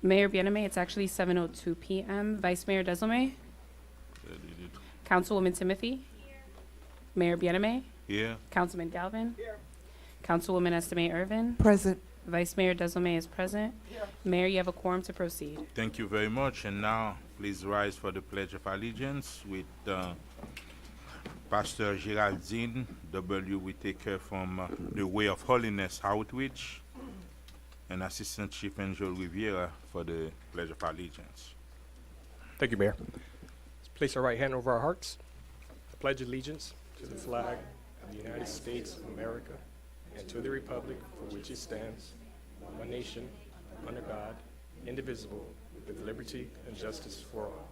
Mayor Bienemay, it's actually 7:02 p.m. Vice Mayor Deslame, Councilwoman Timothy, Mayor Bienemay, Here. Councilman Galvin, Councilwoman Estime Irvin, Present. Vice Mayor Deslame is present. Mayor, you have a quorum to proceed. Thank you very much. And now, please rise for the Pledge of Allegiance with Pastor Geraldine W. Whitaker from the Way of Holiness Outreach, and Assistant Chief Angel Riviera for the Pledge of Allegiance. Thank you, Mayor. Let's place our right hand over our hearts. I pledge allegiance to the flag of the United States of America and to the republic for which it stands, one nation, under God, indivisible, with liberty and justice for all.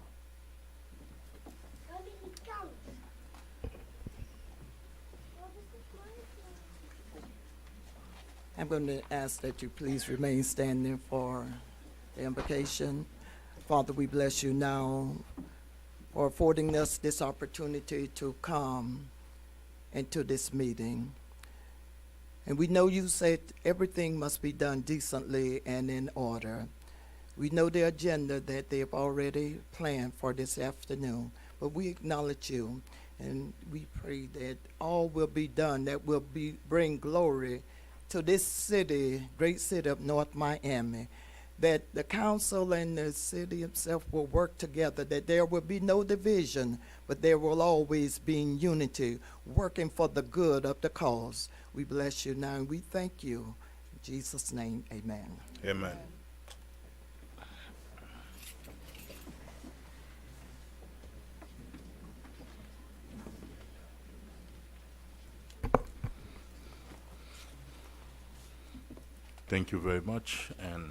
I'm going to ask that you please remain standing for the invocation. Father, we bless you now for affording us this opportunity to come into this meeting. And we know you said everything must be done decently and in order. We know the agenda that they have already planned for this afternoon, but we acknowledge you, and we pray that all will be done that will bring glory to this city, great city of North Miami, that the council and the city itself will work together, that there will be no division, but there will always be unity, working for the good of the cause. We bless you now, and we thank you. In Jesus' name, amen. Amen. Thank you very much. And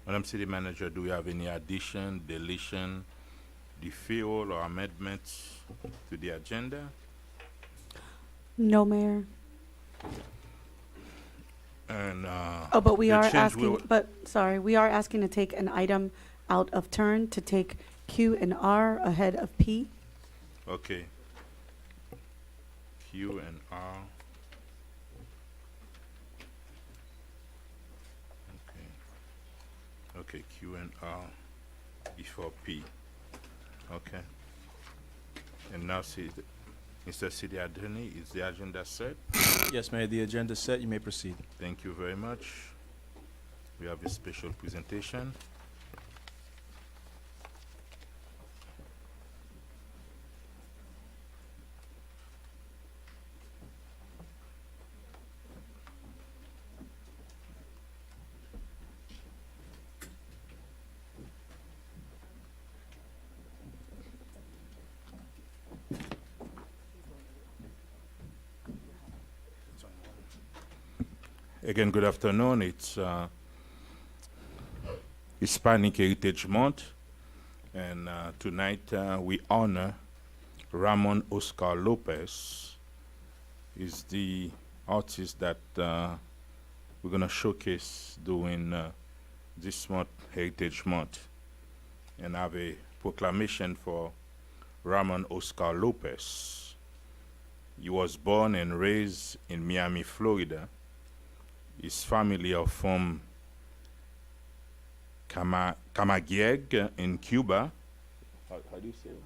Madam City Manager, do we have any addition, deletion, deferral, or amendments to the agenda? No, Mayor. And Oh, but we the are change asking, will- but, sorry, we are asking to take an item out of turn, to take Q and R ahead of P. Okay. Q and R. Okay. Okay, Q and R before P. Okay. And now, Mr. City Attorney, is the agenda set? Yes, Mayor, the agenda is set. You may proceed. Thank you very much. We have a special presentation. Again, good afternoon. It's Hispanic Heritage Month, and tonight we honor Raman Oscar Lopez. Is the artist that we're going to showcase during this month, Heritage Month, and have a proclamation for Raman Oscar Lopez. He was born and raised in Miami, Florida. His family are from Camagüey in Cuba. How do you say it?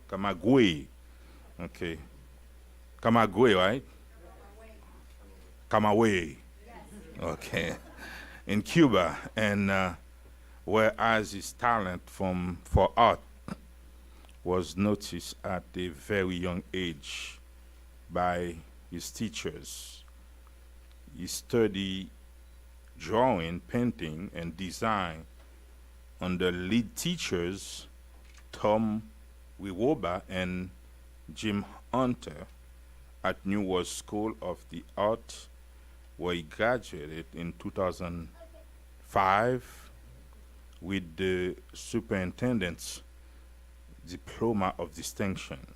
Camagüey. Okay. Camagüey, right? Camagüey. Okay. In Cuba, and whereas his talent for art was noticed at a very young age by his teachers. He studied drawing, painting, and design under lead teachers Tom Wiwoba and Jim Hunter at New World School of the Art, where he graduated in 2005 with the Superintendent's Diploma of Distinction.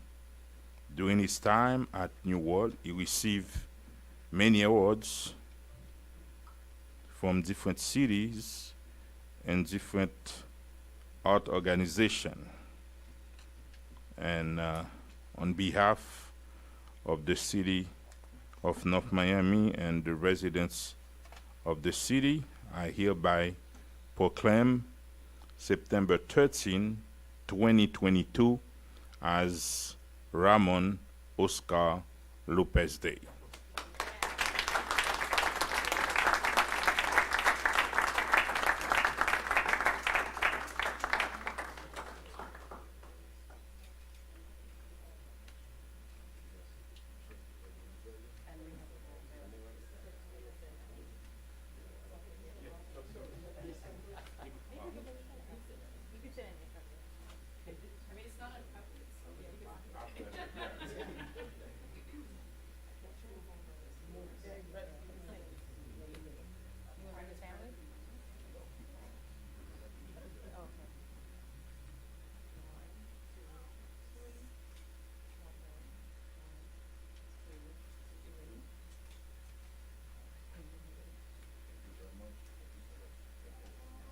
During his time at New World, he received many awards from different cities and different art organizations. And on behalf of the city of North Miami and the residents of the city, I hereby proclaim September 13, 2022 as Ramon Oscar Lopez Day.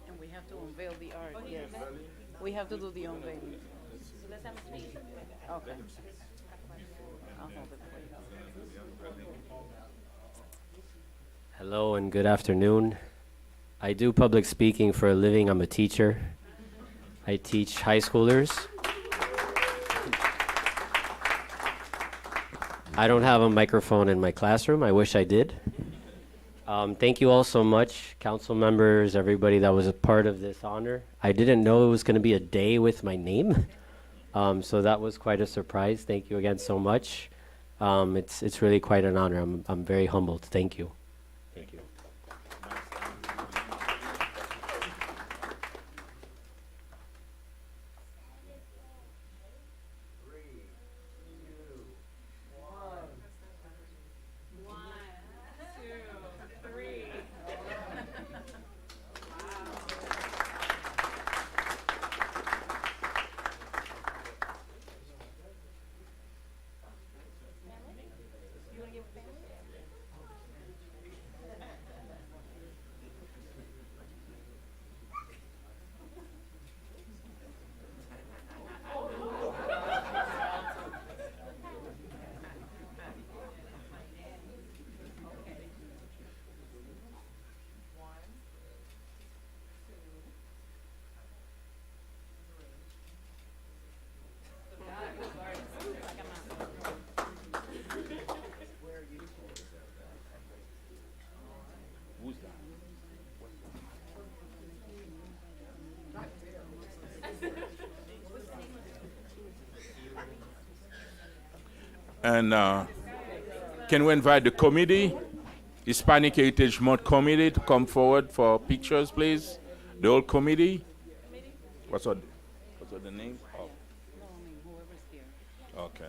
And we have to unveil the art, yes. We have to do the unveiling. Okay. I'll hold it for you. Hello and good afternoon. I do public speaking for a living. I'm a teacher. I teach high schoolers. I don't have a microphone in my classroom. I wish I did. Thank you all so much, council members, everybody that was a part of this honor. I didn't know it was going to be a day with my name, so that was quite a surprise. Thank you again so much. It's really quite an honor. I'm very humbled. Thank you. Thank you. And can we invite the committee, Hispanic Heritage Month Committee, to come forward for pictures, please? The whole committee? What's the name? Oh. No, I mean, whoever's here. Okay.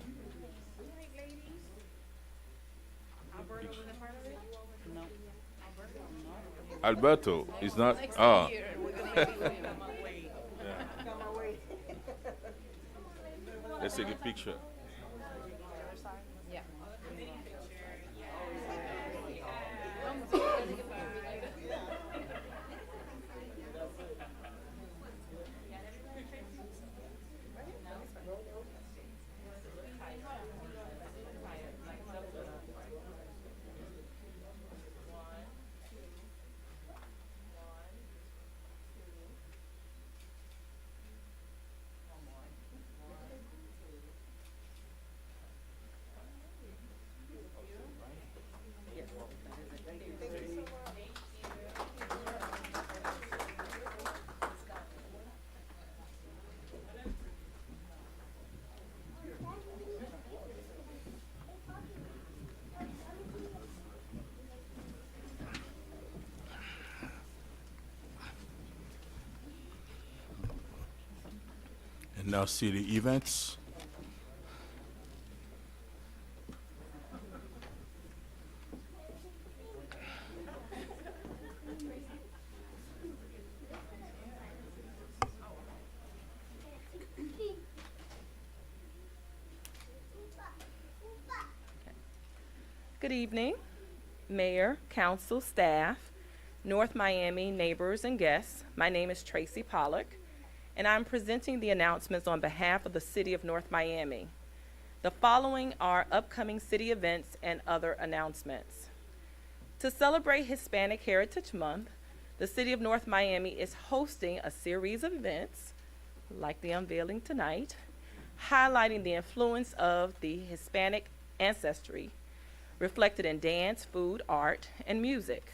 No. Alberto is not. Oh. Let's take a picture. And now city events. Good evening, Mayor, Council, staff, North Miami neighbors and guests. My name is Tracy Pollock, and I'm presenting the announcements on behalf of the City of North Miami. The following are upcoming city events and other announcements. To celebrate Hispanic Heritage Month, the City of North Miami is hosting a series of events, like the unveiling tonight, highlighting the influence of the Hispanic ancestry reflected in dance, food, art, and music.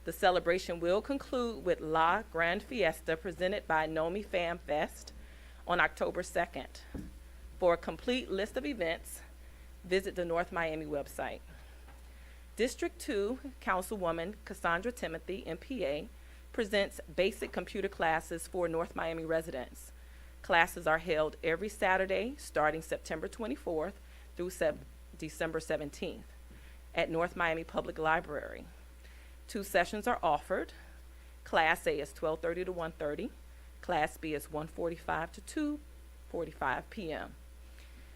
The celebration will conclude with La Grand Fiesta presented by Nomi Fam Fest on October 2nd. For a complete list of events, visit the North Miami website. District 2 Councilwoman Cassandra Timothy, MPA, presents basic computer classes for North Miami residents. Classes are held every Saturday starting September 24th through December 17th at North Miami Public Library. 2 sessions are offered. Class A is 12:30 to 1:30. Class B is 1:45 to 2:45 p.m.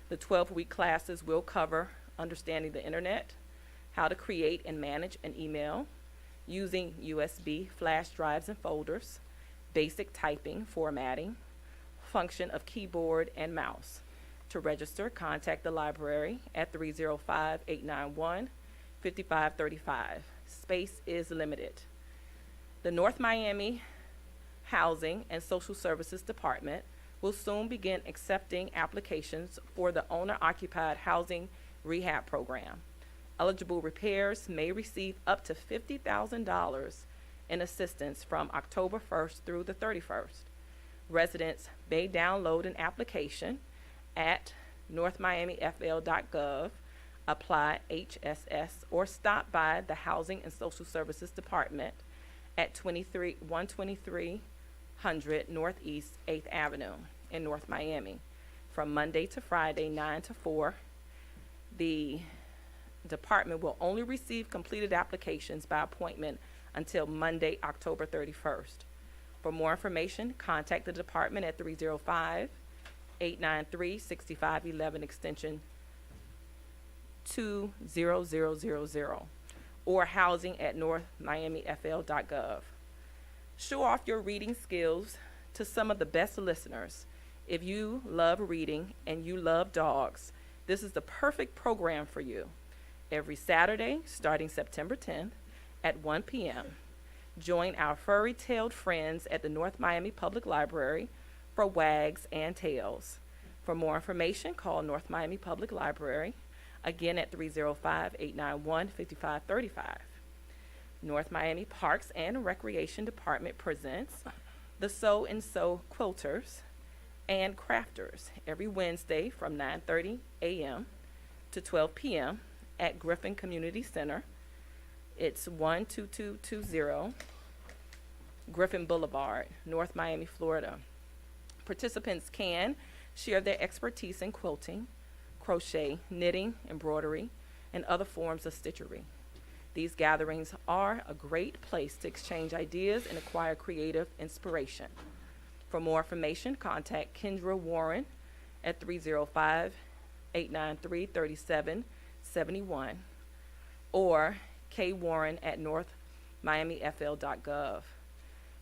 The 12-week classes will cover understanding the internet, how to create and manage an email, using USB flash drives and folders, basic typing, formatting, function of keyboard and mouse. To register, contact the library at 305-891-5535. Space is limited. The North Miami Housing and Social Services Department will soon begin accepting applications for the owner-occupied housing rehab program. Eligible repairs may receive up to $50,000 in assistance from October 1st through the 31st. Residents may download an application at northmiamifl.gov, apply HSS, or stop by the Housing and Social Services Department at 12300 Northeast 8th Avenue in North Miami from Monday to Friday, 9 to 4. The department will only receive completed applications by appointment until Monday, October 31st. For more information, contact the department at 305-893-6511 extension 20000 or housing at northmiamifl.gov. Show off your reading skills to some of the best listeners. If you love reading and you love dogs, this is the perfect program for you. Every Saturday, starting September 10th at 1 p.m., join our furry-tailed friends at the North Miami Public Library for Wags and Tails. For more information, call North Miami Public Library, again at 305-891-5535. North Miami Parks and Recreation Department presents the Sew and Sew Quilters and Crafters every Wednesday from 9:30 a.m. to 12 p.m. at Griffin Community Center. It's 12220 Griffin Boulevard, North Miami, Florida. Participants can share their expertise in quilting, crochet, knitting, embroidery, and other forms of stitchery. These gatherings are a great place to exchange ideas and acquire creative inspiration. For more information, contact Kendra Warren at 305-893-3771 or kwarren at northmiamifl.gov.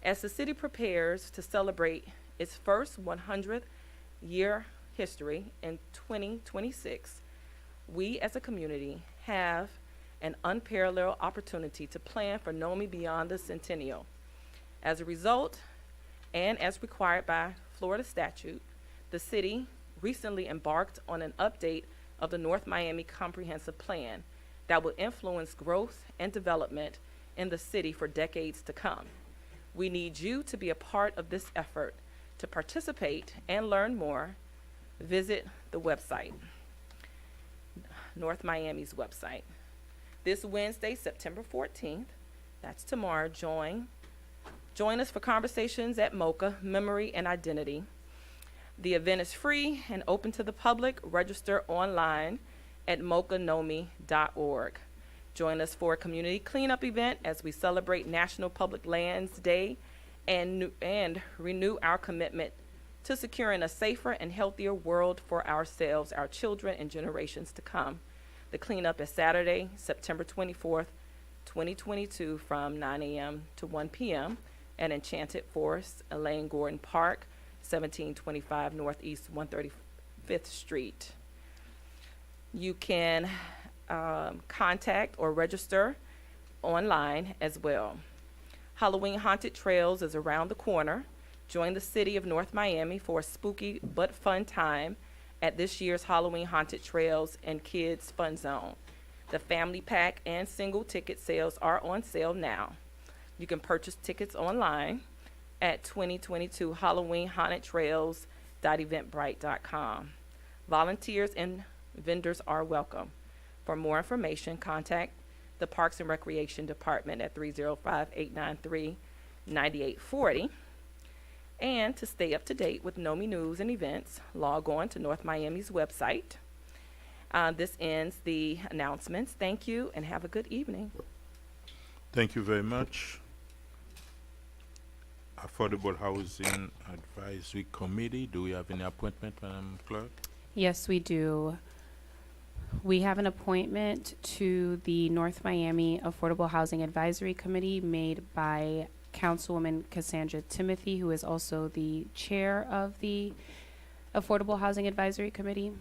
As the city prepares to celebrate its first 100th year history in 2026, we as a community have an unparalleled opportunity to plan for NOMI beyond the centennial. As a result, and as required by Florida statute, the city recently embarked on an update of the North Miami Comprehensive Plan that will influence growth and development in the city for decades to come. We need you to be a part of this effort. To participate and learn more, visit the website, North Miami's website. This Wednesday, September 14th, that's tomorrow, join us for conversations at MOCA, Memory and Identity. The event is free and open to the public. Register online at mocanomi.org. Join us for a community cleanup event as we celebrate National Public Lands Day and renew our commitment to securing a safer and healthier world for ourselves, our children, and generations to come. The cleanup is Saturday, September 24th, 2022 from 9 a.m. to 1 p.m. at Enchanted Forest, Elaine Gordon Park, 1725 Northeast 135th Street. You can contact or register online as well. Halloween Haunted Trails is around the corner. Join the city of North Miami for a spooky but fun time at this year's Halloween Haunted Trails and Kids Fun Zone. The family pack and single ticket sales are on sale now. You can purchase tickets online at 2022 Halloween Haunted Trails.eventbrite.com. Volunteers and vendors are welcome. For more information, contact the Parks and Recreation Department at 305-893-9840. And to stay up to date with NOMI news and events, log on to North Miami's website. This ends the announcements. Thank you and have a good evening. Thank you very much. Affordable Housing Advisory Committee, do we have any appointment, Madam Clerk? Yes, we do. We have an appointment to the North Miami Affordable Housing Advisory Committee made by Councilwoman Cassandra Timothy, who is also the chair of the Affordable Housing Advisory Committee.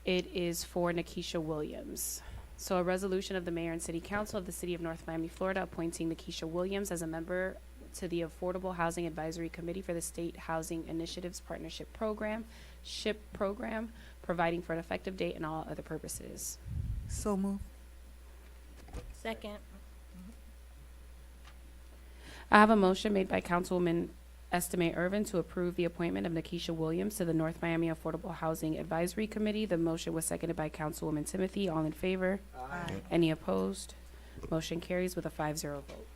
It is for Nikisha Williams. So a resolution of the Mayor and City Council of the City of North Miami, Florida, appointing Nikisha Williams as a member to the Affordable Housing Advisory Committee for the State Housing Initiatives Partnership Program, SHIP program, providing for an effective date and all other purposes. So move. Second. I have a motion made by Councilwoman Estime Irvin to approve the appointment of Nikisha Williams to the North Miami Affordable Housing Advisory Committee. The motion was seconded by Councilwoman Timothy. All in favor? Aye. Any opposed? Motion carries with a 5-0 vote.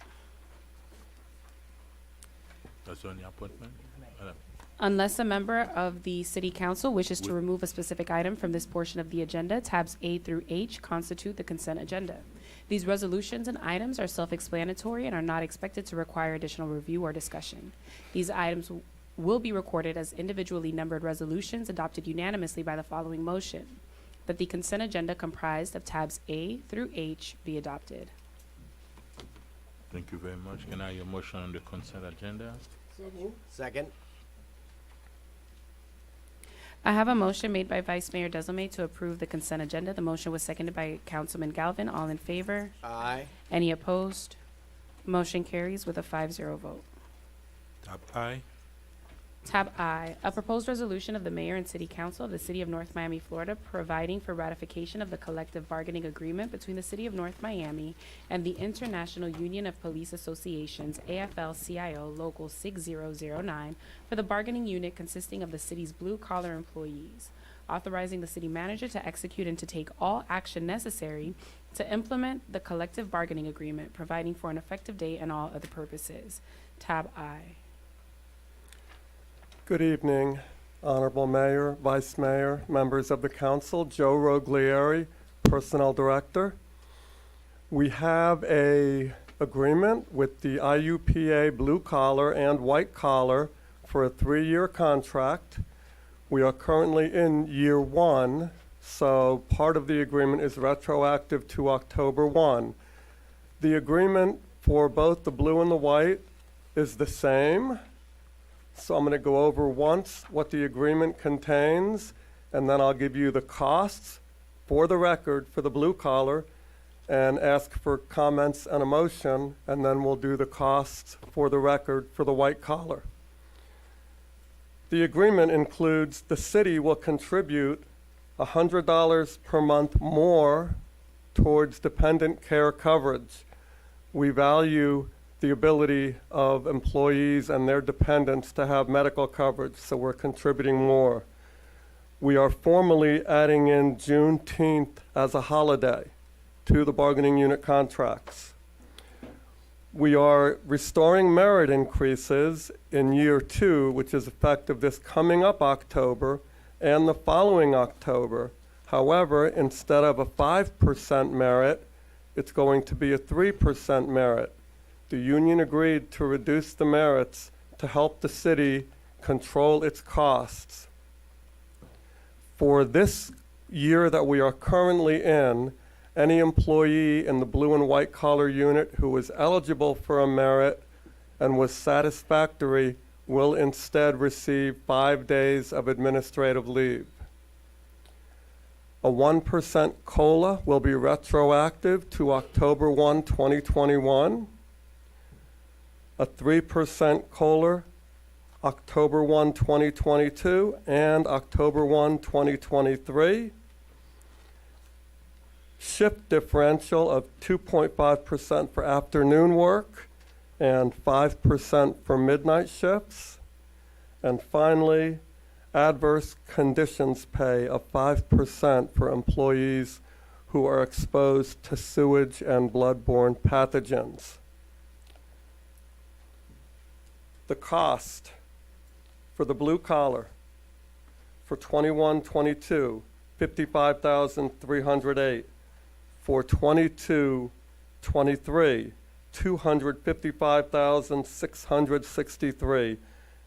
That's on the appointment? Madam. Unless a member of the City Council wishes to Would- remove a specific item from this portion of the agenda, tabs A through H constitute the consent agenda. These resolutions and items are self-explanatory and are not expected to require additional review or discussion. These items will be recorded as individually numbered resolutions adopted unanimously by the following motion: that the consent agenda comprised of tabs A through H be adopted. Thank you very much. Can I have a motion on the consent agenda? Second. I have a motion made by Vice Mayor Desilme to approve the consent agenda. The motion was seconded by Councilman Galvin. All in favor? Aye. Any opposed? Motion carries with a 5-0 vote. Tab I. Tab I, a proposed resolution of the Mayor and City Council of the City of North Miami, Florida, providing for ratification of the collective bargaining agreement between the City of North Miami and the International Union of Police Associations, AFL-CIO Local 6009, for the bargaining unit consisting of the city's blue-collar employees, authorizing the city manager to execute and to take all action necessary to implement the collective bargaining agreement, providing for an effective date and all other purposes. Tab I. Good evening, Honorable Mayor, Vice Mayor, members of the council. Joe Roglieri, Personnel Director. We have a agreement with the IUPA Blue Collar and White Collar for a 3-year contract. We are currently in year 1, so part of the agreement is retroactive to October 1. The agreement for both the blue and the white is the same. So I'm going to go over once what the agreement contains, and then I'll give you the costs for the record for the blue collar and ask for comments and a motion, and then we'll do the costs for the record for the white collar. The agreement includes the city will contribute $100 per month more towards dependent care coverage. We value the ability of employees and their dependents to have medical coverage, so we're contributing more. We are formally adding in Juneteenth as a holiday to the bargaining unit contracts. We are restoring merit increases in year 2, which is effective this coming up October and the following October. However, instead of a 5% merit, it's going to be a 3% merit. The union agreed to reduce the merits to help the city control its costs. For this year that we are currently in, any employee in the blue and white collar unit who was eligible for a merit and was satisfactory will instead receive 5 days of administrative leave. A 1% COLA will be retroactive to October 1, 2021. A 3% COLA October 1, 2022 and October 1, 2023. Shift differential of 2.5% for afternoon work and 5% for midnight shifts. And finally, adverse conditions pay of 5% for employees who are exposed to sewage and bloodborne pathogens. The cost for the blue collar for 21-22, $55,308. For 22-23, $255,663.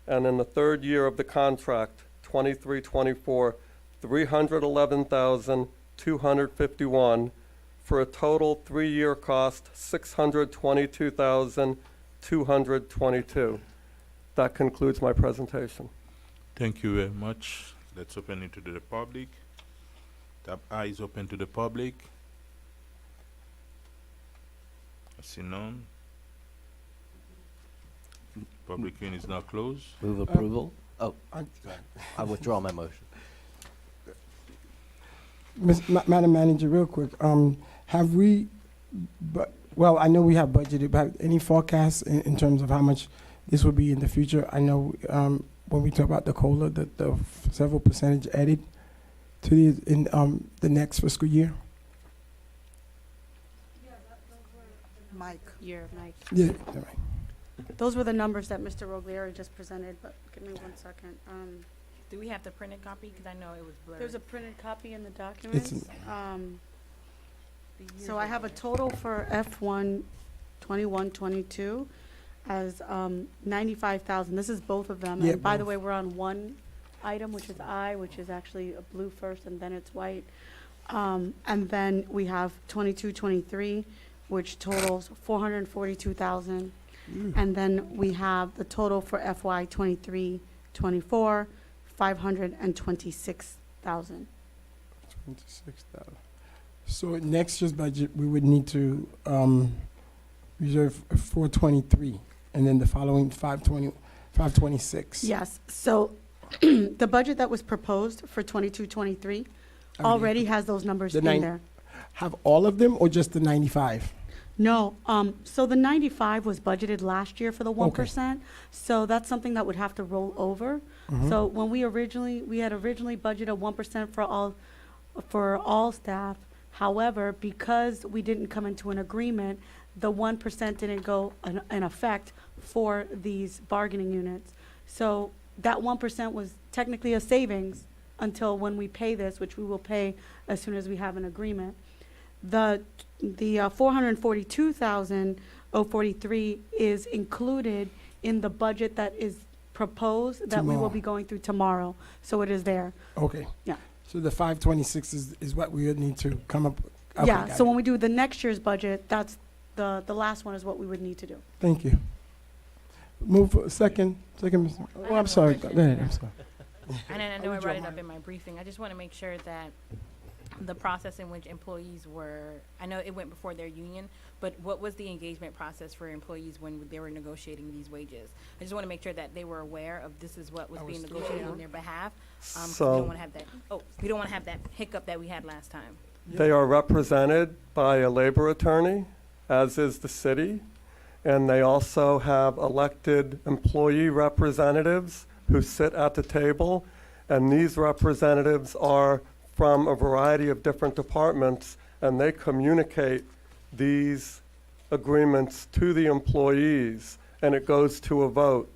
And in the third year of the contract, 23-24, $311,251, for a total 3-year cost, $622,222. That concludes my presentation. Thank you very much. Let's open it to the public. Tab I is open to the public. I see none. Public hearing is now closed. Move approval. I withdraw my motion. Madam Manager, real quick, have we, well, I know we have budgeted, but any forecasts in terms of how much this will be in the future? I know when we talk about the COLA, the several percentage added to in the next fiscal year. Mike. Mike. Yeah, all right. Those were the numbers that Mr. Roglieri just presented, but give me 1 second. Do we have the printed copy? Because I know it was blurred. There's a printed copy in the documents. It's So I have a total for F1 21-22 as 95,000. This is both of them. Yeah, And by the both. way, we're on one item, which is I, which is actually a blue first and then it's white. And then we have 22-23, which totals 442,000. And then we have the total for FY 23-24, 526,000. 26,000. So next year's budget, we would need to reserve 423, and then the following 526. Yes, so the budget that was proposed for 22-23 already has those numbers The in nine- there. Have all of them or just the 95? No, so the 95 was budgeted last year for the 1%, so that's something that would have to roll over. So when we had originally budgeted 1% for all staff. However, because we didn't come into an agreement, the 1% didn't go in effect for these bargaining units. So that 1% was technically a savings until when we pay this, which we will pay as soon as we have an agreement. The 442,043 is included in the budget that is proposed that we will Tomorrow. be going through tomorrow. So it is there. Okay. Yeah. So the 526 is what we would need to come up. Okay, Yeah, got so it. when we do the next year's budget, that's the last one is what we would need to do. Thank you. Move for second, Mr. Oh, I'm sorry. Go ahead. I'm sorry. And I know I brought it up in my briefing. I just want to make sure that the process in which employees were, I know it went before their union, but what was the engagement process for employees when they were negotiating these wages? I just want to make sure that they were aware of this is what was being negotiated on their behalf. 'Cause we don't want to have that, we don't want to have that hiccup that we had last time. They are represented by a labor attorney, as is the city, and they also have elected employee representatives who sit at the table, and these representatives are from a variety of different departments, and they communicate these agreements to the employees, and it goes to a vote.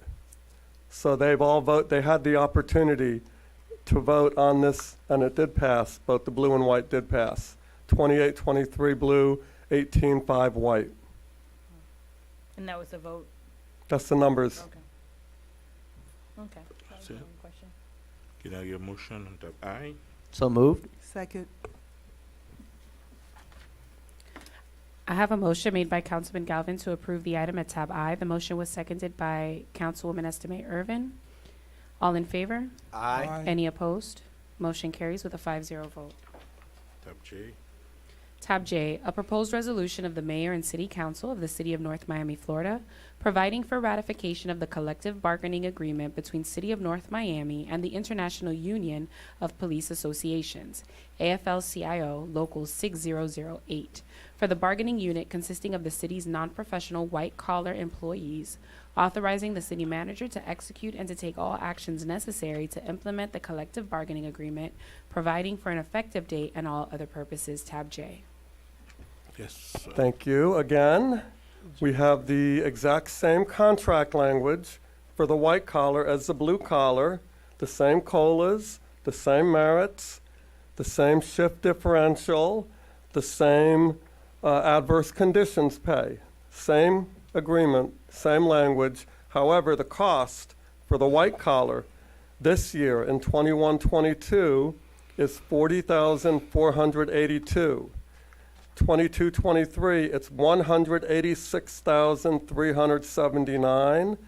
So they had the opportunity to vote on this, and it did pass. Both the blue and white did pass. 28-23 blue, 18-5 white. And that was the vote? That's the numbers. Okay. That was So- my only question. Can I get a motion on tab I? So moved. Second. I have a motion made by Councilman Galvin to approve the item at tab I. The motion was seconded by Councilwoman Estimate Irvin. All in favor? Aye. Any opposed? Motion carries with a 5-0 vote. Tab J. Tab J, a proposed resolution of the Mayor and City Council of the City of North Miami, Florida, providing for ratification of the collective bargaining agreement between City of North Miami and the International Union of Police Associations, AFL-CIO Local 6008, for the bargaining unit consisting of the city's non-professional white-collar employees, authorizing the city manager to execute and to take all actions necessary to implement the collective bargaining agreement, providing for an effective date and all other purposes. Tab J. Yes. Thank you. Again, we have the exact same contract language for the white collar as the blue collar, the same COLAs, the same merits, the same shift differential, the same adverse conditions pay, same agreement, same language. However, the cost for the white collar this year in 21-22 is $40,482. 22-23, it's $186,379,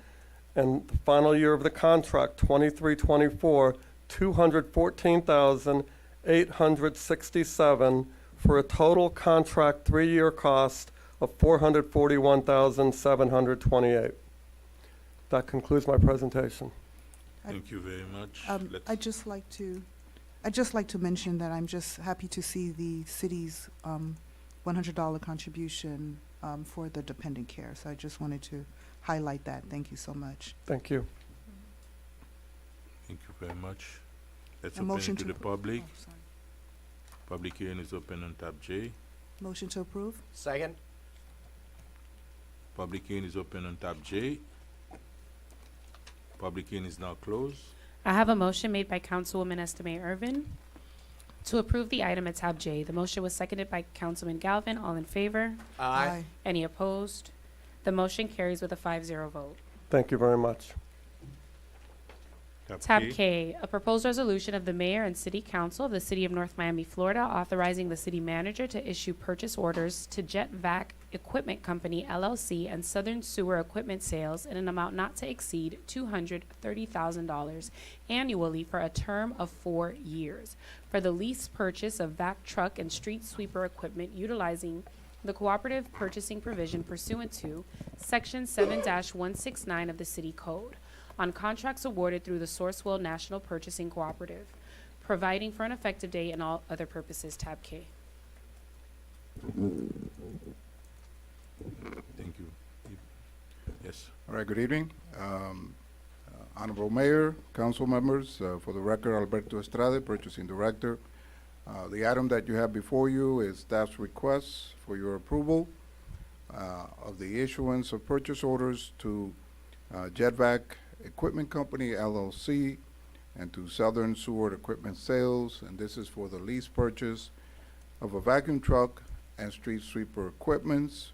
and the final year of the contract, 23-24, $214,867 for a total contract 3-year cost of $441,728. That concludes my presentation. Thank you very much. I'd just like to mention that I'm just happy to see the city's $100 contribution for the dependent care. So I just wanted to highlight that. Thank you so much. Thank you. Thank you very much. Let's A open motion it to to the appro- public. oh, sorry. Public hearing is open on tab J. Motion to approve? Second? Public hearing is open on tab J. Public hearing is now closed. I have a motion made by Councilwoman Estime Irvin to approve the item at tab J. The motion was seconded by Councilman Galvin. All in favor? Any opposed? The motion carries with a 5-0 vote. Thank you very much. Tab K, a proposed resolution of the Mayor and City Council of the City of North Miami, Florida, authorizing the city manager to issue purchase orders to Jet Vac Equipment Company, LLC, and Southern Sewer Equipment Sales in an amount not to exceed $230,000 annually for a term of 4 years for the lease purchase of vac truck and street sweeper equipment utilizing the cooperative purchasing provision pursuant to Section 7-169 of the City Code on contracts awarded through the Sourcewell National Purchasing Cooperative, providing for an effective date and all other purposes. Tab K. Thank you. Yes. All right, good evening. Honorable Mayor, council members, for the record, Alberto Estrada, Purchasing Director. The item that you have before you is staff's request for your approval of the issuance of purchase orders to JetVac Equipment Company, LLC, and to Southern Sewer Equipment Sales, and this is for the lease purchase of a vacuum truck and street sweeper equipments,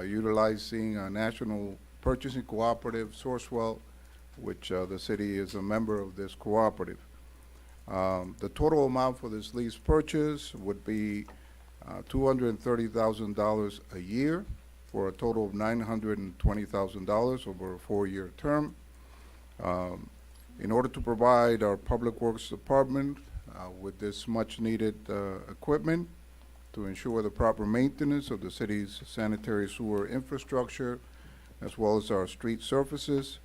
utilizing a national purchasing cooperative, Sourcewell, which the city is a member of this cooperative. The total amount for this lease purchase would be $230,000 a year for a total of $920,000 over a 4-year term. In order to provide our Public Works Department with this much-needed equipment to ensure the proper maintenance of the city's sanitary sewer infrastructure, as well as our street surfaces,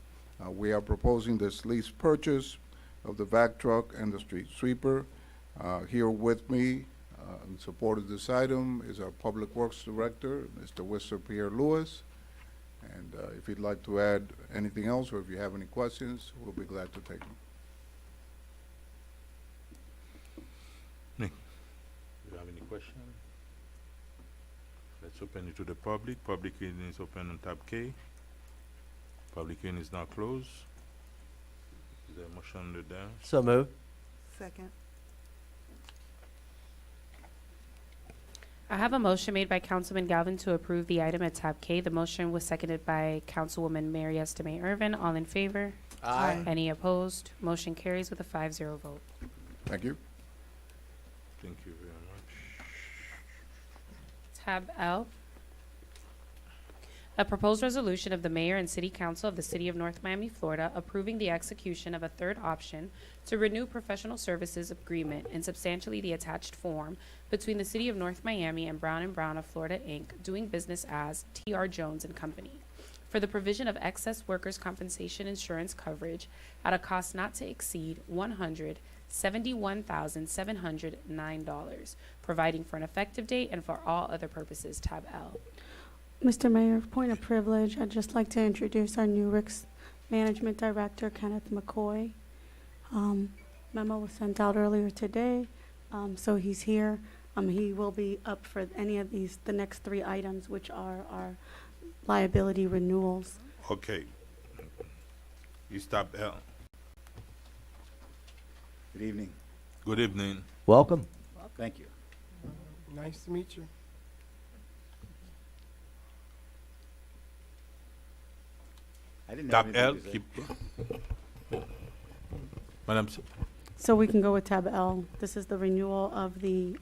we are proposing this lease purchase of the vac truck and the street sweeper. Here with me in support of this item is our Public Works Director, Mr. Whistler Pierre Lewis. And if you'd like to add anything else, or if you have any questions, we'll be glad to take them. Nick, do you have any questions? Let's open it to the public. Public hearing is open on tab K. Public hearing is now closed. Is there a motion on the dance? So moved. Second. I have a motion made by Councilman Galvin to approve the item at tab K. The motion was seconded by Councilwoman Mary Estime Irvin. All in favor? Any opposed? Motion carries with a 5-0 vote. Thank you. Thank you very much. Tab L. A proposed resolution of the Mayor and City Council of the City of North Miami, Florida, approving the execution of a third option to renew professional services agreement in substantially the attached form between the City of North Miami and Brown & Brown of Florida, Inc., doing business as T.R. Jones and Company, for the provision of excess workers' compensation insurance coverage at a cost not to exceed $171,709, providing for an effective date and for all other purposes. Tab L. Mr. Mayor, point of privilege, I'd just like to introduce our new Risk Management Director, Kenneth McCoy. Memo was sent out earlier today, so he's here. He will be up for any of the next three items, which are our liability renewals. Okay. You stop L. Good evening. Good evening. Welcome. Thank you. Nice to meet you. I didn't have Tab L. anything to say. Keep. Madam. So we can go with tab L. This is the renewal of the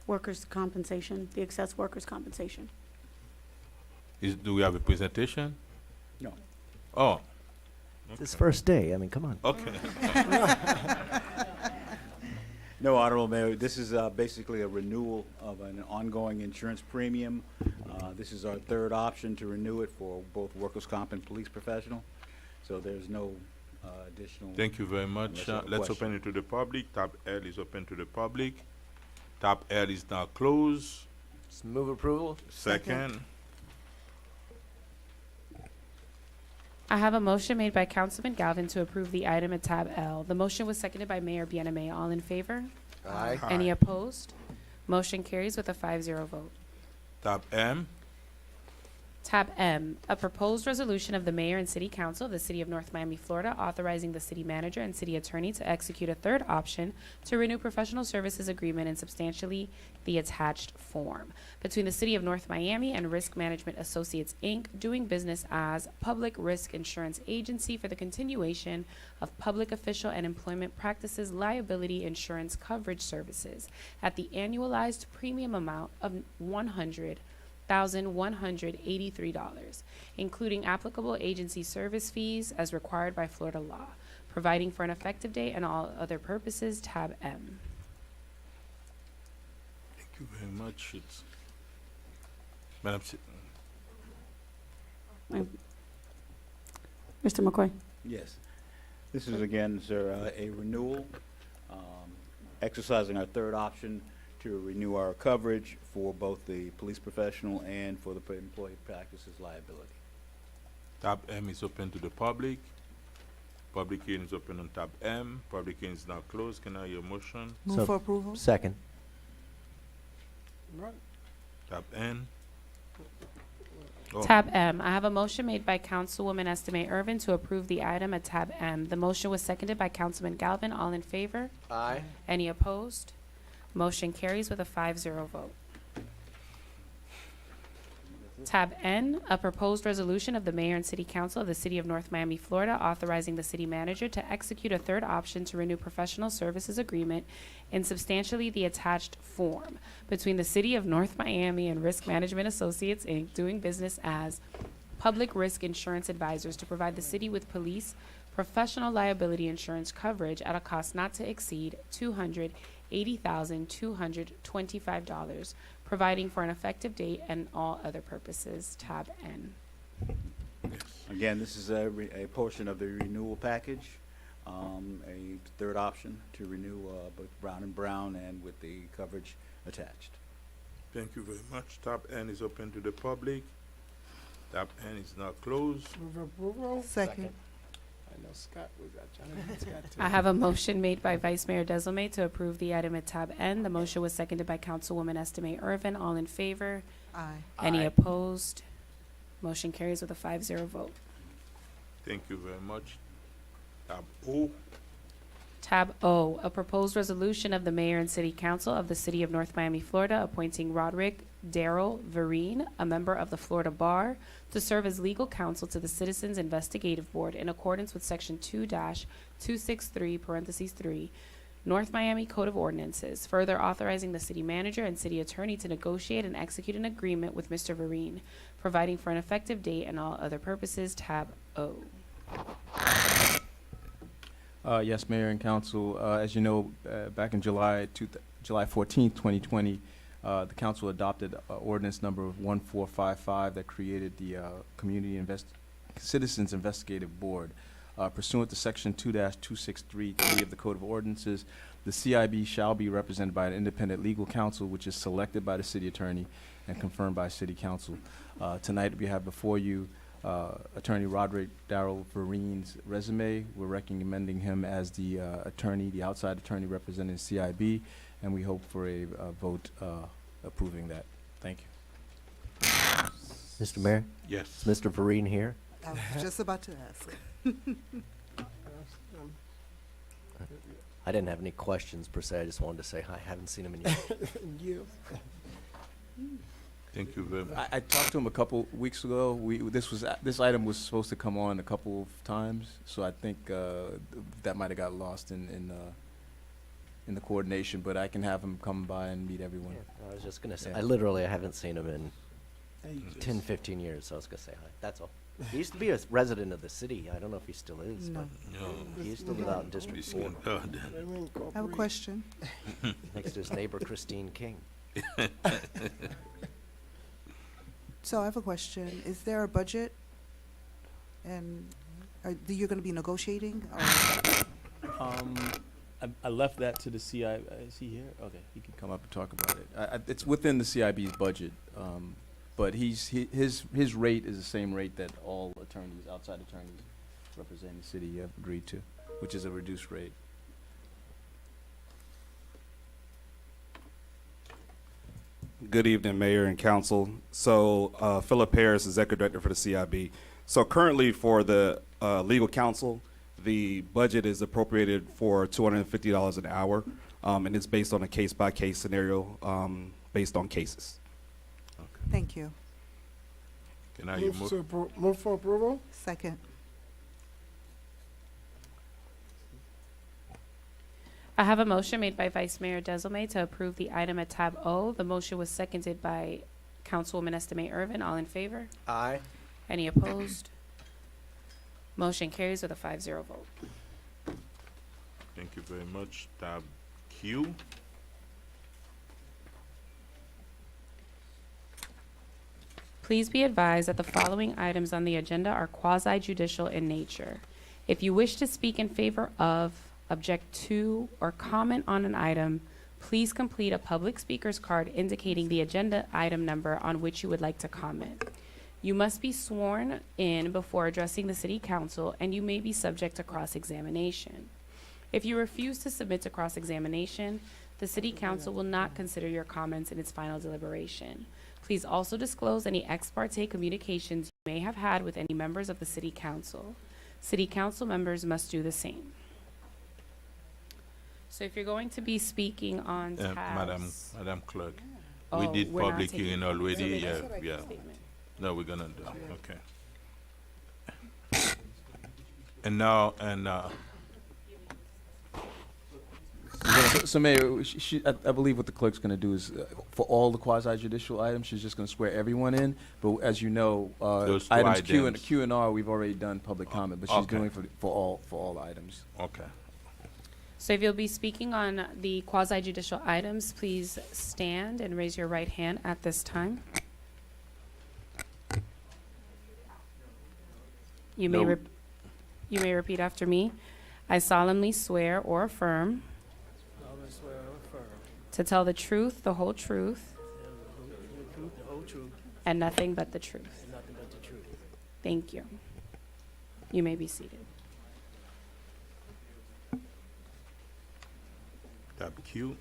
workers' compensation, the excess workers' compensation. Do we have a presentation? No. Oh. It's his first day. I mean, come on. Okay. No, Honorable Mayor, this is basically a renewal of an ongoing insurance premium. This is our third option to renew it for both workers' comp and police professional. So there's no additional. Thank you very much. Unless you have a Let's question. open it to the public. Tab L is open to the public. Tab L is now closed. Just move approval. Second. I have a motion made by Councilman Galvin to approve the item at tab L. The motion was seconded by Mayor Bieneme. All in favor? Aye. Any opposed? Motion carries with a 5-0 vote. Tab M. Tab M, a proposed resolution of the Mayor and City Council of the City of North Miami, Florida, authorizing the city manager and city attorney to execute a third option to renew professional services agreement in substantially the attached form between the City of North Miami and Risk Management Associates, Inc., doing business as Public Risk Insurance Agency for the continuation of public official and employment practices liability insurance coverage services at the annualized premium amount of $100,183, including applicable agency service fees as required by Florida law, providing for an effective date and all other purposes. Tab M. Thank you very much. It's Madam. Mr. McCoy. Yes. This is again, sir, a renewal, exercising our third option to renew our coverage for both the police professional and for the employee practices liability. Tab M is open to the public. Public hearing is open on tab M. Public hearing is now closed. Can I hear a motion? Move for approval. Second. Right. Tab N. Oh. Tab M. I have a motion made by Councilwoman Estime Irvin to approve the item at tab M. The motion was seconded by Councilman Galvin. All in favor? Aye. Any opposed? Motion carries with a 5-0 vote. Tab N, a proposed resolution of the Mayor and City Council of the City of North Miami, Florida, authorizing the city manager to execute a third option to renew professional services agreement in substantially the attached form between the City of North Miami and Risk Management Associates, Inc., doing business as Public Risk Insurance Advisors to provide the city with police professional liability insurance coverage at a cost not to exceed $280,225, providing for an effective date and all other purposes. Tab N. Again, this is a portion of the renewal package, a third option to renew both Brown & Brown and with the coverage attached. Thank you very much. Tab N is open to the public. Tab N is now closed. Move approval. Second. I know Scott was at Jonathan Scott too. I have a motion made by Vice Mayor Deslame to approve the item at tab N. The motion was seconded by Councilwoman Estime Irvin. All in favor? Aye. Any Aye. opposed? Motion carries with a 5-0 vote. Thank you very much. Tab O. Tab O, a proposed resolution of the Mayor and City Council of the City of North Miami, Florida, appointing Roderick Darrell Vereen, a member of the Florida Bar, to serve as legal counsel to the Citizens Investigative Board in accordance with Section 2-263, (3), North Miami Code of Ordinances, further authorizing the city manager and city attorney to negotiate and execute an agreement with Mr. Vereen, providing for an effective date and all other purposes, tab O. Yes, Mayor and Council. As you know, back in July 14th, 2020, the council adopted ordinance number 1455 that created the Citizens Investigative Board. Pursuant to Section 2-2633 of the Code of Ordinances, the CIB shall be represented by an independent legal counsel, which is selected by the city attorney and confirmed by city council. Tonight, we have before you Attorney Roderick Darrell Vereen's resume. We're recommending him as the attorney, the outside attorney representing CIB, and we hope for a vote approving that. Thank you. Mr. Mayor? Yes. Is Mr. Vereen here? I was just about to ask. I didn't have any questions per se. I just wanted to say hi. I haven't seen him in years. Thank you very much. I talked to him a couple weeks ago. This item was supposed to come on a couple of times, so I think that might have got lost in the coordination. But I can have him come by and meet everyone. Yeah, I was just gonna say, Yeah. I haven't seen him in 10, 15 years, so I was gonna say hi. That's all. He used to be a resident of the city. I don't know if he still is, No. but he used to live out in District 4 I have a question. next to his neighbor Christine King. So I have a question. Is there a budget? And are you going to be negotiating? I left that to the CIB. Is he here? Okay, he can come up and talk about it. It's within the CIB's budget, but his rate is the same rate that all attorneys, outside attorneys representing the city, have agreed to, which is a reduced rate. Good evening, Mayor and Council. So Philip Harris, Executive Director for the CIB. So currently for the legal counsel, the budget is appropriated for $250 an hour, and it's based on a case-by-case scenario based on cases. Thank you. Can I Move for approval? Second. I have a motion made by Vice Mayor Desilme to approve the item at tab O. The motion was seconded by Councilwoman Estime Irvin. All in favor? Aye. Any opposed? Motion carries with a 5-0 vote. Thank you very much. Tab Q. Please be advised that the following items on the agenda are quasi-judicial in nature. If you wish to speak in favor of, object to, or comment on an item, please complete a public speaker's card indicating the agenda item number on which you would like to comment. You must be sworn in before addressing the City Council, and you may be subject to cross-examination. If you refuse to submit to cross-examination, the City Council will not consider your comments in its final deliberation. Please also disclose any ex parte communications you may have had with any members of the City Council. City Council members must do the same. So if you're going to be speaking on tabs... Madam Clerk, Oh, we did we're not public taking- hearing already. So Yeah, that's what I yeah. statement. No, we're gonna do. Okay. And now, So Mayor, I believe what the clerk's going to do is, for all the quasi-judicial items, she's just going to swear everyone in. But as you know, Those two items items. Q and R, we've already done public comment, but she's okay. doing for all items. Okay. So if you'll be speaking on the quasi-judicial items, please stand and raise your right hand at this time. You may No. you may repeat after me. I solemnly swear or affirm to tell the truth, the whole truth, and nothing but the truth. Thank you. You may be seated. Tab Q.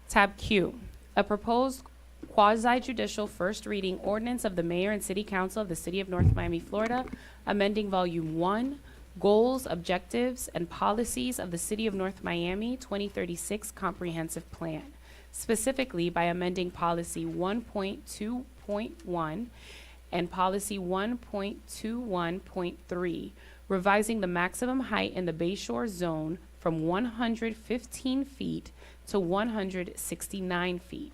Tab Q, a proposed quasi-judicial first reading ordinance of the Mayor and City Council of the City of North Miami, Florida, amending Volume 1, Goals, Objectives, and Policies of the City of North Miami 2036 Comprehensive Plan, specifically by amending Policy 1.2.1 and Policy 1.21.3, revising the maximum height in the Bayshore Zone from 115 feet to 169 feet,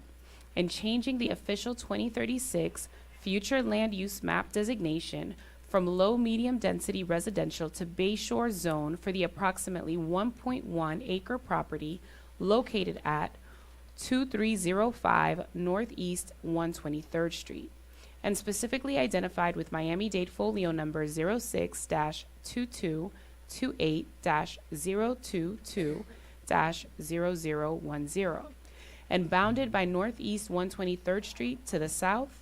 and changing the official 2036 future land use map designation from low-medium density residential to Bayshore zone for the approximately 1.1 acre property located at 2305 Northeast 123rd Street, and specifically identified with Miami-Dade folio number 06-2228-022-0010, and bounded by Northeast 123rd Street to the south,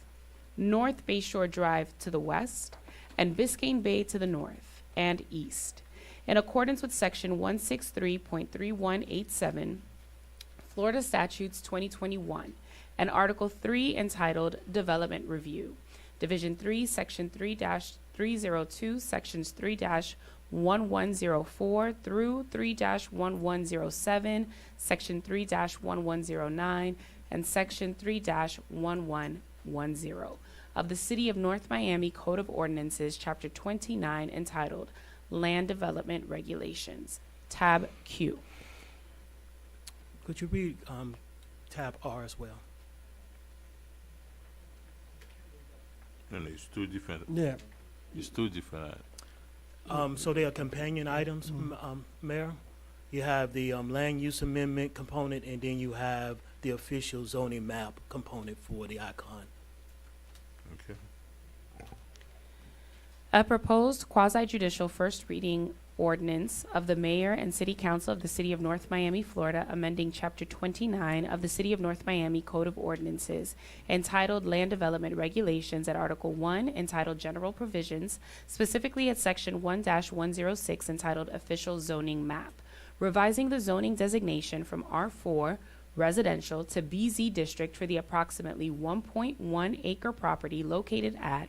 North Bayshore Drive to the west, and Biscayne Bay to the north and east, in accordance with Section 163.3187, Florida Statutes 2021, and Article 3 entitled Development Review, Division 3, Section 3-302, Sections 3-1104 through 3-1107, Section 3-1109, and Section 3-1110 of the City of North Miami Code of Ordinances, Chapter 29, entitled Land Development Regulations, Tab Q. Could you read tab R as well? No, it's two different. Yeah. It's two different. So they are companion items, Mayor. You have the land use amendment component, and then you have the official zoning map component for the icon. Okay. A proposed quasi-judicial first reading ordinance of the Mayor and City Council of the City of North Miami, Florida, amending Chapter 29 of the City of North Miami Code of Ordinances, entitled Land Development Regulations, at Article 1, entitled General Provisions, specifically at Section 1-106, entitled Official Zoning Map, revising the zoning designation from R4 residential to BZ district for the approximately 1.1 acre property located at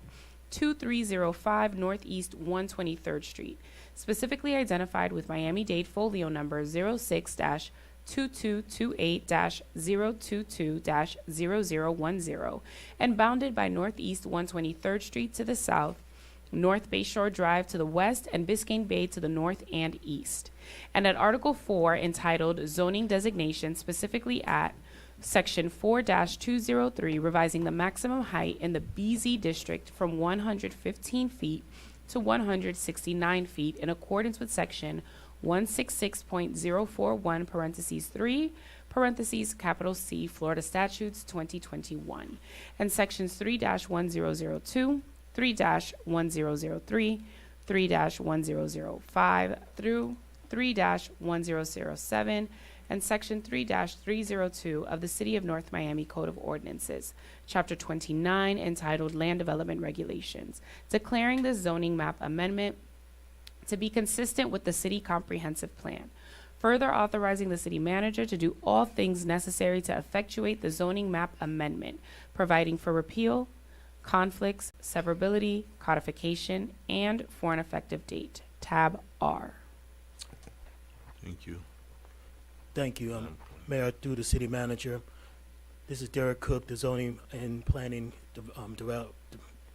2305 Northeast 123rd Street, specifically identified with Miami-Dade folio number 06-2228-022-0010, and bounded by Northeast 123rd Street to the south, North Bayshore Drive to the west, and Biscayne Bay to the north and east. And at Article 4, entitled Zoning Designation, specifically at Section 4-203, revising the maximum height in the BZ district from 115 feet to 169 feet in accordance with Section 166.041, parentheses 3, parentheses capital C, Florida Statutes 2021, and Sections 3-1002, 3-1003, 3-1005 through 3-1007, and Section 3-302 of the City of North Miami Code of Ordinances, Chapter 29, entitled Land Development Regulations, declaring the zoning map amendment to be consistent with the City Comprehensive Plan, further authorizing the City Manager to do all things necessary to effectuate the zoning map amendment, providing for repeal, conflicts, severability, codification, and for an effective date. Tab R. Thank you. Thank you, Mayor, through the City Manager. This is Derek Cook, the Zoning and Planning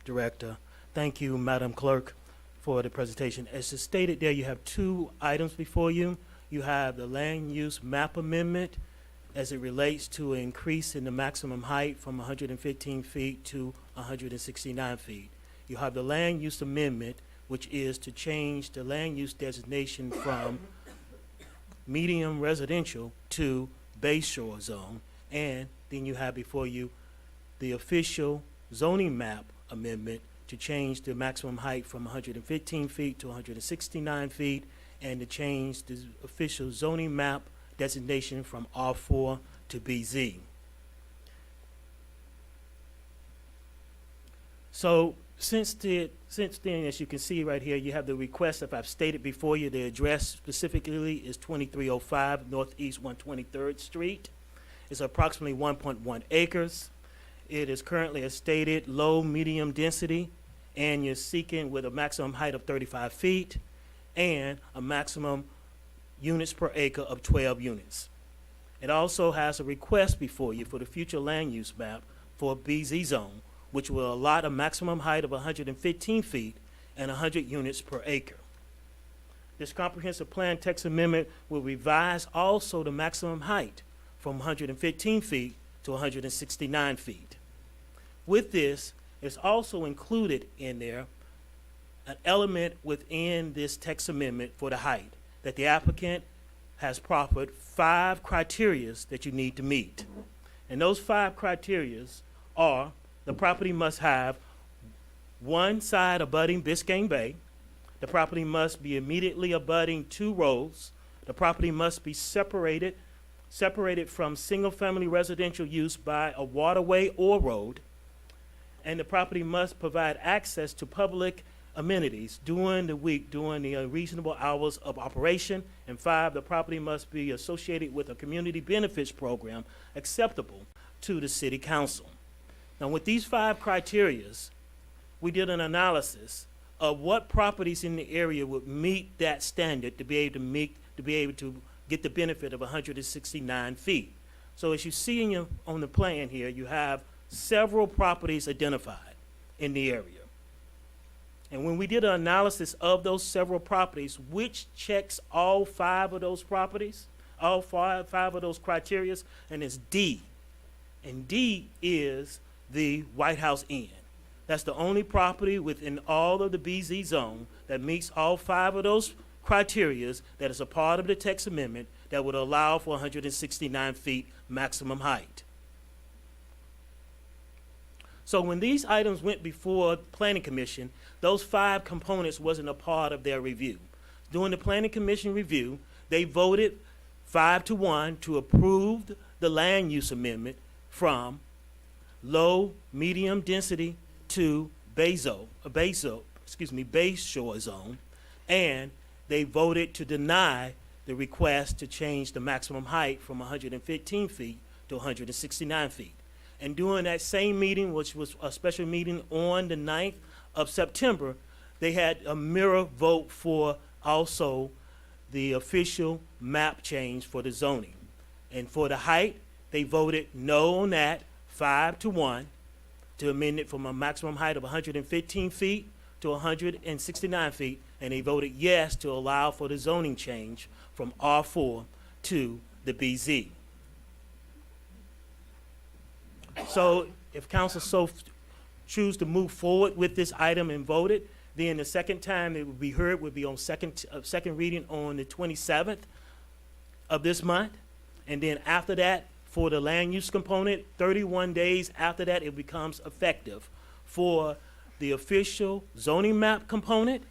Director. Thank you, Madam Clerk, for the presentation. As is stated there, you have two items before you. You have the land use map amendment as it relates to an increase in the maximum height from 115 feet to 169 feet. You have the land use amendment, which is to change the land use designation from medium residential to Bayshore zone, and then you have before you the official zoning map amendment to change the maximum height from 115 feet to 169 feet, and to change the official zoning map designation from R4 to BZ. So since then, as you can see right here, you have the request that I've stated before you. The address specifically is 2305 Northeast 123rd Street. It's approximately 1.1 acres. It is currently, as stated, low, medium density, and you're seeking with a maximum height of 35 feet and a maximum units per acre of 12 units. It also has a request before you for the future land use map for a BZ zone, which will allot a maximum height of 115 feet and 100 units per acre. this comprehensive plan text amendment will revise also the maximum height from 115 feet to 169 feet. With this, it's also included in there an element within this text amendment for the height, that the applicant has proffered 5 criterias that you need to meet. And those 5 criterias are: the property must have one side abutting Biscayne Bay, the property must be immediately abutting 2 roads, the property must be separated from single-family residential use by a waterway or road, and the property must provide access to public amenities during the week, during the reasonable hours of operation. And 5, the property must be associated with a community benefits program acceptable to the city council. Now, with these 5 criterias, we did an analysis of what properties in the area would meet that standard to be able to get the benefit of 169 feet. So as you see on the plan here, you have several properties identified in the area. And when we did an analysis of those several properties, which checks all 5 of those properties, all five of those criterias, and it's D. And D is the White House Inn. That's the only property within all of the BZ zone that meets all 5 of those criterias that is a part of the text amendment that would allow for 169 feet maximum height. So when these items went before the Planning Commission, those 5 components wasn't a part of their review. During the Planning Commission review, they voted 5-1 to approve the land use amendment from low, medium density to Bay Shore zone, and they voted to deny the request to change the maximum height from 115 feet to 169 feet. And during that same meeting, which was a special meeting on the 9th of September, they had a mirror vote for also the official map change for the zoning. And for the height, they voted no on that, 5-1, to amend it from a maximum height of 115 feet to 169 feet, and they voted yes to allow for the zoning change from R4 to the BZ. So if council choose to move forward with this item and vote it, then the second time it would be heard would be on second reading on the 27th of this month. And then after that, for the land use component, 31 days after that, it becomes effective. For the official zoning map component,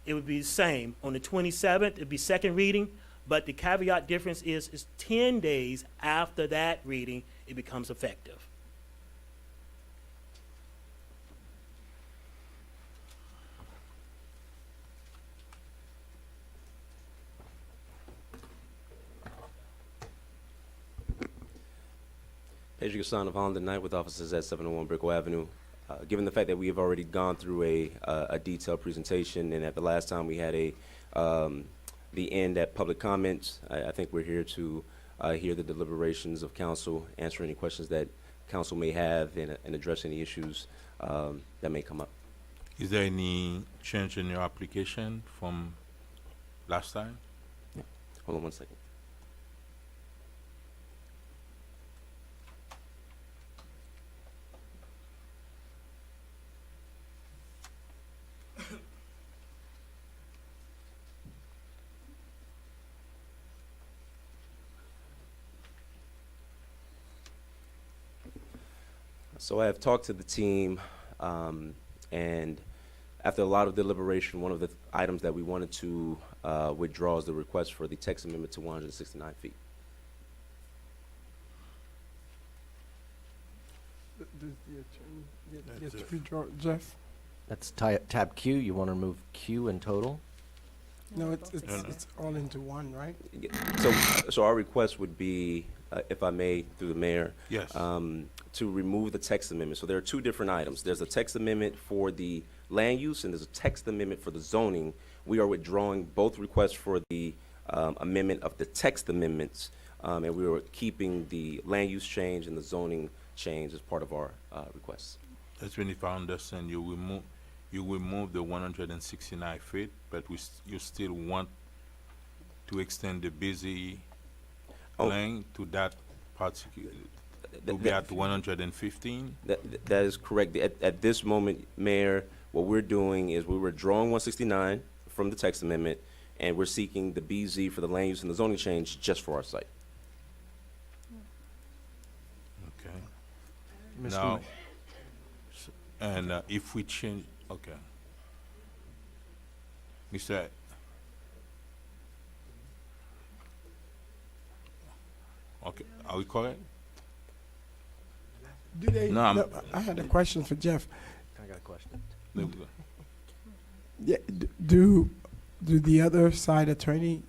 it would be the same. On the 27th, it'd be second reading, but the caveat difference is 10 days after that reading, it becomes effective. Pedro Gasson of Holland Knight with offices at 701 Brickell Avenue. Given the fact that we have already gone through a detailed presentation, and at the last time we had the end at public comments, I think we're here to hear the deliberations of council, answer any questions that council may have, and address any issues that may come up. Is there any change in your application from last time? Yeah. Hold on one second. So I have talked to the team, and after a lot of deliberation, one of the items that we wanted to withdraw is the request for the text amendment to 169 feet. Jeff? That's tab Q. You want to remove Q in total? No, it's all into one, right? So our request would be, if I may, through the mayor, yes, to remove the text amendment. So there are 2 different items. There's a text amendment for the land use, and there's a text amendment for the zoning. We are withdrawing both requests for the amendment of the text amendments, and we are keeping the land use change and the zoning change as part of our requests. That's when, if I understand you, you remove the 169 feet, but you still want to extend the busy lane to that particular, to be at 115? That is correct. At this moment, Mayor, what we're doing is we're withdrawing 169 from the text amendment, and we're seeking the BZ for the land use and the zoning change just for our site. Okay. Mr. Now, Ma- and if we change, okay. Mr. Okay, are we correct? Do they? No, I'm- I had a question for Jeff. I got a question. Yeah, do the other side attorney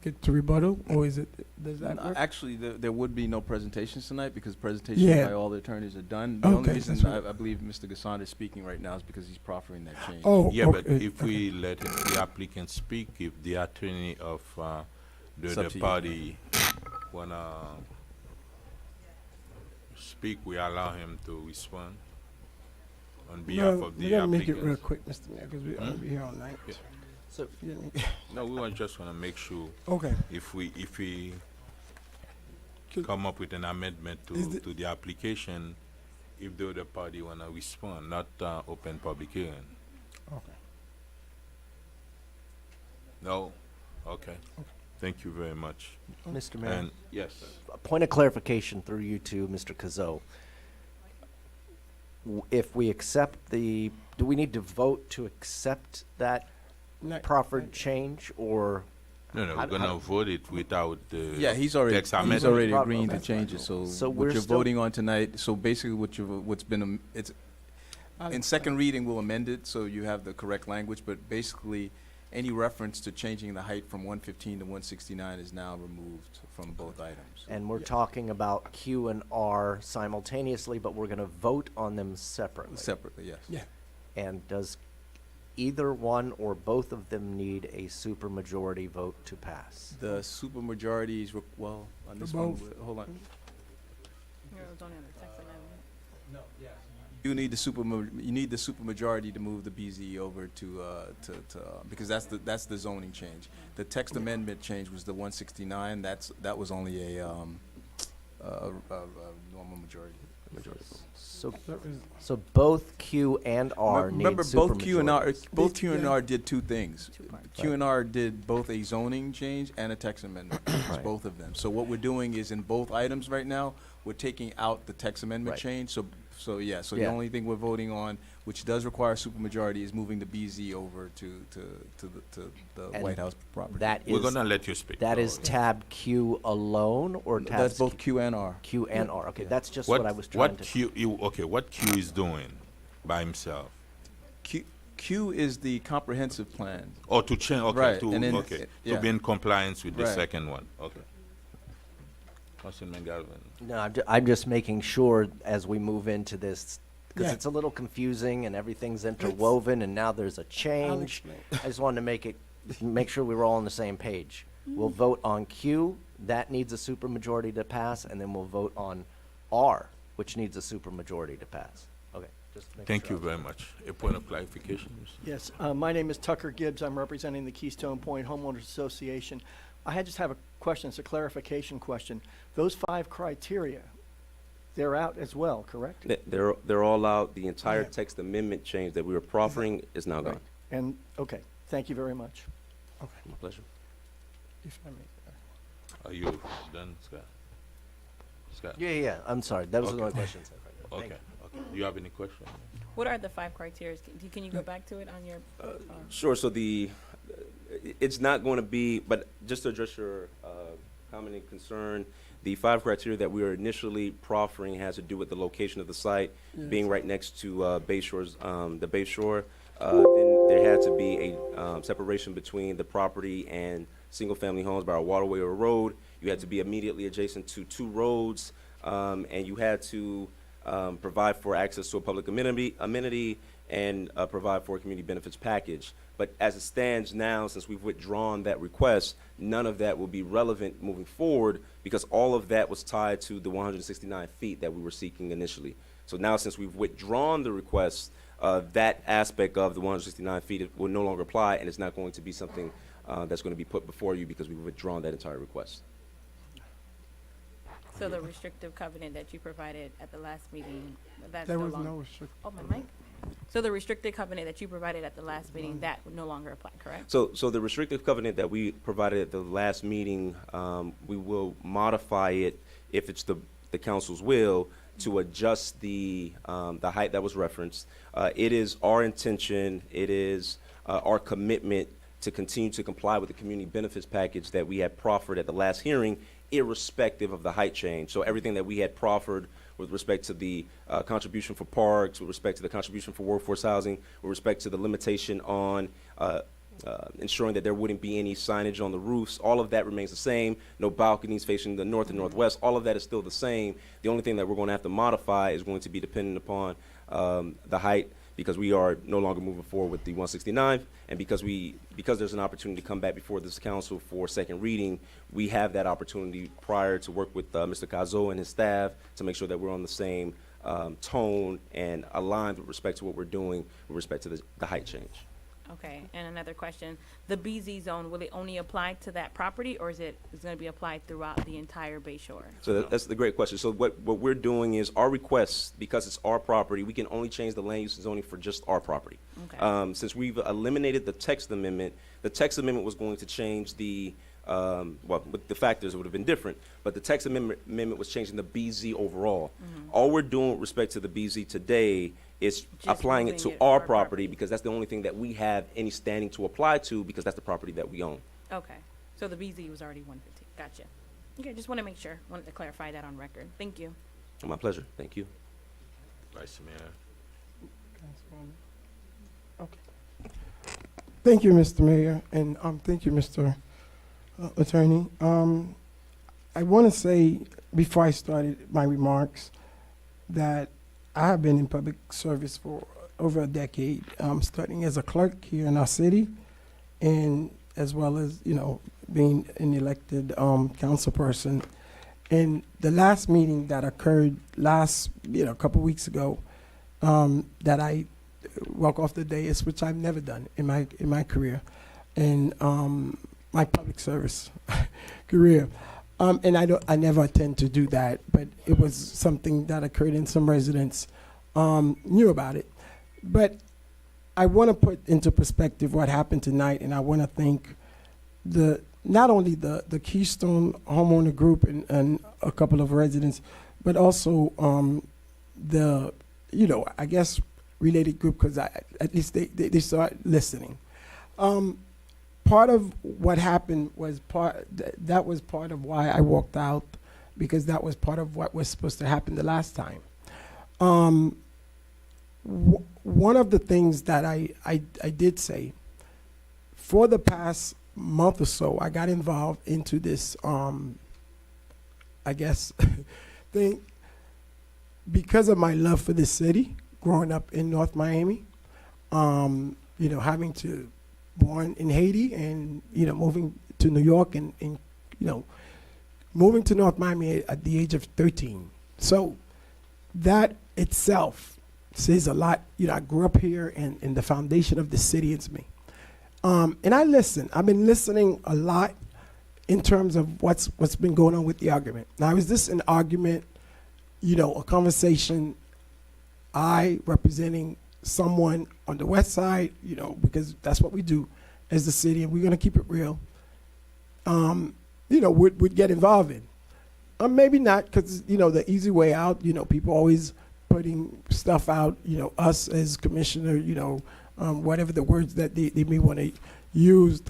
get to rebuttal, or is it, does that work? Actually, there would be no presentations tonight because presentations Yeah. by all the attorneys are done. The only Okay, reason that's right. I believe Mr. Gasson is speaking right now is because he's proffering that change. Oh, Yeah, but okay. if we let the applicant speak, if the attorney of It's the up to you. party wanna speak, we allow him to respond on behalf No, of we the gotta applicant. make it real quick, Mr. Mayor, because we're gonna be here all night. Yeah. So, No, we just wanna make sure. Okay. If we come up with an amendment Is to the application, if the other party wanna respond, not open public hearing. Okay. No? Okay. Thank you very much. Mr. Mayor. And, yes. A point of clarification through you to Mr. Cazot. If we accept do we need to vote to accept that proffered change, or? No, how- we're gonna how- vote it without the Yeah, he's already text amendment. agreeing to change it. So, So what we're you're still- voting on tonight. So basically, what's been it's in second reading, we'll amend it so you have the correct language. But basically, any reference to changing the height from 115 to 169 is now removed from both items. And we're talking about Q and R simultaneously, but we're gonna vote on them separately. Separately, yes. Yeah. And does either one or both of them need a supermajority vote to pass? The supermajority is well on this Both. one. Hold on. No, it's only on the text amendment. You need the supermajority to move the BZ over to because that's the zoning change. The text amendment change was the 169. That was only a normal majority. So both Q and R need Remember, both Q and R, supermajorities. did two things. Q and R did both a zoning change and a text amendment, Right. both of them. So what we're doing is in both items right now, we're taking out the text amendment Right. change. So the Yeah. only thing we're voting on, which does require supermajority, is moving the BZ over to the And White House property. That We're is- gonna let you speak. That Don't is worry. tab Q alone, or tab? That's both Q and R. Q and R, okay, that's just what I was trying What to. what Q is doing by himself? Q is the comprehensive plan. Oh, to change, okay, Right, to, and then- okay, yeah. to be in compliance with the Right. second one, okay. Councilman Galvin. No, I'm just making sure as we move into this, because Yeah. it's a little confusing and everything's interwoven, and now there's a change. I just wanted to make sure we were all on the same page. We'll vote on Q, that needs a supermajority to pass, and then we'll vote on R, which needs a supermajority to pass. Okay, just making Thank sure you very much. A point of clarification, Mr. Yes, my name is Tucker Gibbs. I'm representing the Keystone Point Homeowners Association. Just have a question. It's a clarification question. Those 5 criteria, they're out as well, correct? They're all out. The entire Yeah. text amendment change that we were proffering is now gone. Right. And, okay, thank you very much. My pleasure. If I may. Are you done, Scott? Scott? Yeah, I'm sorry, that was Okay. the only question. Okay, okay. Do you have any questions? What are the 5 criteria? Can you go back to it on your? Sure. So it's not going to be, but just to address your comment and concern, the 5 criteria that we were initially proffering has to do with the location of the site, being right next to the Bay Shore. Then there had to be a separation between the property and single-family homes by a waterway or a road. You had to be immediately adjacent to 2 roads, and you had to provide for access to a public amenity and provide for a community benefits package. But as it stands now, since we've withdrawn that request, none of that will be relevant moving forward because all of that was tied to the 169 feet that we were seeking initially. So now, since we've withdrawn the request, that aspect of the 169 feet will no longer apply, and it's not going to be something that's going to be put before you because we've withdrawn that entire request. So the restrictive covenant that you provided at the last meeting, that's There no was longer. no restriction. Oh, my mic. So the restricted covenant that you provided at the last meeting, that would no longer apply, correct? So the restrictive covenant that we provided at the last meeting, we will modify it if it's the council's will to adjust the height that was referenced. It is our intention, it is our commitment to continue to comply with the community benefits package that we had proffered at the last hearing, irrespective of the height change. So everything that we had proffered with respect to the contribution for parks, with respect to the contribution for workforce housing, with respect to the limitation on ensuring that there wouldn't be any signage on the roofs, all of that remains the same. No balconies facing the north and northwest, all of that is still the same. The only thing that we're going to have to modify is going to be dependent upon the height, because we are no longer moving forward with the 169, and because there's an opportunity to come back before this council for second reading, we have that opportunity prior to work with Mr. Cazo and his staff to make sure that we're on the same tone and aligned with respect to what we're doing with respect to the height change. Okay, and another question, the BZ zone, will it only apply to that property, or is it going to be applied throughout the entire Bay Shore? So that's the great question. So what we're doing is our requests, because it's our property, we can only change the land use and zoning for just our property. Okay. Since we've eliminated the text amendment was going to change the, well, with the factors it would have been different, but the text amendment was changing the BZ overall. All we're doing with respect to the BZ today is applying it to our property, because that's the only thing that we have any standing to apply to, because that's the property that we own. Okay, so the BZ was already 150, gotcha. Okay, just want to make sure, wanted to clarify that on record. Thank you. My pleasure, thank you. Vice Mayor. Thank you, Mr. Mayor, and thank you, Mr. Attorney. I want to say, before I started my remarks, that I have been in public service for over a decade, starting as a clerk here in our city, and as well as, being an elected council person. And the last meeting that occurred a couple weeks ago, that I walk off the dais, which I've never done in my career, and my public service career. And I never intend to do that, but it was something that occurred, and some residents knew about it. But I want to put into perspective what happened tonight, and I want to thank not only the Keystone homeowner group and a couple of residents, but also I guess related group, because at least they started listening. Part of what happened was that was part of why I walked out, because that was part of what was supposed to happen the last time. One of the things that I did say, for the past month or so, I got involved into this, I guess, thing, because of my love for this city, growing up in North Miami, having to born in Haiti and, moving to New York and moving to North Miami at the age of 13. So that itself says a lot. I grew up here, and the foundation of the city is me. And I listen. I've been listening a lot in terms of what's been going on with the argument. Now, is this an argument, a conversation, I representing someone on the west side, because that's what we do as the city, and we're going to keep it real, would get involved in. Maybe not, because, the easy way out, people always putting stuff out, us as commissioner, whatever the words that they may want to use.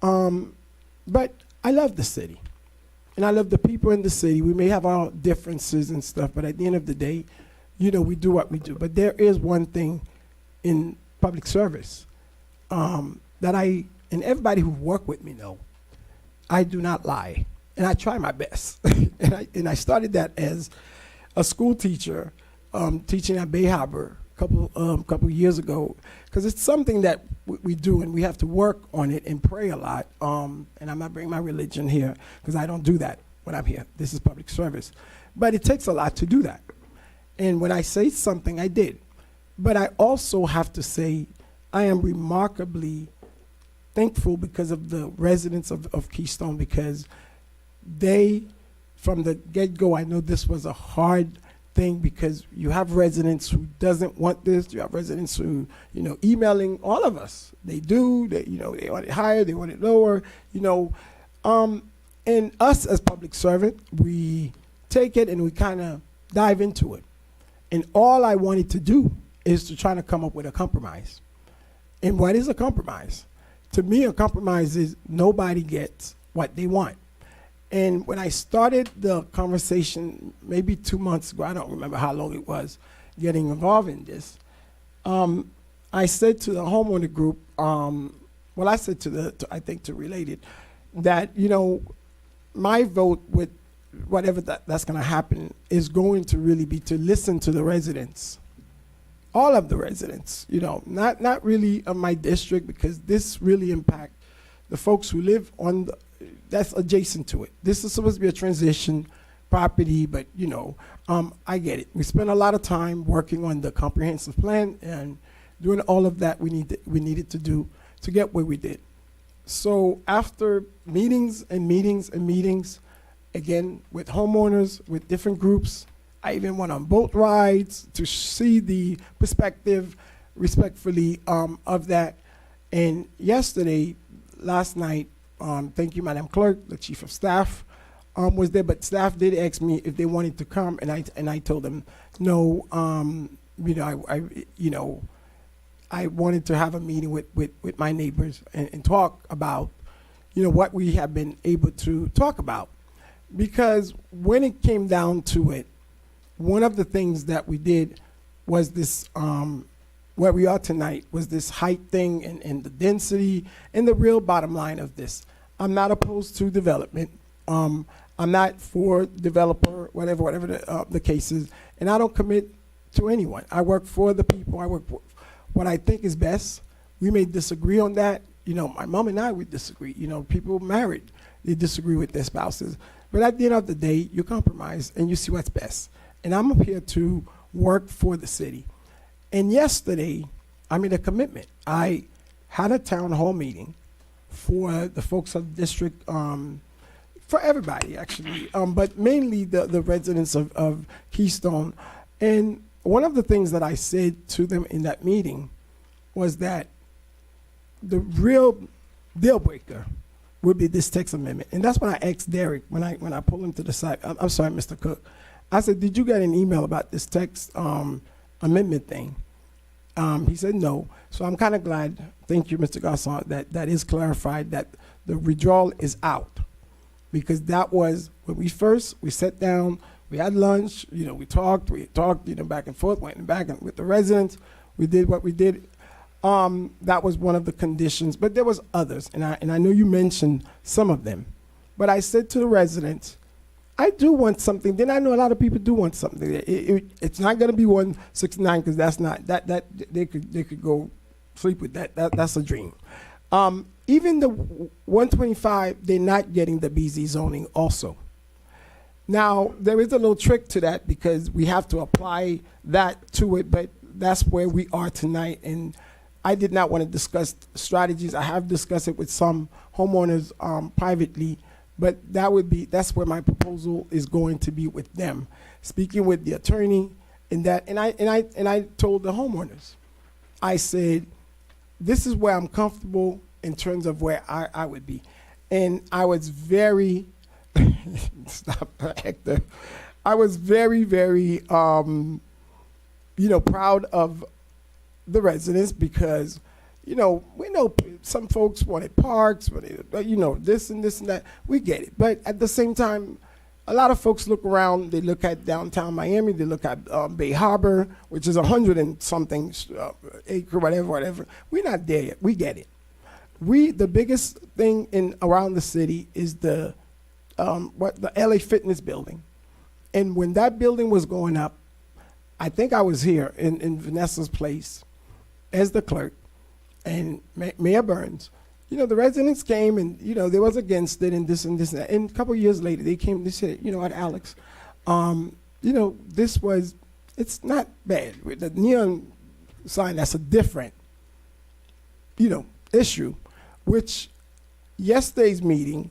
But I love the city, and I love the people in the city. We may have our differences and stuff, but at the end of the day, we do what we do. But there is one thing in public service that and everybody who worked with me know, I do not lie, and I try my best. and I started that as a school teacher, teaching at Bay Harbor a couple years ago, because it's something that we do, and we have to work on it and pray a lot. And I'm not bringing my religion here, because I don't do that when I'm here. This is public service, but it takes a lot to do that. And when I say something, I did. But I also have to say, I am remarkably thankful because of the residents of Keystone, because they, from the get-go, I know this was a hard thing because you have residents who doesn't want this. You have residents who, emailing all of us. They do. They want it higher. They want it lower. And us as public servant, we take it and we kind of dive into it. And all I wanted to do is to try to come up with a compromise. And what is a compromise? To me, a compromise is nobody gets what they want. And when I started the conversation, maybe 2 months ago, I don't remember how long it was, getting involved in this, I said to the homeowner group, I said to Related, that, my vote with whatever that's going to happen is going to really be to listen to the residents, all of the residents, not really of my district, because this really impacts the folks who live that's adjacent to it. This is supposed to be a transition property, but I get it. We spent a lot of time working on the comprehensive plan and doing all of that we needed to do to get where we did. So after meetings and meetings and meetings, again, with homeowners, with different groups, I even went on boat rides to see the perspective, respectfully, of that. And last night, thank you, Madam Clerk, the Chief of Staff was there, but staff did ask me if they wanted to come, and I told them no. I wanted to have a meeting with my neighbors and talk about, what we have been able to talk about, because when it came down to it, one of the things that we did was this. Where we are tonight was this height thing and the density and the real bottom line of this. I'm not opposed to development. I'm not for developer, whatever the case is, and I don't commit to anyone. I work for the people. I work for what I think is best. We may disagree on that. My mom and I would disagree. People married, they disagree with their spouses. But at the end of the day, you compromise and you see what's best. And I'm up here to work for the city. And yesterday, I made a commitment. I had a town hall meeting for the folks of the district, for everybody actually, but mainly the residents of Keystone. And one of the things that I said to them in that meeting was that the real deal breaker would be this text amendment. And that's when I asked Derek, when I pulled him to the side, I'm sorry, Mr. Cook. I said, did you get an email about this text amendment thing? He said no. So I'm kind of glad, thank you, Mr. Garçon, that is clarified, that the withdrawal is out. Because that was when we sat down, we had lunch, we talked, back and forth, went back and with the residents. We did what we did. That was one of the conditions, but there was others, and I know you mentioned some of them. But I said to the residents, I do want something. Then I know a lot of people do want something. It's not going to be 169 because that's not that they could go sleep with that. That's a dream. Even the 125, they're not getting the BZ zoning also. Now there is a little trick to that because we have to apply that to it, but that's where we are tonight. And I did not want to discuss strategies. I have discussed it with some homeowners privately. But that's where my proposal is going to be with them, speaking with the attorney, and I told the homeowners, I said, this is where I'm comfortable in terms of where I would be, and I was very, stop, Hector, I was very, very, proud of the residents because. We know some folks wanted parks, this and that. We get it. But at the same time, a lot of folks look around. They look at downtown Miami. They look at Bay Harbor, which is 100 and something acre, whatever. We're not there yet. We get it. The biggest thing around the city is the LA Fitness building. And when that building was going up, I think I was here in Vanessa's place as the clerk. And Mayor Burns, the residents came and, they was against it and this and this and that. And a couple of years later, they came, they said, what, Alex, it's not bad. The neon sign, that's a different, issue, which yesterday's meeting,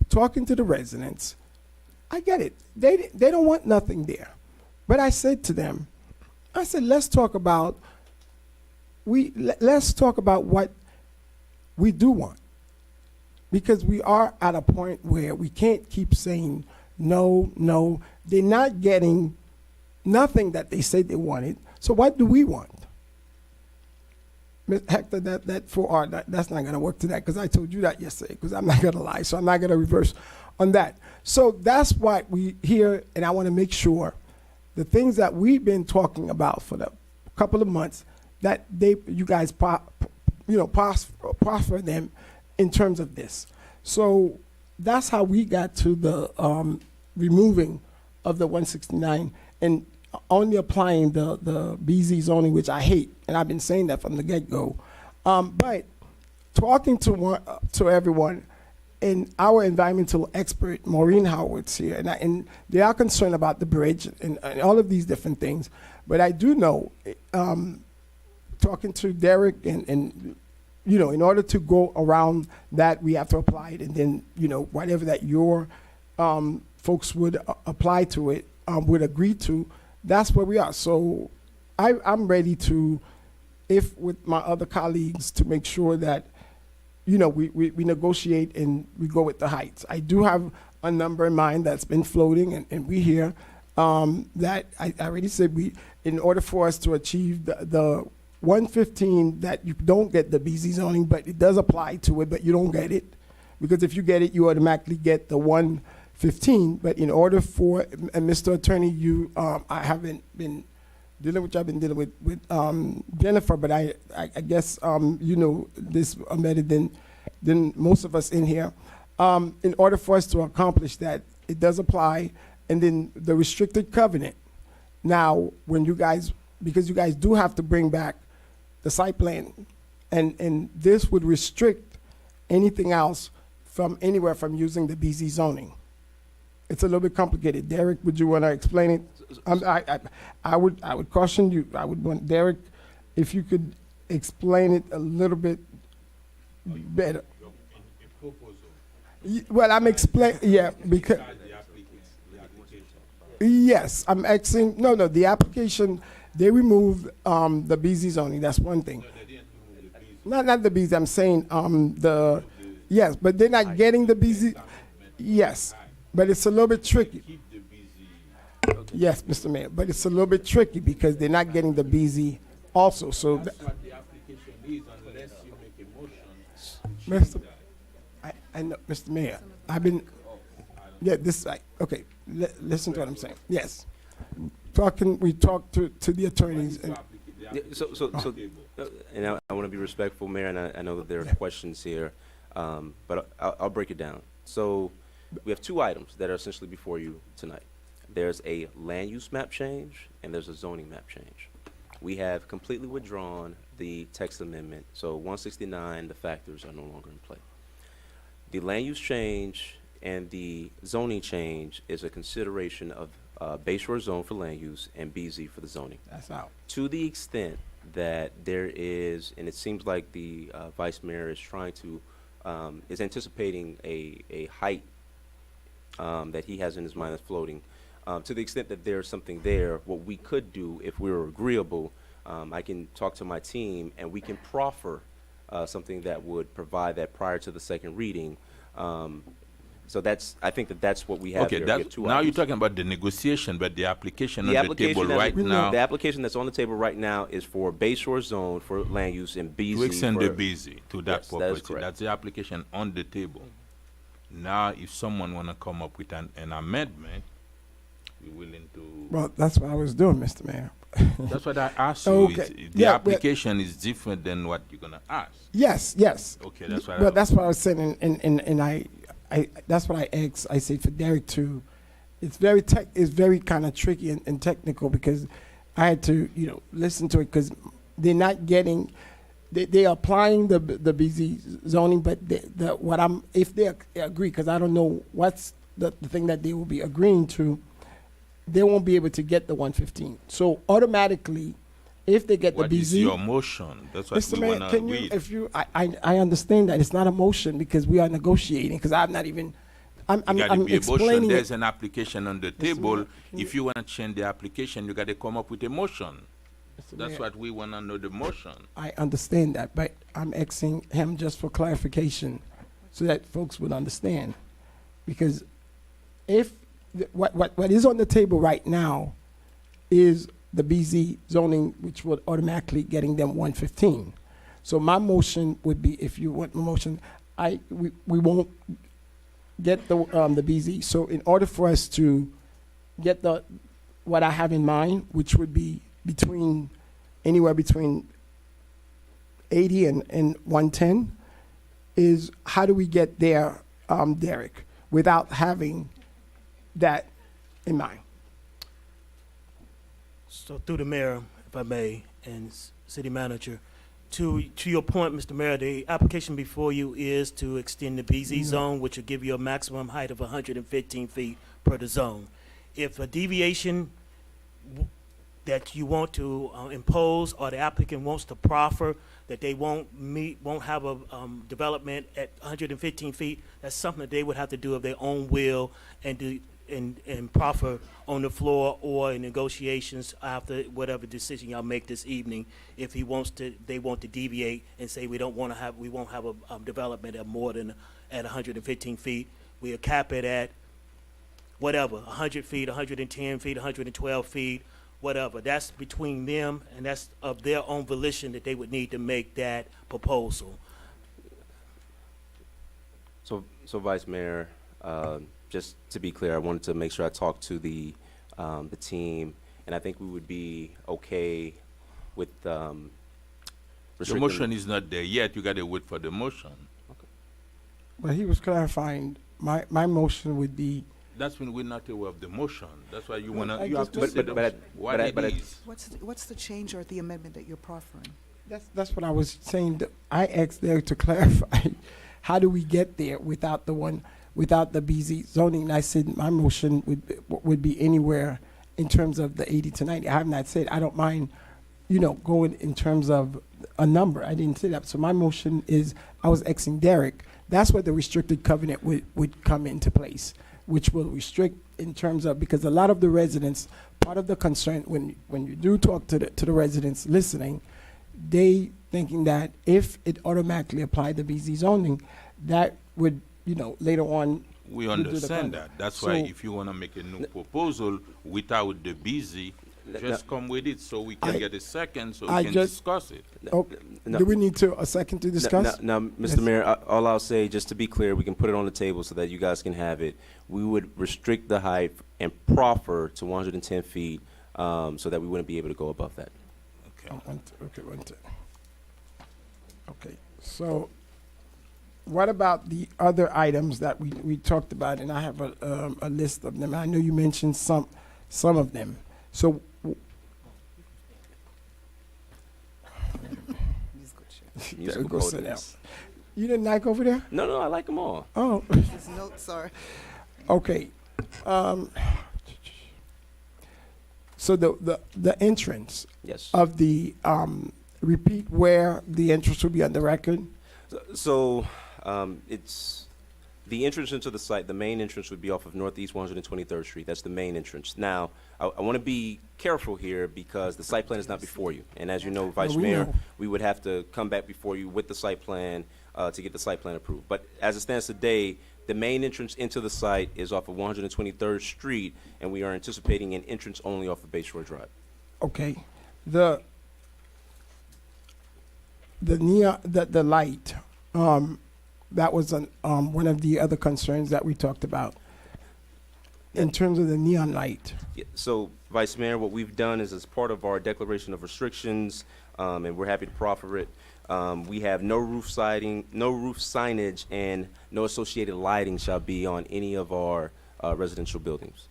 talking to the residents, I get it. They don't want nothing there. But I said to them, let's talk about what we do want. Because we are at a point where we can't keep saying no. They're not getting nothing that they said they wanted. So what do we want? Ms. Hector, that's not going to work to that, because I told you that yesterday, because I'm not going to lie, so I'm not going to reverse on that. So that's what we hear, and I want to make sure the things that we've been talking about for the couple of months, that you guys prosper them in terms of this. So that's how we got to the removing of the 169 and only applying the BZ zoning, which I hate, and I've been saying that from the get-go. But talking to everyone, and our environmental expert, Maureen Howard's here, and they are concerned about the bridge and all of these different things. But I do know, talking to Derek, and in order to go around that, we have to apply it, and then, whatever that your folks would apply to it, would agree to, that's where we are. So I'm ready to, if with my other colleagues, to make sure that, we negotiate and we go with the heights. I do have a number in mind that's been floating, and we hear that I already said in order for us to achieve the 115, that you don't get the BZ zoning, but it does apply to it, but you don't get it. Because if you get it, you automatically get the 115. But in order for, and Mr. Attorney, I haven't been dealing with, I've been dealing with Jennifer, but I guess, this better than most of us in here. In order for us to accomplish that, it does apply. And then the restricted covenant. Now, because you guys do have to bring back the site plan, and this would restrict anything else from anywhere from using the BZ zoning. It's a little bit complicated. Derek, would you want to explain it? I would caution you. I would want Derek, if you could explain it a little bit better. Well, I'm explaining, because yes, I'm asking. No, the application. They removed the BZ zoning. That's one thing. Not the BZ. I'm saying yes, but they're not getting the BZ. Yes, but it's a little bit tricky. Yes, Mr. Mayor, but it's a little bit tricky because they're not getting the BZ also. So that's what the application is, unless you make a motion. I know, Mr. Mayor. I've been. Yeah, this. Okay, listen to what I'm saying. Yes. We talked to the attorneys. And and I want to be respectful, Mayor, and I know that there are questions here, but I'll break it down. So we have two items that are essentially before you tonight. There's a land use map change, and there's a zoning map change. We have completely withdrawn the text amendment, so 169, the factors are no longer in play. The land use change and the zoning change is a consideration of Bay Shore zone for land use and BZ for the zoning. That's out. To the extent that there is, and it seems like the Vice Mayor is trying to, is anticipating a height that he has in his mind that's floating. To the extent that there's something there, what we could do, if we were agreeable, I can talk to my team and we can proffer something that would provide that prior to the second reading. So I think that's what we have here. We have two now items. You're talking about the negotiation, but the application on the table right now. The application that's on the table right now is for Bay Shore zone for land use and BZ. To extend the BZ to that Yes, property. that is correct. That's the application on the table. Now, if someone want to come up with an amendment, we're willing to. Well, that's what I was doing, Mr. Mayor. That's what I asked you. Okay. The application is different than what you're gonna ask. Yes. Okay, that's what. Well, that's what I was saying, and I that's what I asked. I said for Derek too. It's very kind of tricky and technical because I had to listen to it because they're not getting. They're applying the BZ zoning, but if they agree, because I don't know what's the thing that they will be agreeing to, they won't be able to get the 115. So automatically, if they get What the is BZ. your motion? That's what Mr. we Mayor, want to can you, read. if you, I understand that it's not a motion because we are negotiating, because I'm not even, I'm You gotta I'm be a motion. explaining There's it. an application on the table. If you want to change the application, you got to come up with a motion. That's Mayor. what we want to know, the motion. I understand that, but I'm asking him just for clarification so that folks would understand. Because if, what is on the table right now is the BZ zoning, which would automatically getting them 115. So my motion would be, if you want my motion, we won't get the BZ. So in order for us to get what I have in mind, which would be anywhere between 80 and 110, is how do we get there, Derek, without having that in mind? So through the mayor, if I may, and city manager, to your point, Mr. Mayor, the application before you is to extend the BZ zone, which will give you a maximum height of 115 feet per the zone. If a deviation that you want to impose, or the applicant wants to proffer that they won't have a development at 115 feet, that's something that they would have to do of their own will and proffer on the floor or in negotiations after whatever decision y'all make this evening. If they want to deviate and say we won't have a development at more than at 115 feet, we'll cap it at whatever, 100 feet, 110 feet, 112 feet, whatever. That's between them, and that's of their own volition that they would need to make that proposal. So Vice Mayor, just to be clear, I wanted to make sure I talked to the team, and I think we would be okay with The restricting. motion is not there yet. You got to wait for the motion. But he was clarifying, my motion would be, That's when we're not aware of the motion. That's why you Well, want I to, you have just- to but- say but- the- what it is. What's the change or the amendment that you're proffering? that's what I was saying. I asked there to clarify, how do we get there without the BZ zoning? And I said my motion would be anywhere in terms of the 80 to 90. I have not said I don't mind, going in terms of a number. I didn't say that. So my motion is, I was asking Derek, that's where the restricted covenant would come into place, which will restrict in terms of, because a lot of the residents, part of the concern when you do talk to the residents listening, they thinking that if it automatically applied the BZ zoning, that would, later on. We would do the understand covenant. that. That's why So- if you want to make a new proposal without the BZ, just come with it so we can get a second so we I can just- discuss it. Oh, do we need a second to discuss? Now, Mr. Yes. Mayor, all I'll say, just to be clear, we can put it on the table so that you guys can have it. We would restrict the height and proffer to 110 feet so that we wouldn't be able to go above that. Okay, so what about the other items that we talked about? And I have a list of them. I know you mentioned some of them. So Musical go sit down. boldness. You didn't like over there? No, I like them all. Oh. His notes are. Okay. So the entrance. Yes. Of the repeat where the entrance will be on the record. So it's the entrance into the site. The main entrance would be off of Northeast 123rd Street. That's the main entrance. Now, I want to be careful here because the site plan is not before you. And as you know, Vice we Mayor, know. we would have to come back before you with the site plan to get the site plan approved. But as it stands today, the main entrance into the site is off of 123rd Street, and we are anticipating an entrance only off of Bay Shore Drive. Okay. The light, that was one of the other concerns that we talked about. In terms of the neon light. Yeah, so, Vice Mayor, what we've done is as part of our declaration of restrictions, and we're happy to proffer it, we have no roof siding, no roof signage, and no associated lighting shall be on any of our residential buildings.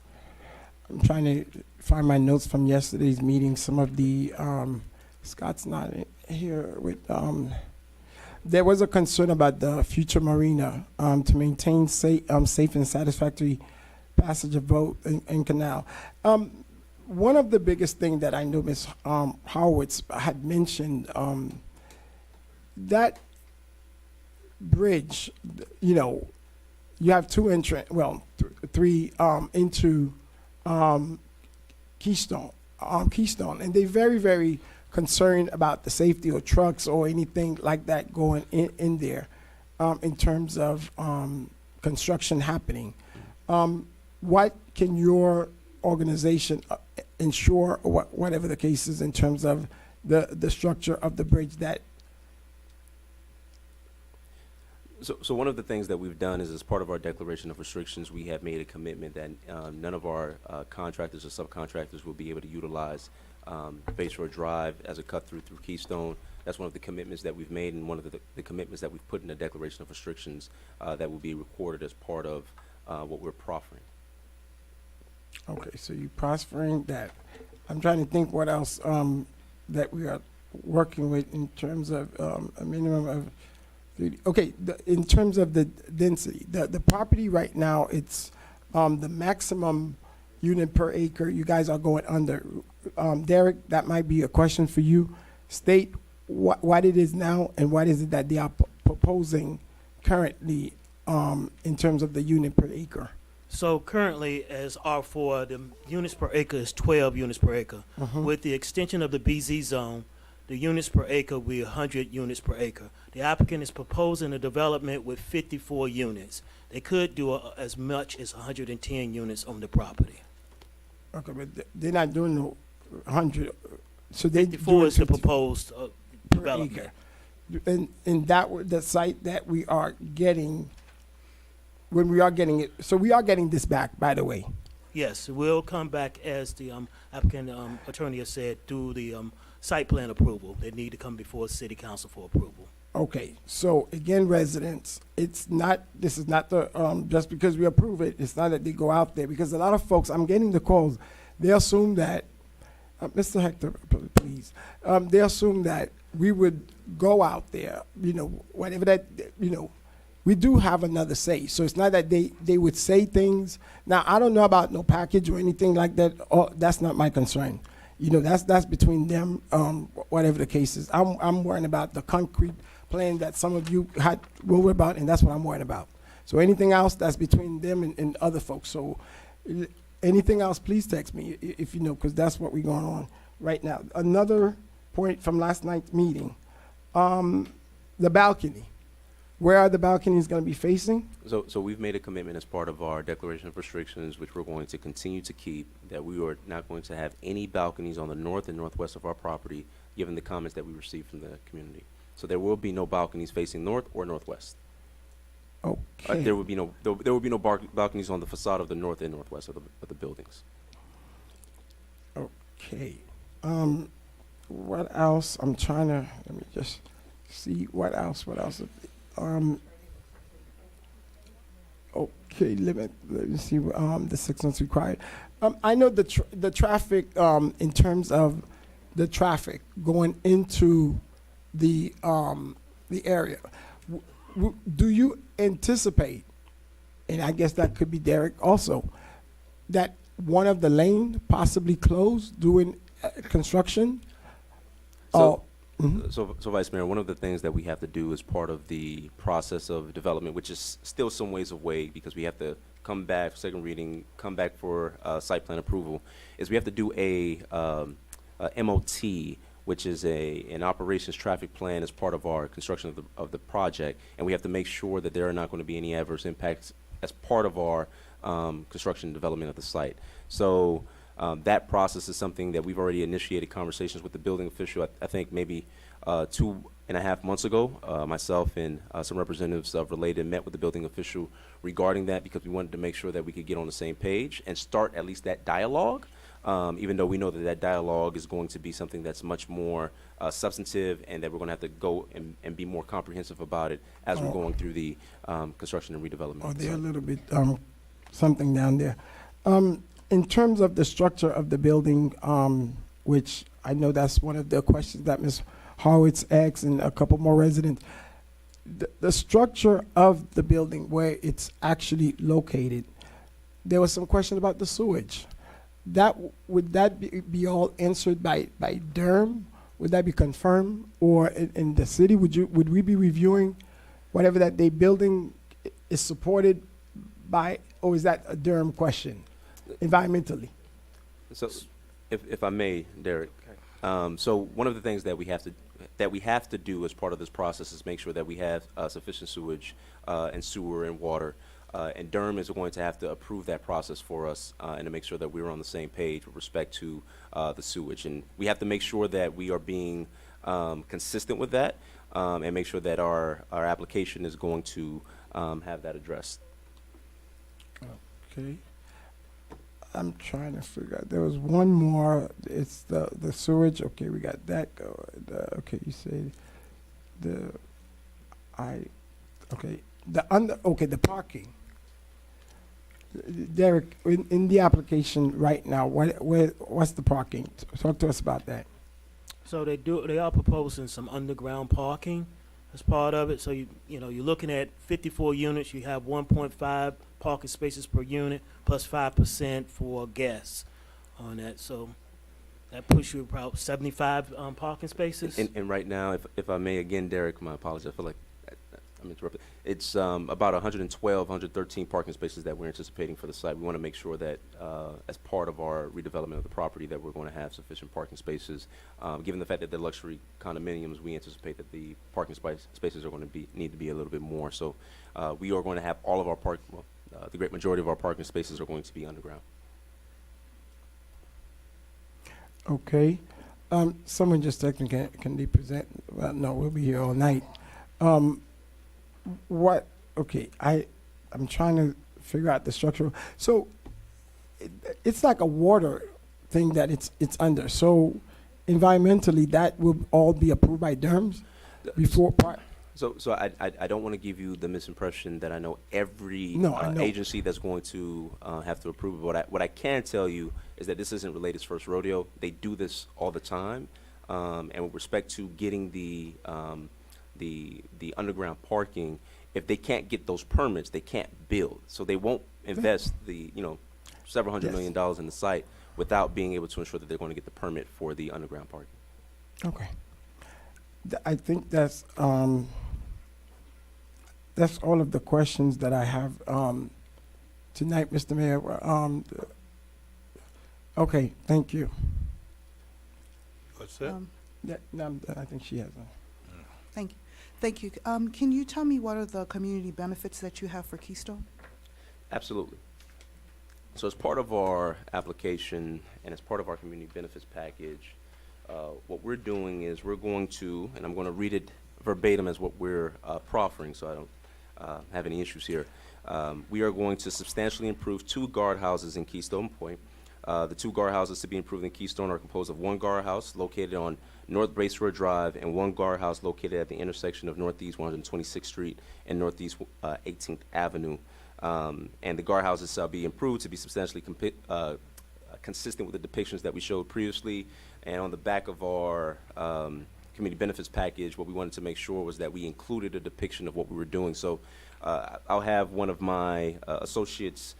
I'm trying to find my notes from yesterday's meeting. Some of the, Scott's not here with, there was a concern about the future marina to maintain safe and satisfactory passage of boat and canal. one of the biggest thing that I know Ms. Horowitz had mentioned, that bridge, you know, you have two three into Keystone, and they're very, very concerned about the safety of trucks or anything like that going in there, in terms of construction happening. What can your organization ensure, or whatever the case is, in terms of the structure of the bridge that? So one of the things that we've done is, as part of our declaration of restrictions, we have made a commitment that none of our contractors or subcontractors will be able to utilize Bayshore Drive as a cut through Keystone. That's one of the commitments that we've made, and one of the commitments that we've put in the declaration of restrictions that will be recorded as part of what we're proffering. Okay, so you're prospering that. I'm trying to think what else that we are working with in terms of a minimum of 30. Okay, in terms of the density, the property right now, it's the maximum unit per acre. You guys are going under. Derek, that might be a question for you. State what it is now and what is it that they are proposing currently in terms of the unit per acre. So currently, as R4, the units per acre is 12 units per acre. With the extension of the BZ zone, the units per acre will be 100 units per acre. The applicant is proposing a development with 54 units. They could do as much as 110 units on the property. Okay, but they're not doing no 100. So they 54 is the proposed development. And the site that we are getting, when we are getting it, so we are getting this back, by the way. Yes, we'll come back, as the applicant attorney has said, through the site plan approval. They need to come before city council for approval. Okay, so again, residents, this is not the, just because we approve it, it's not that they go out there, because a lot of folks, I'm getting the calls, they assume that, Mr. Hector, please, they assume that we would go out there, you know, whatever that, you know, we do have another say. So it's not that they would say things. Now, I don't know about no package or anything like that. That's not my concern. You know, that's between them, whatever the case is. I'm worrying about the concrete plan that some of you had worried about, and that's what I'm worried about. So anything else, that's between them and other folks. So anything else, please text me if you know, because that's what we're going on right now. Another point from last night's meeting, the balcony. Where are the balconies going to be facing? So we've made a commitment as part of our declaration of restrictions, which we're going to continue to keep, that we are not going to have any balconies on the north and northwest of our property, given the comments that we received from the community. So there will be no balconies facing north or northwest. Okay. There will be no balconies on the facade of the north and northwest of the buildings. Okay. What else? I'm trying to, let me just see what else. Okay, let me see, the 6 months required. I know the traffic, in terms of the traffic going into the area. Do you anticipate, and I guess that could be Derek also, that one of the lane possibly closed during construction? So, Vice Mayor, one of the things that we have to do as part of the process of development, which is still some ways away because we have to come back for second reading, come back for site plan approval, is we have to do a MOT, which is an operations traffic plan as part of our construction of the project, and we have to make sure that there are not going to be any adverse impacts as part of our construction and development of the site. So that process is something that we've already initiated conversations with the building official. I think maybe 2.5 months ago, myself and some representatives of Related met with the building official regarding that, because we wanted to make sure that we could get on the same page and start at least that dialogue, even though we know that dialogue is going to be something that's much more substantive, and that we're going to have to go and be more comprehensive about it as we're going through the construction and redevelopment. Oh, they're a little bit something down there. In terms of the structure of the building, which I know that's one of the questions that Ms. Horowitz asked and a couple more residents, the structure of the building where it's actually located, there was some question about the sewage. would that be all answered by Durham? Would that be confirmed? Or in the city, would we be reviewing whatever that they building is supported by, or is that a Durham question, environmentally? So, if I may, Derek, so one of the things that we have to do as part of this process is make sure that we have sufficient sewage and sewer and water. And Durham is going to have to approve that process for us and to make sure that we're on the same page with respect to the sewage. And we have to make sure that we are being consistent with that and make sure that our application is going to have that addressed. Okay. I'm trying to figure out. There was one more. It's the sewage. Okay, we got that going. Okay, you say the the parking. Derek, in the application right now, what's the parking? Talk to us about that. So they are proposing some underground parking as part of it. So you're looking at 54 units. You have 1.5 parking spaces per unit plus 5% for guests on that. So that puts you about 75 parking spaces. And right now, if I may again, Derek, my apologies. I feel like I'm interrupted. It's about 112, 113 parking spaces that we're anticipating for the site. We want to make sure that as part of our redevelopment of the property that we're going to have sufficient parking spaces. Given the fact that they're luxury condominiums, we anticipate that the parking spaces are going to need to be a little bit more. So we are going to have all of our the great majority of our parking spaces are going to be underground. Okay. Someone just texted me, can they present? Well, no, we'll be here all night. Okay, I'm trying to figure out the structure. So it's like a water thing that it's under. So environmentally, that will all be approved by Durham's before part. So I don't want to give you the misimpression that I know every I know. agency that's going to have to approve it. What I can tell you is that this isn't Related's first rodeo. They do this all the time, and with respect to getting the underground parking, if they can't get those permits, they can't build. So they won't invest the several $100 million in the site without being able to ensure that they're going to get the permit for the underground parking. Okay. I think that's all of the questions that I have tonight, Mr. Mayor. Okay, thank you. What's that? I think she has one. Thank you. Thank you. Can you tell me what are the community benefits that you have for Keystone? Absolutely. So as part of our application and as part of our community benefits package, what we're doing is we're going to, and I'm going to read it verbatim as what we're proffering so I don't have any issues here. We are going to substantially improve 2 guardhouses in Keystone Point. The 2 guardhouses to be improved in Keystone are composed of 1 guardhouse located on North Bracewell Drive and 1 guardhouse located at the intersection of Northeast 126th Street and Northeast 18th Avenue. And the guardhouses shall be improved to be substantially consistent with the depictions that we showed previously. And on the back of our community benefits package, what we wanted to make sure was that we included a depiction of what we were doing. So I'll have one of my associates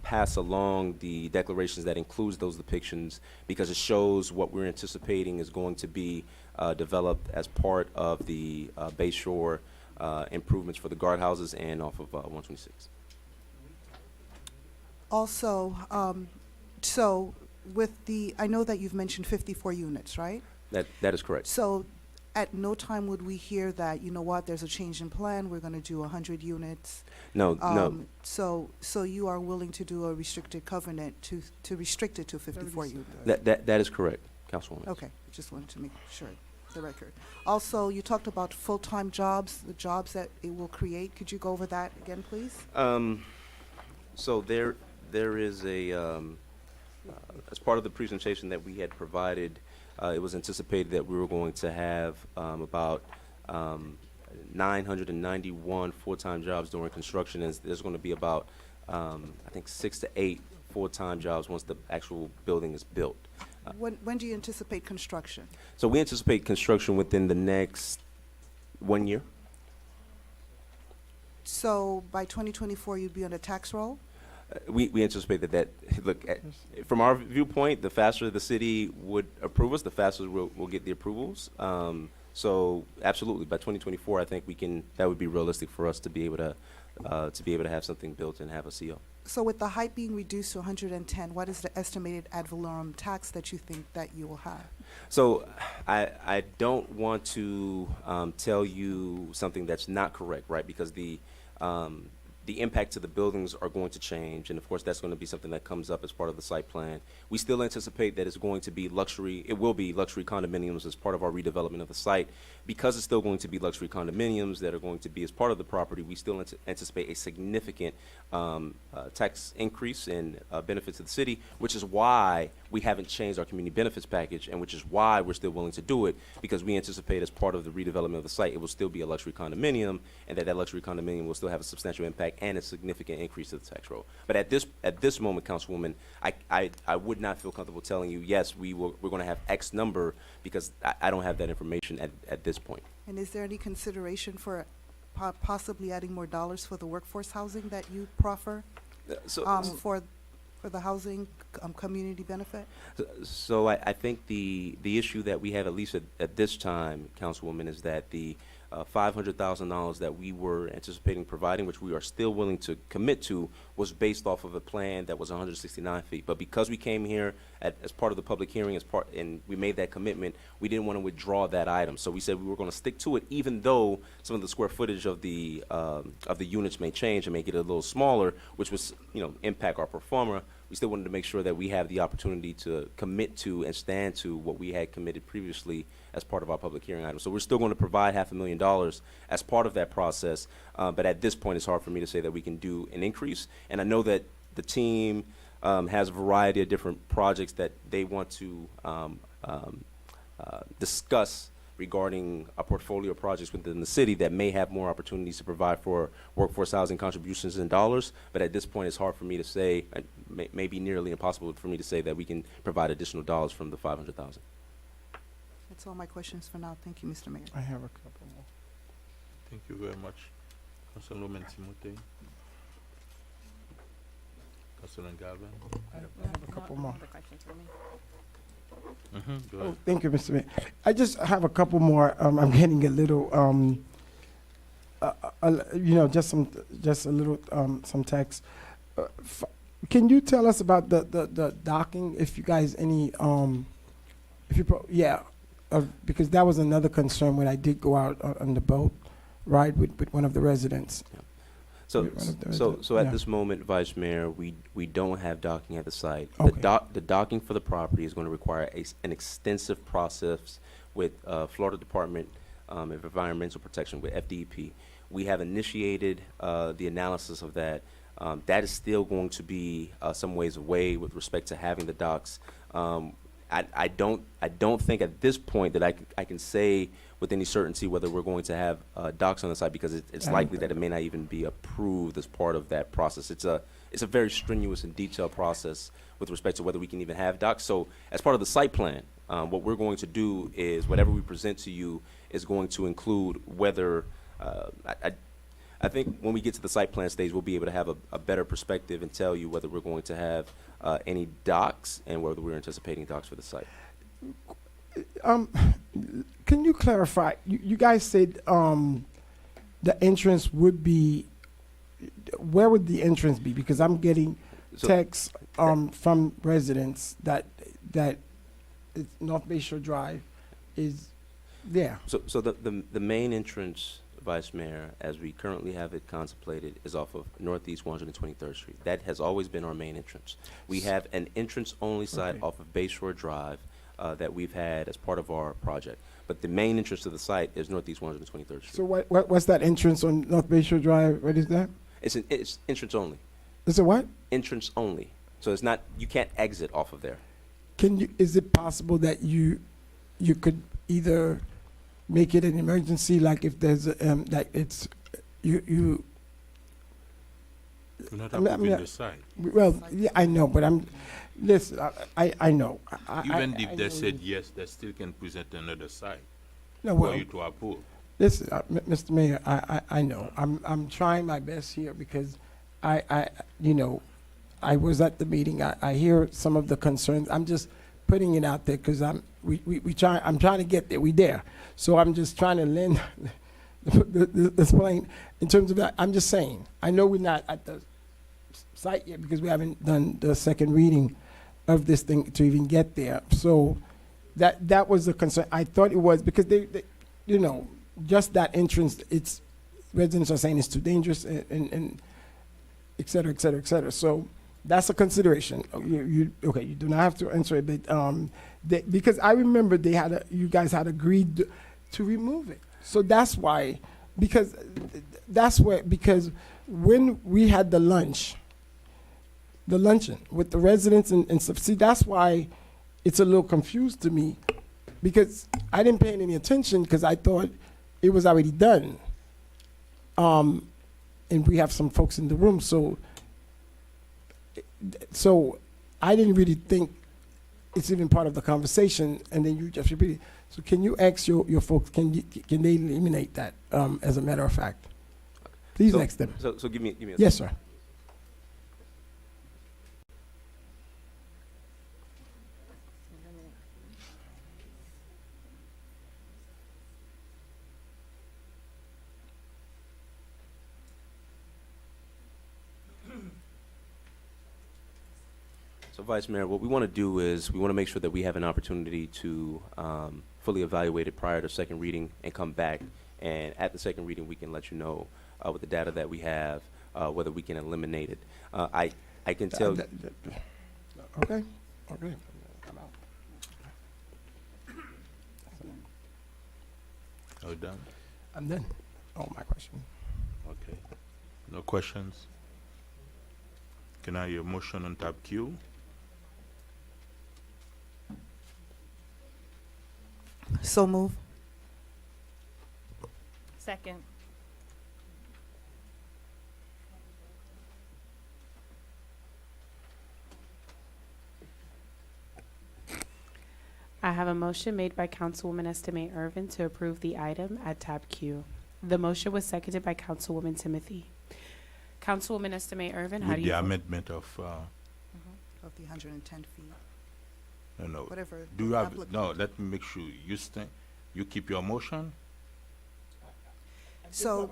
pass along the declarations that includes those depictions because it shows what we're anticipating is going to be developed as part of the Bayshore improvements for the guardhouses and off of 126. Also, so with I know that you've mentioned 54 units, right? That is correct. So at no time would we hear that, you know what, there's a change in plan, we're going to do 100 units. No, no. So you are willing to do a restricted covenant to restrict it to 54 units? That is correct, Councilwoman. Okay, just wanted to make sure, the record. Also, you talked about full-time jobs, the jobs that it will create. Could you go over that again, please? So there is a, as part of the presentation that we had provided, it was anticipated that we were going to have about 991 full-time jobs during construction, and there's going to be about, I think, 6 to 8 full-time jobs once the actual building is built. When do you anticipate construction? So we anticipate construction within the next 1 year. So by 2024, you'd be on a tax roll? We anticipate that, look, from our viewpoint, the faster the city would approve us, the faster we'll get the approvals. So absolutely, by 2024, I think that would be realistic for us to be able to have something built and have a CO. So with the height being reduced to 110, what is the estimated ad valorem tax that you think that you will have? So I don't want to tell you something that's not correct, right? Because the impact to the buildings are going to change, and of course that's going to be something that comes up as part of the site plan. We still anticipate that it's going to be luxury. It will be luxury condominiums as part of our redevelopment of the site. Because it's still going to be luxury condominiums that are going to be as part of the property, we still anticipate a significant tax increase and benefit to the city, which is why we haven't changed our community benefits package, and which is why we're still willing to do it, because we anticipate as part of the redevelopment of the site, it will still be a luxury condominium, and that luxury condominium will still have a substantial impact and a significant increase to the tax roll. But at this moment, Councilwoman, I would not feel comfortable telling you, yes, we're going to have X number, because I don't have that information at this point. And is there any consideration for possibly adding more dollars for the workforce housing that you proffer for the housing community benefit? So I think the issue that we have, at least at this time, Councilwoman, is that the $500,000 that we were anticipating providing, which we are still willing to commit to, was based off of a plan that was 169 feet. But because we came here as part of the public hearing, and we made that commitment, we didn't want to withdraw that item. So we said we were going to stick to it, even though some of the square footage of the units may change and make it a little smaller, which was, impact our pro forma. We still wanted to make sure that we have the opportunity to commit to and stand to what we had committed previously as part of our public hearing item. So we're still going to provide $500,000 as part of that process, but at this point it's hard for me to say that we can do an increase. And I know that the team has a variety of different projects that they want to discuss regarding a portfolio of projects within the city that may have more opportunities to provide for workforce housing contributions in dollars. But at this point, it's hard for me to say, maybe nearly impossible for me to say that we can provide additional dollars from the $500,000. That's all my questions for now. Thank you, Mr. Mayor. I have a couple more. Thank you very much. Councilwoman Timothy. Councilman Galvin. I have a couple more. Other questions for me? Go ahead. Thank you, Mr. Mayor. I just have a couple more. I'm getting a little, just a little, some text. Can you tell us about the docking? If you guys because that was another concern when I did go out on the boat, right, with one of the residents. Yeah. So at this moment, Vice Mayor, we don't have docking at the site. Okay. The docking for the property is going to require an extensive process with Florida Department of Environmental Protection, with FDEP. We have initiated the analysis of that. That is still going to be some ways away with respect to having the docks. I don't think at this point that I can say with any certainty whether we're going to have docks on the site, because it's likely that it may not even be approved as part of that process. It's a very strenuous and detailed process with respect to whether we can even have docks. So as part of the site plan, what we're going to do is whatever we present to you is going to include whether I think when we get to the site plan stage, we'll be able to have a better perspective and tell you whether we're going to have any docks and whether we're anticipating docks for the site. Can you clarify? You guys said the entrance would be. Where would the entrance be? Because I'm getting texts from residents that it's North Bayshore Drive is there. So the main entrance, Vice Mayor, as we currently have it contemplated, is off of Northeast 123rd Street. That has always been our main entrance. We have an entrance-only site off of Bayshore Drive that we've had as part of our project. But the main entrance to the site is Northeast 123rd Street. So what's that entrance on North Bayshore Drive? What is that? It's entrance only. Is it what? Entrance only. So it's not, you can't exit off of there. Is it possible that you could either make it an emergency, like if there's like it's you We're not approving the site. Well, yeah, I know, but listen, I know. Even if they said yes, they still can present another site for you to approve. Listen, Mr. Mayor, I know. I'm trying my best here because I I was at the meeting. I hear some of the concerns. I'm just putting it out there because I'm trying to get there. We there. So I'm just trying to lend this plane in terms of that. I'm just saying. I know we're not at the site yet because we haven't done the second reading of this thing to even get there. So that was the concern. I thought it was because they you know, just that entrance. It's residents are saying it's too dangerous and et cetera, et cetera, et cetera. So that's a consideration. You do not have to answer it, but because I remember you guys had agreed to remove it. So that's why, because when we had the luncheon with the residents and stuff, see, that's why it's a little confused to me, because I didn't pay any attention because I thought it was already done. And we have some folks in the room, so I didn't really think it's even part of the conversation, and then you just repeat it. So can you ask your folks, can they eliminate that, as a matter of fact? Please ask them. So give me a Yes, sir. So, Vice Mayor, what we want to do is we want to make sure that we have an opportunity to fully evaluate it prior to second reading and come back. And at the second reading, we can let you know with the data that we have whether we can eliminate it. I can tell. Okay. Okay. Are you done? I'm done. Oh, my question. Okay. No questions? Can I hear a motion on tab Q? So move. Second. I have a motion made by Councilwoman Estimate Irvin to approve the item at tab Q. The motion was seconded by Councilwoman Timothy. Councilwoman Estimate Irvin, how With do you the vote? amendment of, Of the 110 feet. no. Whatever Do you the have, applicant- no, let me make sure you keep your motion? So,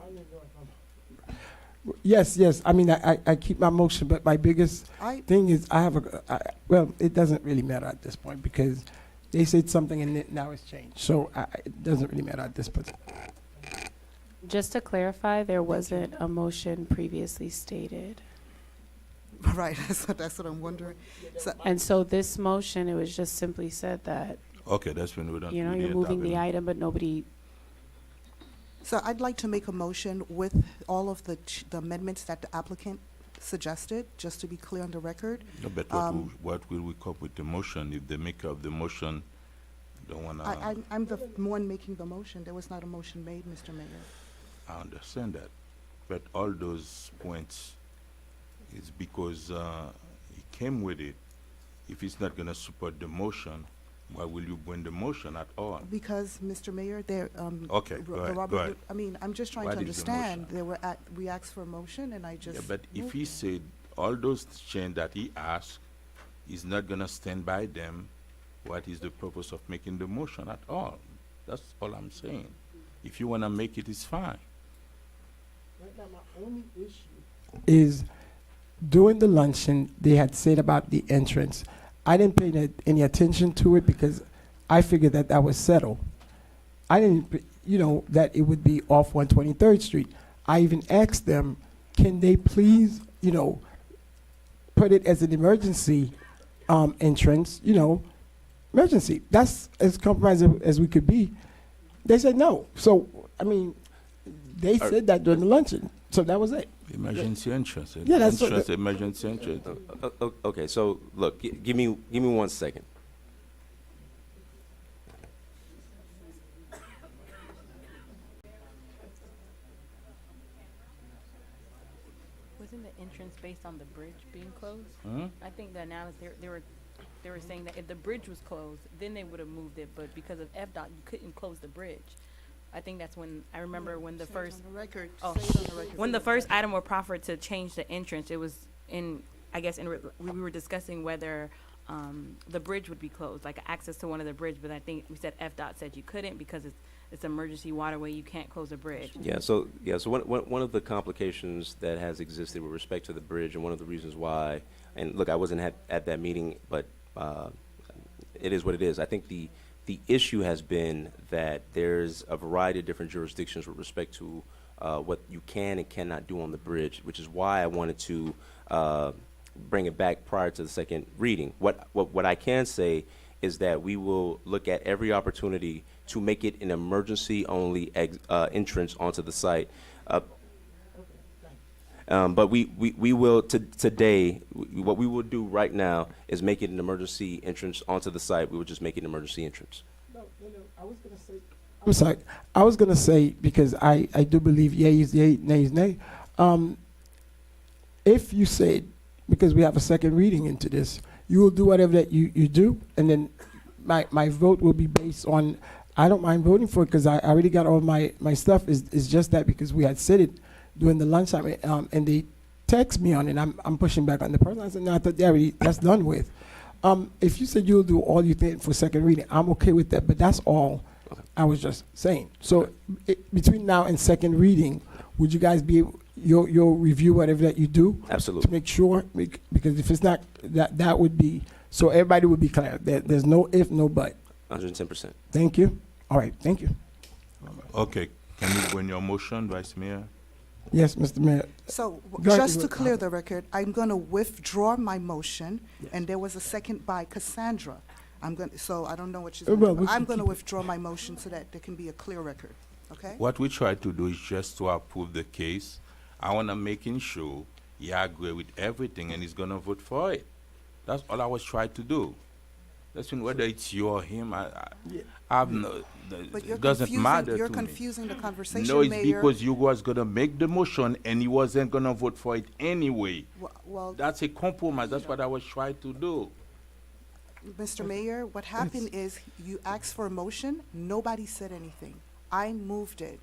Yes. I mean, I keep my motion, but my biggest thing is well, it doesn't really matter at this point because they said something and now it's changed. So it doesn't really matter at this point. Just to clarify, there wasn't a motion previously stated. right, that's what I'm wondering. So, And so this motion, it was just simply said that, Okay, that's when we don't. you know, we you're need moving that the in. item, but nobody, so I'd like to make a motion with all of the amendments that the applicant suggested, just to be clear on the record. No, but what will we come up with the motion if the maker of the motion don't wanna? I'm the one making the motion. There was not a motion made, Mr. Mayor. I understand that, but all those points is because he came with it. If he's not gonna support the motion, why will you bring the motion at all? Because, Mr. Mayor, there, Okay, go ahead, go ahead. I mean, I'm just trying What to is the understand. motion? We asked for a motion and I just. Yeah, but if moved he it. said all those change that he asked, he's not gonna stand by them, what is the purpose of making the motion at all? That's all I'm saying. If you wanna make it, it's fine. Right now, my only issue is during the luncheon, they had said about the entrance. I didn't pay any attention to it because I figured that was settled. I didn't, that it would be off 123rd Street. I even asked them, can they please, put it as an emergency entrance, emergency. That's as compromising as we could be. They said no. So, I mean, they said that during the luncheon. So that was it. Emergency entrance. Yeah, that's what entrance, emergency entrance. okay, so look, give me 1 second. Wasn't the entrance based on the bridge being closed? Hmm? I think the analysis, they were saying that if the bridge was closed, then they would have moved it, but because of FDOT, you couldn't close the bridge. I think that's when, I remember when the first, On the record, oh, say it on the record. when the first item were proffered to change the entrance, it was I I guess we were discussing whether the bridge would be closed, like access to one of the bridge, but I think we said FDOT said you couldn't because it's emergency waterway, you can't close a bridge. So one of the complications that has existed with respect to the bridge, and one of the reasons why, and look, I wasn't at that meeting, but it is what it is. I think the issue has been that there's a variety of different jurisdictions with respect to what you can and cannot do on the bridge, which is why I wanted to bring it back prior to the second reading. What I can say is that we will look at every opportunity to make it an emergency-only entrance onto the site. But we will, today, what we will do right now is make it an emergency entrance onto the site. We will just make it an emergency entrance. No, I was going to say. I'm sorry. I was going to say, because I do believe yea is yea, nay is nay. If you said, because we have a second reading into this, you will do whatever that you do, and then my vote will be based on, I don't mind voting for it because I already got all my stuff. Is just that because we had said it during the lunchtime, and they text me on it. I'm pushing back on the person. I said, no, I thought that's done with. If you said you'll do all you think for second reading, I'm okay with that, but that's all I was just saying. So between now and second reading, would you guys be able, you'll review whatever that you do? Absolutely. To make sure, because if it's not, that would be, so everybody would be clear. There's no if, no but. 110%. Thank you. All right, thank you. Okay, can you bring your motion, Vice Mayor? Yes, Mr. Mayor. So, Go ahead. just to clear the record, I'm going to withdraw my motion, and there was a second by Cassandra. So I don't know what she's going to do. we I'm can going to keep it. withdraw my motion so that there can be a clear record, okay? What we try to do is just to approve the case. I want to making sure he agree with everything and he's going to vote for it. That's all I was trying to do. That's whether it's you or him, I have no, But it doesn't matter you're to me. confusing the conversation, No, it's Mayor. because you was going to make the motion and he wasn't going to vote for it anyway. Well, That's a compromise. That's what I was trying to do. Mr. Mayor, what happened is you asked for a motion, nobody said anything. I moved it.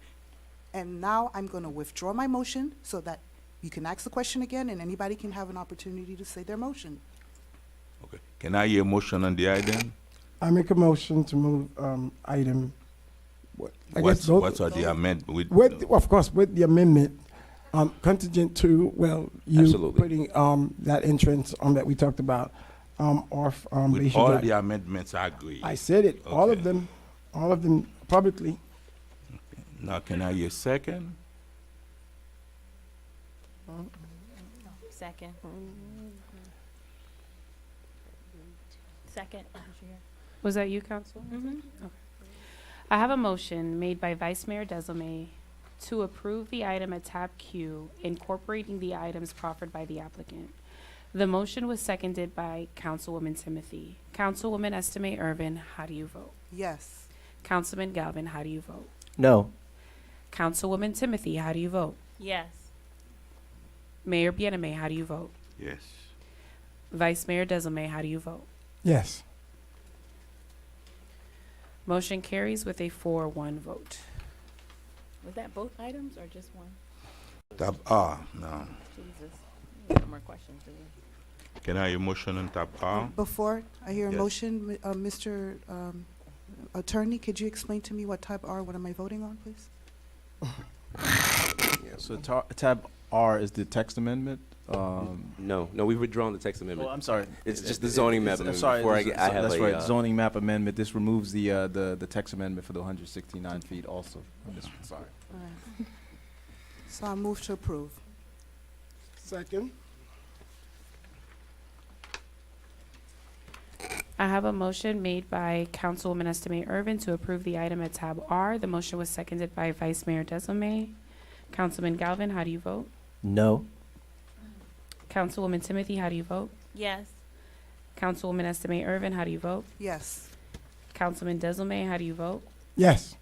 And now I'm going to withdraw my motion so that you can ask the question again and anybody can have an opportunity to say their motion. Okay. Can I hear a motion on the item? I make a motion to move item. What's the amendment? Of course, with the amendment, contingent to, you Absolutely. putting that entrance that we talked about off With Bayshore all Drive. the amendments, I agree. I said it, all of Okay. them publicly. Now, can I hear a second? Second. Second. Was that you, Council? Mm-hmm. Okay. I have a motion made by Vice Mayor Desilme to approve the item at tab Q, incorporating the items proffered by the applicant. The motion was seconded by Councilwoman Timothy. Councilwoman Estime Irvin, how do you vote? Yes. Councilman Galvin, how do you vote? No. Councilwoman Timothy, how do you vote? Yes. Mayor Bieneme, how do you vote? Yes. Vice Mayor Desilme, how do you vote? Yes. Motion carries with a 4-1 vote. Was that both items or just one? Tab R, no. Jesus. No more questions, do we? Can I hear a motion on tab R? Before I hear a Yes. motion, Mr. Attorney, could you explain to me what type R, what am I voting on, please? So tab R is the text amendment. No, we've withdrawn the text amendment. Oh, I'm sorry. It's just the zoning map amendment. Before I have that's a, right. Zoning map amendment. This removes the text amendment for the 169 feet also. Sorry. All right. So I move to approve. Second. I have a motion made by Councilwoman Estime Irvin to approve the item at tab R. The motion was seconded by Vice Mayor Desilme. Councilman Galvin, how do you vote? No. Councilwoman Timothy, how do you vote? Yes. Councilwoman Estime Irvin, how do you vote? Yes. Councilman Desilme, how do you vote? Yes.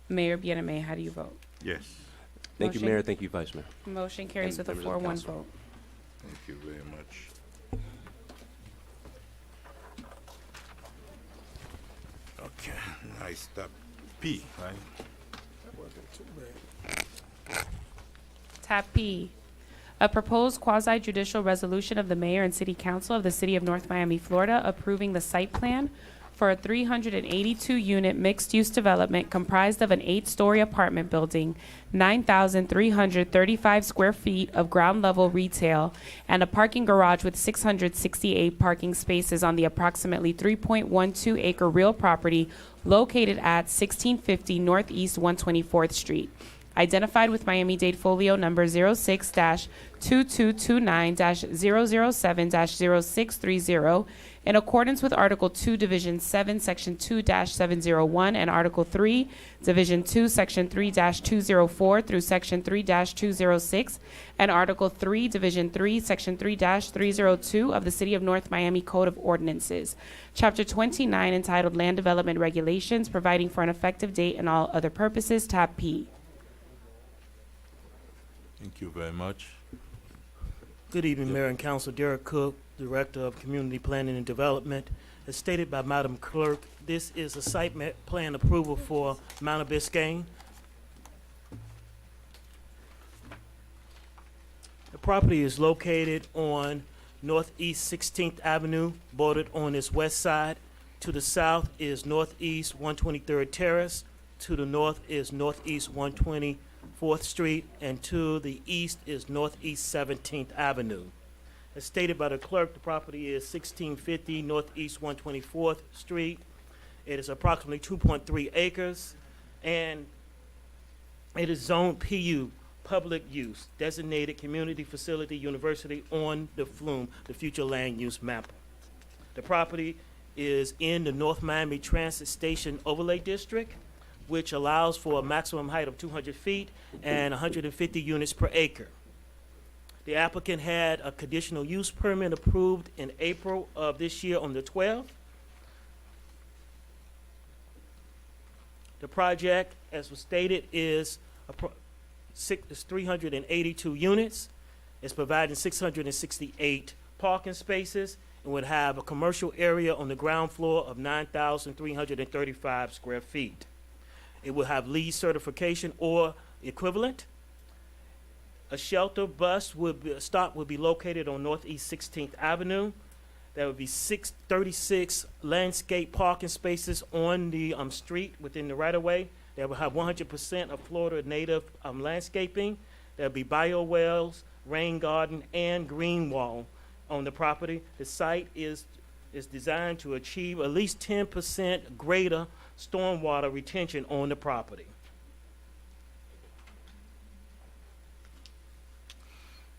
Mayor Bieneme, how do you vote? Yes. Thank you, Motion- Mayor. Thank you, Vice Mayor. Motion carries And with a members of the 4-1 council. vote. Thank you very much. Okay, nice tab P, right? Tab P, A proposed quasi-judicial resolution of the mayor and city council of the city of North Miami, Florida, approving the site plan for a 382-unit mixed-use development comprised of an 8-story apartment building, 9,335 square feet of ground-level retail, and a parking garage with 668 parking spaces on the approximately 3.12-acre real property located at 1650 Northeast 124th Street. Identified with Miami-Dade folio number 06-2229-007-0630, in accordance with Article 2, Division 7, Section 2-701, and Article 3, Division 2, Section 3-204 through Section 3-206, and Article 3, Division 3, Section 3-302 of the City of North Miami Code of Ordinances. Chapter 29, entitled Land Development Regulations, providing for an effective date and all other purposes, tab P. Thank you very much. Good evening, Mayor and Council. Derek Cook, Director of Community Planning and Development. As stated by Madam Clerk, this is a site plan approval for Mount Abiscayne. The property is located on Northeast 16th Avenue, bordered on its west side. To the south is Northeast 123rd Terrace. To the north is Northeast 124th Street, and to the east is Northeast 17th Avenue. As stated by the clerk, the property is 1650 Northeast 124th Street. It is approximately 2.3 acres, and it is zoned PU, public use, designated community facility university on the FLUME, the future land use map. The property is in the North Miami Transit Station Overlay District, which allows for a maximum height of 200 feet and 150 units per acre. The applicant had a conditional use permit approved in April of this year on the 12th. The project, as was stated, is 382 units. It's providing 668 parking spaces and would have a commercial area on the ground floor of 9,335 square feet. It will have Lease certification or equivalent. A shelter bus stop would be located on Northeast 16th Avenue. There would be 36 landscape parking spaces on the street within the right-of-way. They will have 100% of Florida native landscaping. There'll be biowells, rain garden, and green wall on the property. The site is designed to achieve at least 10% greater stormwater retention on the property.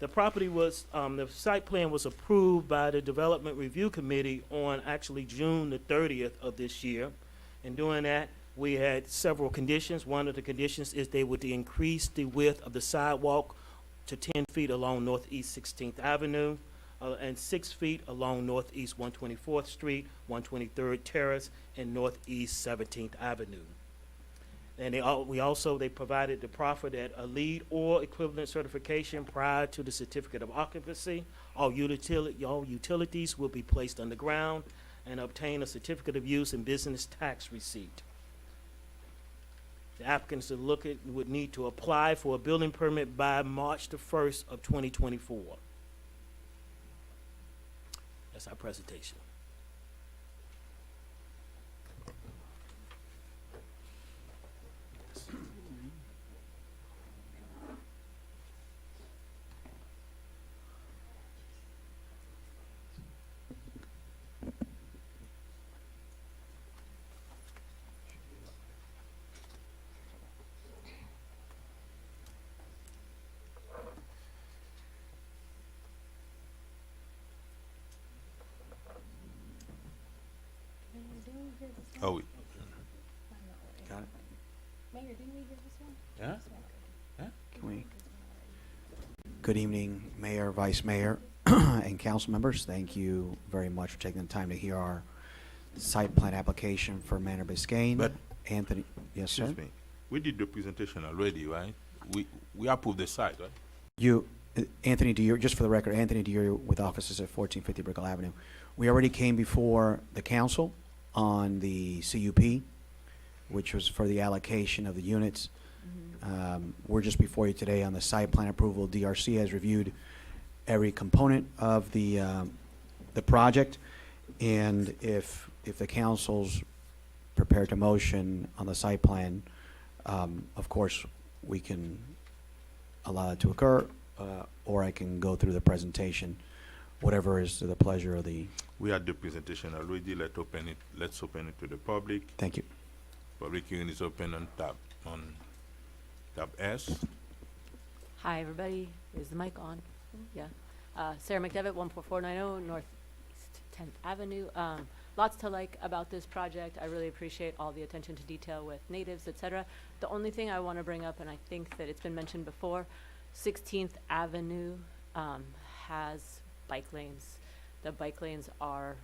The property was, the site plan was approved by the Development Review Committee on actually June the 30th of this year. In doing that, we had several conditions. One of the conditions is they would increase the width of the sidewalk to 10 feet along Northeast 16th Avenue and 6 feet along Northeast 124th Street, 123rd Terrace, and Northeast 17th Avenue. And they provided the proffer that a LEED or equivalent certification prior to the certificate of occupancy. All utilities will be placed underground and obtain a certificate of use and business tax receipt. The applicants would need to apply for a building permit by March the 1st of 2024. That's our presentation. Oh, we, Got it? Mayor, didn't we hear this one? Yeah? Yeah? Can we? Good evening, Mayor, Vice Mayor, and council members. Thank you very much for taking the time to hear our site plan application for Manor Biscayne. But- Anthony, yes, sir? excuse me. We did the presentation already, right? We approved the site, right? You, Anthony Dier, just for the record, Anthony Dier with offices at 1450 Brickell Avenue. We already came before the council on the CUP, which was for the allocation of the units. We're just before you today on the site plan approval. DRC has reviewed every component of the project, and if the council's prepared to motion on the site plan, of course, we can allow it to occur, or I can go through the presentation, whatever is to the pleasure of the. We had the presentation already. Let's open it to the public. Thank you. Public hearing is open on tab S. Hi, everybody. Is the mic on? Yeah. Sarah McDevitt, 14490 Northeast 10th Avenue. Lots to like about this project. I really appreciate all the attention to detail with natives, etc. The only thing I want to bring up, and I think that it's been mentioned before, 16th Avenue has bike lanes. The bike lanes are,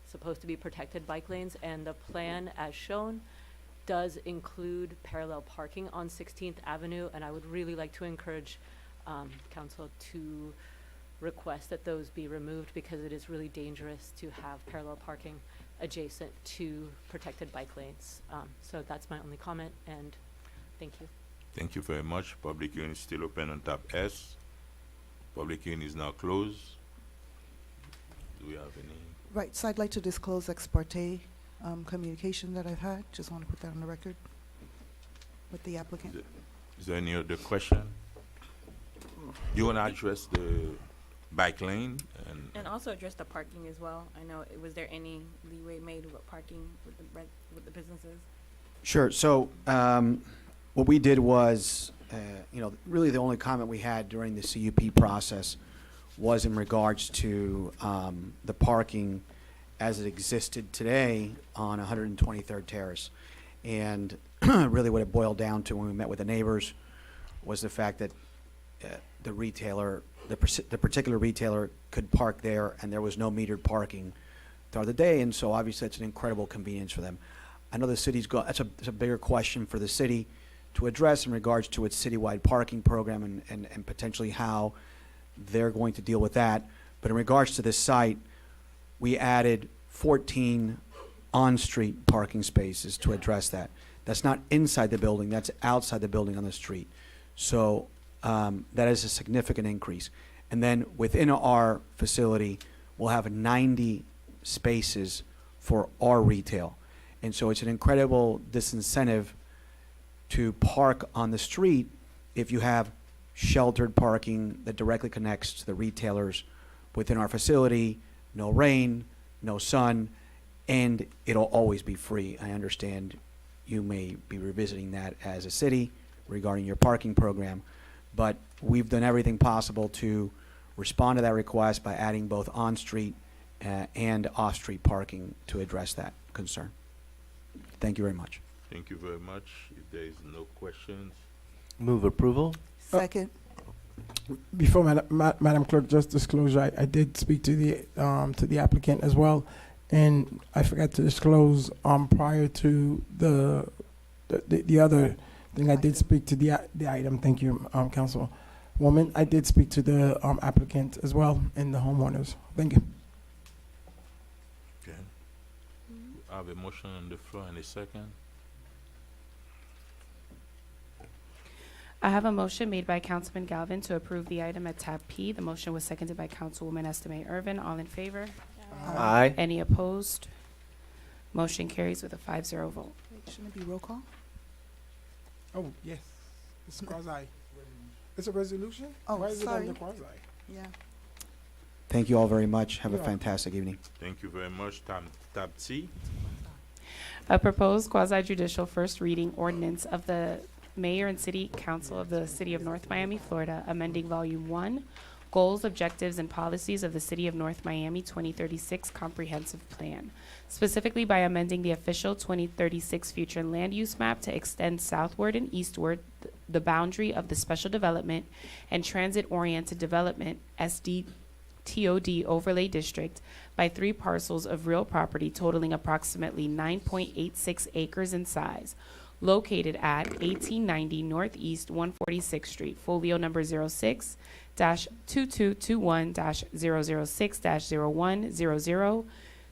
supposed to be protected bike lanes, and the plan as shown does include parallel parking on 16th Avenue, and I would really like to encourage council to request that those be removed because it is really dangerous to have parallel parking adjacent to protected bike lanes. So that's my only comment, and thank you. Thank you very much. Public hearing is still open on tab S. Public hearing is now closed. Do we have any? Right, so I'd like to disclose ex parte communication that I've had. Just want to put that on the record with the applicant. Is there any other question? You want to address the bike lane and also address the parking as well? I know, was there any leeway made with parking with the businesses? Sure. So what we did was, really the only comment we had during the CUP process was in regards to the parking as it existed today on 123rd Terrace. And really what it boiled down to when we met with the neighbors was the fact that the retailer, the particular retailer could park there and there was no metered parking throughout the day. And so obviously it's an incredible convenience for them. I know the city's that's a bigger question for the city to address in regards to its citywide parking program and potentially how they're going to deal with that. But in regards to this site, we added 14 on-street parking spaces to address that. That's not inside the building, that's outside the building on the street. So that is a significant increase. And then within our facility, we'll have 90 spaces for our retail. And so it's an incredible disincentive to park on the street if you have sheltered parking that directly connects to the retailers within our facility, no rain, no sun, and it'll always be free. I understand you may be revisiting that as a city regarding your parking program, but we've done everything possible to respond to that request by adding both on-street and off-street parking to address that concern. Thank you very much. Thank you very much. If there is no questions. Move approval. Second. Before Madam Clerk, just disclosure, I did speak to the applicant as well, and I forgot to disclose prior to the other thing. I did speak to the item. Thank you, Councilwoman. I did speak to the applicant as well and the homeowners. Thank you. Okay. I have a motion on the floor and a second. I have a motion made by Councilman Galvin to approve the item at tab P. The motion was seconded by Councilwoman Estime Irvin. All in favor? Aye. Any opposed? Motion carries with a 5-0 vote. Wait, shouldn't it be roll call? Oh, yes. It's quasi. It's a resolution? Oh, Why is sorry. it under quasi? Yeah. Thank you all very much. Have a Yeah. fantastic evening. Thank you very much. Tab C. A proposed quasi-judicial first reading ordinance of the Mayor and City Council of the City of North Miami, Florida, amending Volume 1, Goals, Objectives, and Policies of the City of North Miami 2036 Comprehensive Plan, specifically by amending the official 2036 Future Land Use Map to extend southward and eastward the boundary of the Special Development and Transit-Oriented Development SDTOD Overlay District by 3 parcels of real property totaling approximately 9.86 acres in size, located at 1890 Northeast 146th Street, folio number 06-2221-006-0100,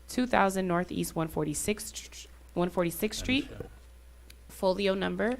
2000 Northeast 146th Street, folio number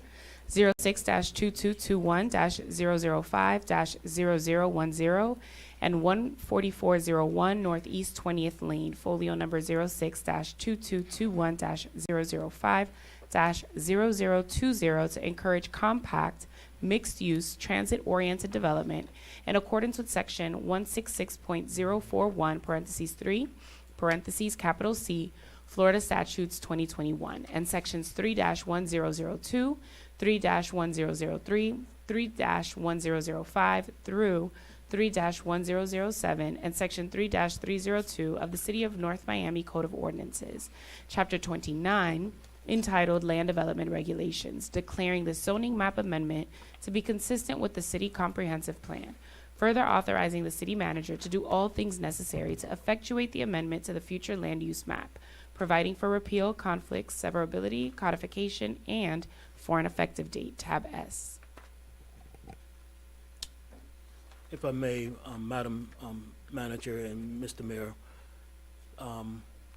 06-2221-005-0010, and 14401 Northeast 20th Lane, folio number 06-2221-005-0020, to encourage compact, mixed-use, transit-oriented development in accordance with Section 166.041, parentheses 3, parentheses, capital C, Florida Statutes 2021, and Sections 3-1002, 3-1003, 3-1005 through 3-1007, and Section 3-302 of the City of North Miami Code of Ordinances, Chapter 29, entitled Land Development Regulations, declaring the zoning map amendment to be consistent with the City Comprehensive Plan, further authorizing the city manager to do all things necessary to effectuate the amendment to the future land use map, providing for repeal, conflicts, severability, codification, and for an effective date, tab S. If I may, Madam Manager and Mr. Mayor,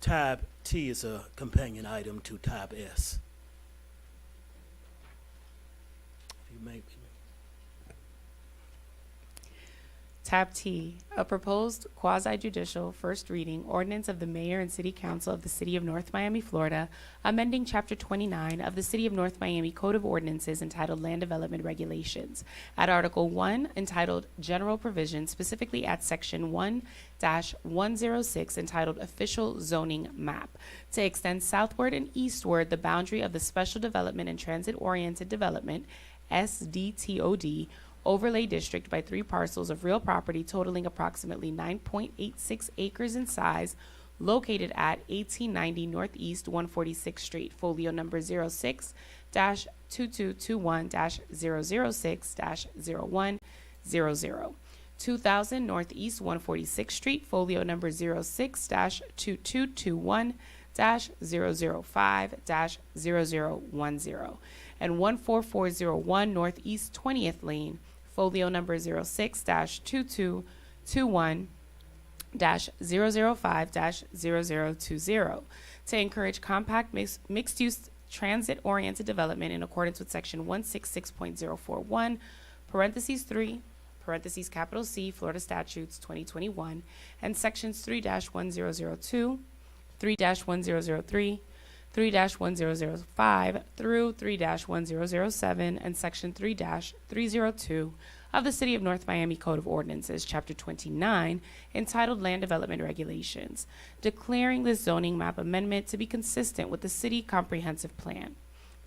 tab T is a companion item to tab S. If you may. Tab T, a proposed quasi-judicial first reading ordinance of the Mayor and City Council of the City of North Miami, Florida, amending Chapter 29 of the City of North Miami Code of Ordinances entitled Land Development Regulations, at Article 1 entitled General Provisions, specifically at Section 1-106 entitled Official Zoning Map, to extend southward and eastward the boundary of the Special Development and Transit-Oriented Development, SDTOD, overlay district by 3 parcels of real property totaling approximately 9.86 acres in size, located at 1890 Northeast 146th Street, folio number 06-2221-006-0100. 2000 Northeast 146th Street, folio number 06-2221-005-0010, and 14401 Northeast 20th Lane, folio number 06-2221-005-0020, to encourage compact mixed-use transit-oriented development in accordance with Section 166.041, parentheses 3, parentheses capital C, Florida Statutes 2021, and Sections 3-1002, 3-1003, 3-1005 through 3-1007, and Section 3-302 of the City of North Miami Code of Ordinances, Chapter 29, entitled Land Development Regulations, declaring this zoning map amendment to be consistent with the City Comprehensive Plan,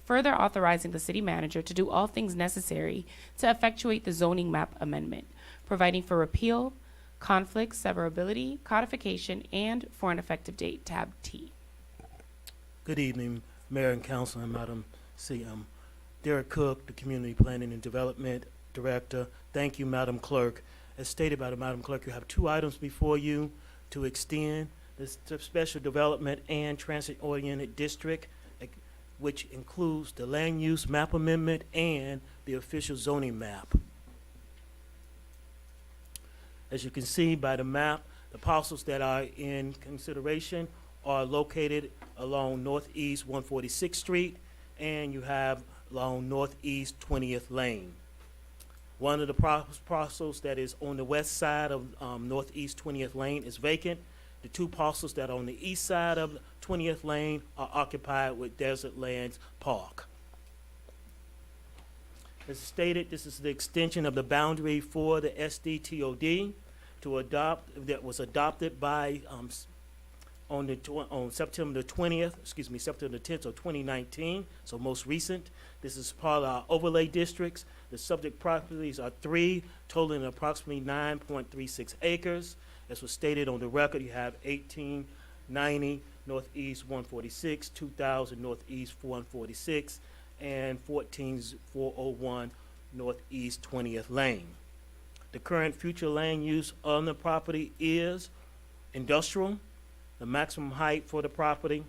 further authorizing the city manager to do all things necessary to effectuate the zoning map amendment, providing for repeal, conflict, severability, codification, and for an effective date, tab T. Good evening, Mayor and Council, and Madam C. Derek Cook, the Community Planning and Development Director. Thank you, Madam Clerk. As stated by the Madam Clerk, you have 2 items before you to extend this Special Development and Transit-Oriented District, which includes the Land Use Map Amendment and the Official Zoning Map. As you can see by the map, the parcels that are in consideration are located along Northeast 146th Street, and you have along Northeast 20th Lane. One of the parcels that is on the west side of Northeast 20th Lane is vacant. The 2 parcels that are on the east side of 20th Lane are occupied with Desert Lands Park. As stated, this is the extension of the boundary for the SDTOD that was adopted by on September the 10th of 2019, so most recent. This is part of our overlay districts. The subject properties are 3, totaling approximately 9.36 acres. As was stated on the record, you have 1890 Northeast 146, 2000 Northeast 146, and 14401 Northeast 20th Lane. The current future land use on the property is industrial. The maximum height for the property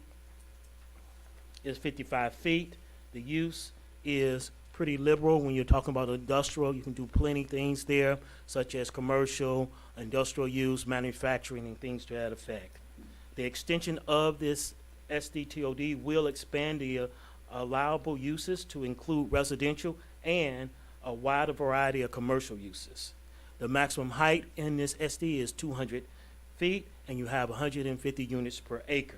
is 55 feet. The use is pretty liberal. When you're talking about industrial, you can do plenty of things there, such as commercial, industrial use, manufacturing, and things to that effect. The extension of this SDTOD will expand the allowable uses to include residential and a wider variety of commercial uses. The maximum height in this SD is 200 feet, and you have 150 units per acre.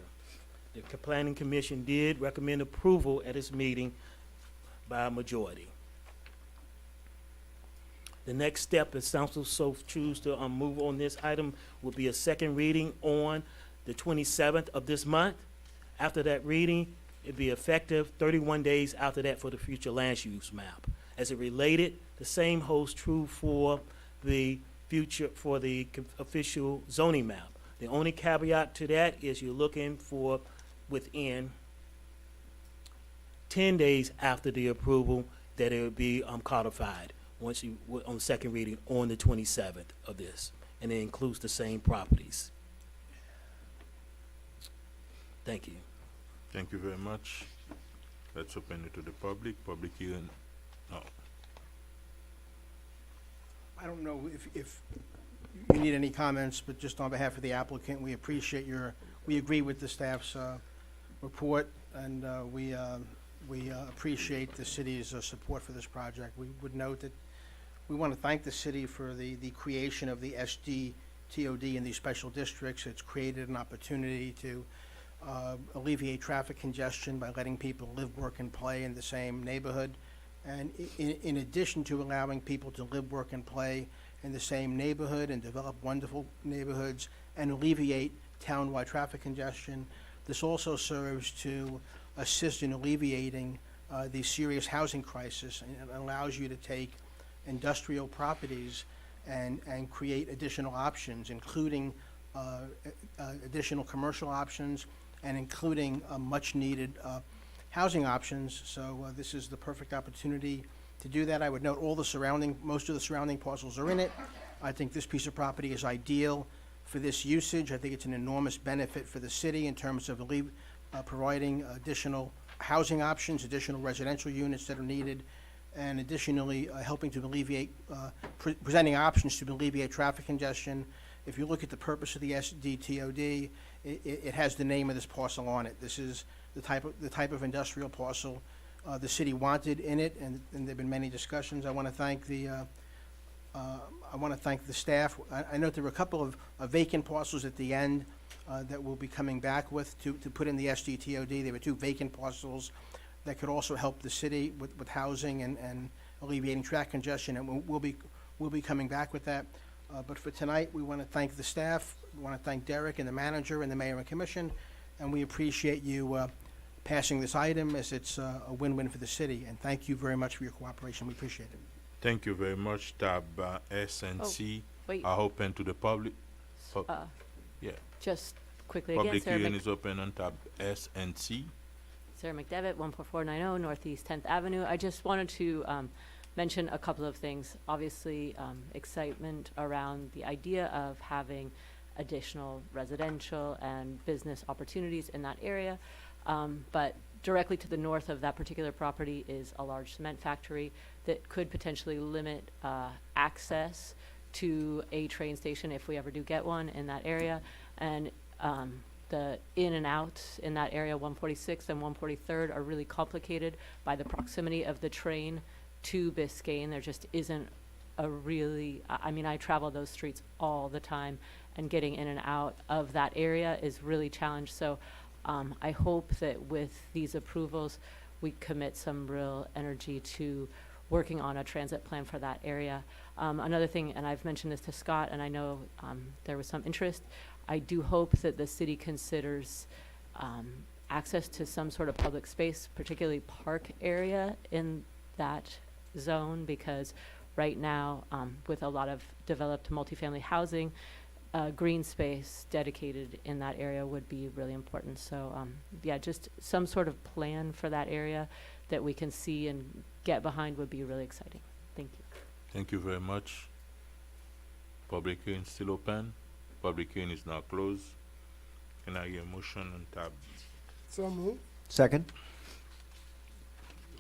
The Planning Commission did recommend approval at its meeting by a majority. The next step, if council so choose to move on this item, will be a second reading on the 27th of this month. After that reading, it'd be effective 31 days after that for the future land use map. As it related, the same holds true for the official zoning map. The only caveat to that is you're looking for within 10 days after the approval that it would be codified once you on second reading on the 27th of this, and it includes the same properties. Thank you. Thank you very much. Let's open it to the public. Public hearing. No. I don't know if you need any comments, but just on behalf of the applicant, we appreciate we agree with the staff's report, and we appreciate the city's support for this project. We would note that we want to thank the city for the creation of the SDTOD in these special districts. It's created an opportunity to alleviate traffic congestion by letting people live, work, and play in the same neighborhood. And in addition to allowing people to live, work, and play in the same neighborhood and develop wonderful neighborhoods and alleviate town-wide traffic congestion, this also serves to assist in alleviating the serious housing crisis, and it allows you to take industrial properties and create additional options, including additional commercial options and including much-needed housing options. So this is the perfect opportunity to do that. I would note most of the surrounding parcels are in it. I think this piece of property is ideal for this usage. I think it's an enormous benefit for the city in terms of providing additional housing options, additional residential units that are needed, and additionally helping to alleviate, presenting options to alleviate traffic congestion. If you look at the purpose of the SDTOD, it has the name of this parcel on it. This is the type of industrial parcel the city wanted in it, and there've been many discussions. I want to thank the staff. I note there were a couple of vacant parcels at the end that we'll be coming back with to put in the SDTOD. There were 2 vacant parcels that could also help the city with housing and alleviating traffic congestion, and we'll be coming back with that. But for tonight, we want to thank the staff. We want to thank Derek and the manager and the mayor and commission, and we appreciate you passing this item as it's a win-win for the city. And thank you very much for your cooperation. We appreciate it. Thank you very much. Tab S and C wait. are open to the public. Yeah. Just quickly Public again, Sarah hearing is open on tab S and C. Sarah McDevitt, 14490 Northeast 10th Avenue. I just wanted to mention a couple of things. Obviously, excitement around the idea of having additional residential and business opportunities in that area. But directly to the north of that particular property is a large cement factory that could potentially limit access to a train station if we ever do get one in that area. And the in and outs in that area, 146th and 143rd, are really complicated by the proximity of the train to Biscayne. There just isn't a really, I mean, I travel those streets all the time, and getting in and out of that area is really challenged. So I hope that with these approvals, we commit some real energy to working on a transit plan for that area. Another thing, and I've mentioned this to Scott, and I know there was some interest, I do hope that the city considers access to some sort of public space, particularly park area in that zone, because right now, with a lot of developed multifamily housing, green space dedicated in that area would be really important. So yeah, just some sort of plan for that area that we can see and get behind would be really exciting. Thank you. Thank you very much. Public hearing still open. Public hearing is now closed. Can I get a motion on tab? So moved. Second.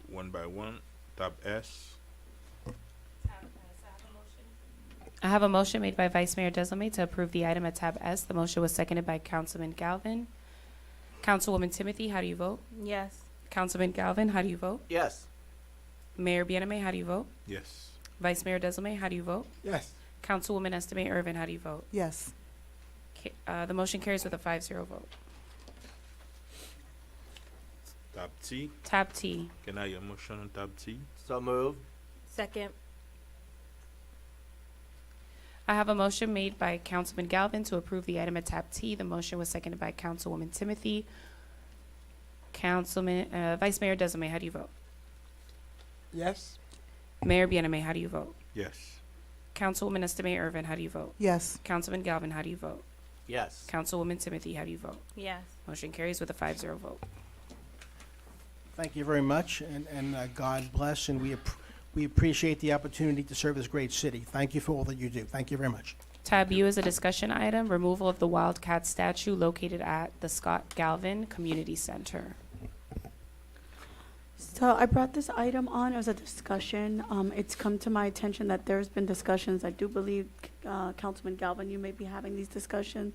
One by one. Tab S. I have a motion made by Vice Mayor Deslame to approve the item at tab S. The motion was seconded by Councilman Galvin. Councilwoman Timothy, how do you vote? Yes. Councilman Galvin, how do you vote? Yes. Mayor Bieneme, how do you vote? Yes. Vice Mayor Desilme, how do you vote? Yes. Councilwoman Estimate Irvin, how do you vote? Yes. The motion carries with a 5-0 vote. Tab T. Tab T. Can I have a motion on tab T? So moved. Second. I have a motion made by Councilman Galvin to approve the item at tab T. The motion was seconded by Councilwoman Timothy. Vice Mayor Desilme, how do you vote? Yes. Mayor Bieneme, how do you vote? Yes. Councilwoman Estimate Irvin, how do you vote? Yes. Councilman Galvin, how do you vote? Yes. Councilwoman Timothy, how do you vote? Yes. Motion carries with a 5-0 vote. Thank you very much, and God bless, and we appreciate the opportunity to serve this great city. Thank you for all that you do. Thank you very much. Tab U is a discussion item, removal of the Wildcat statue located at the Scott Galvin Community Center. So I brought this item on as a discussion. It's come to my attention that there's been discussions. I do believe, Councilman Galvin, you may be having these discussions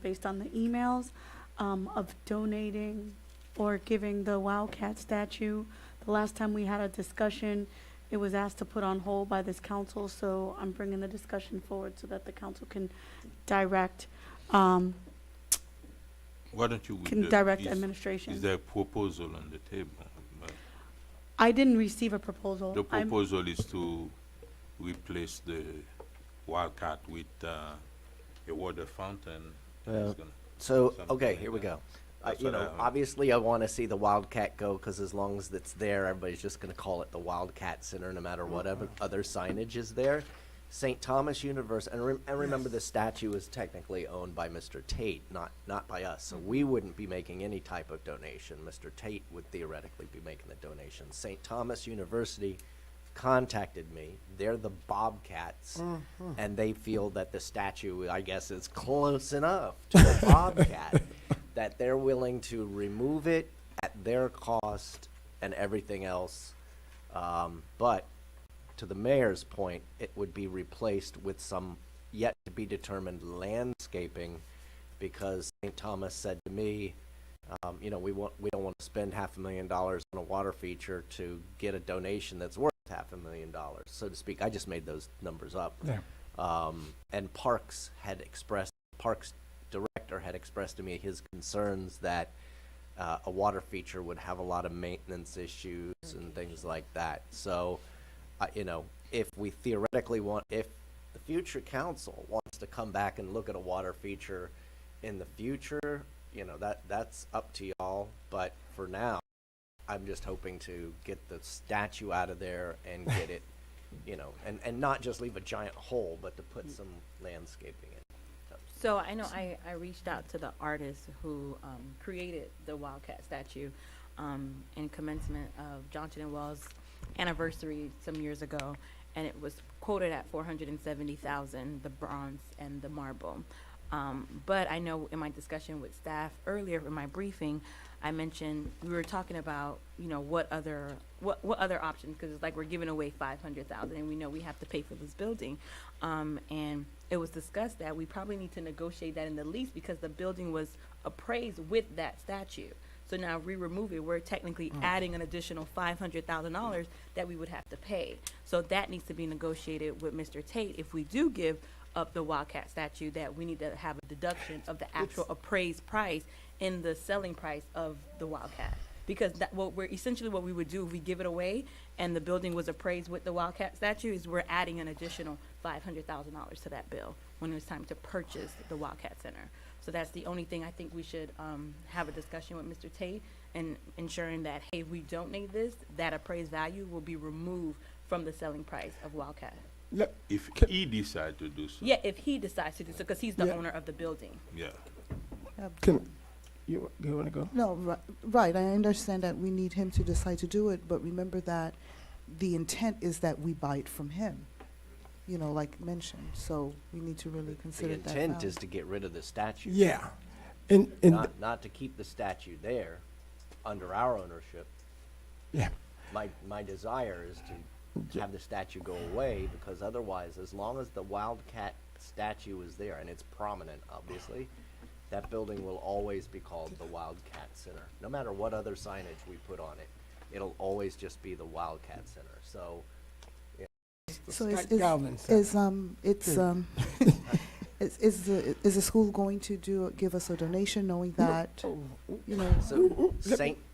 based on the emails of donating or giving the Wildcat statue. The last time we had a discussion, it was asked to put on hold by this council, so I'm bringing the discussion forward so that the council can direct, Why don't you? administration. Is there a proposal on the table? I didn't receive a proposal. The proposal is to replace the Wildcat with a water fountain. So, okay, here we go. Obviously I want to see the Wildcat go, because as long as it's there, everybody's just going to call it the Wildcat Center no matter what other signage is there. St. Thomas University, and remember the statue is technically owned by Mr. Tate, not by us, so we wouldn't be making any type of donation. Mr. Tate would theoretically be making the donation. St. Thomas University contacted me. They're the Bobcats, and they feel that the statue, I guess, is close enough to the Bobcat that they're willing to remove it at their cost and everything else. But to the mayor's point, it would be replaced with some yet to be determined landscaping, because St. Thomas said to me, we don't want to spend $500,000 on a water feature to get a donation that's worth $500,000, so to speak. I just made those numbers up. Yeah. And Parks director had expressed to me his concerns that a water feature would have a lot of maintenance issues and things like that. So, if we theoretically if the future council wants to come back and look at a water feature in the future, that's up to y'all. But for now, I'm just hoping to get the statue out of there and get it, and not just leave a giant hole, but to put some landscaping in. So I know I reached out to the artist who created the Wildcat statue in commencement of Johnson and Wells' anniversary some years ago, and it was quoted at $470,000, the bronze and the marble. But I know in my discussion with staff earlier in my briefing, I mentioned we were talking about what other options, because it's like we're giving away $500,000 and we know we have to pay for this building, and it was discussed that we probably need to negotiate that in the lease, because the building was appraised with that statue. So now if we remove it, we're technically adding an additional $500,000 that we would have to pay. So that needs to be negotiated with Mr. Tate. If we do give up the Wildcat statue, that we need to have a deduction of the actual appraised price in the selling price of the Wildcat. Because what we would do if we give it away and the building was appraised with the Wildcat statue is we're adding an additional $500,000 to that bill when it was time to purchase the Wildcat Center. So that's the only thing I think we should have a discussion with Mr. Tate, and ensuring that, hey, if we donate this, that appraised value will be removed from the selling price of Wildcat. If he decides to do so. Yeah, if he decides to do so, because he's the owner of the building. Yeah. You want to go? No, right. I understand that we need him to decide to do it, but remember that the intent is that we buy it from him, like mentioned. So we need to really consider that. The intent is to get rid of the statue. Yeah. Not to keep the statue there under our ownership. Yeah. My desire is to have the statue go away, because otherwise, as long as the Wildcat statue is there, and it's prominent, obviously, that building will always be called the Wildcat Center. No matter what other signage we put on it, it'll always just be the Wildcat Center. So, So Scott Galvin said is the school going to give us a donation, knowing that, you know? so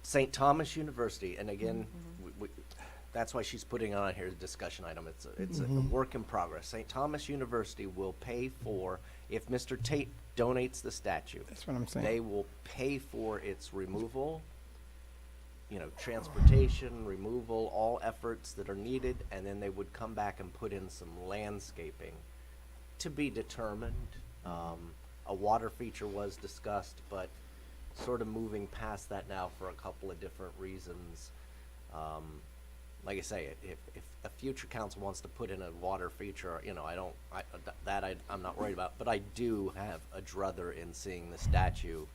St. Thomas University, and again, that's why she's putting on here a discussion item. It's a work in progress. St. Thomas University will pay for, if Mr. Tate donates the statue. That's what I'm saying. They will pay for its removal, you know, transportation, removal, all efforts that are needed, and then they would come back and put in some landscaping to be determined. A water feature was discussed, but sort of moving past that now for a couple of different reasons. Like I say, if a future council wants to put in a water feature, you know, I'm not worried about, but I do have a druther in seeing the statue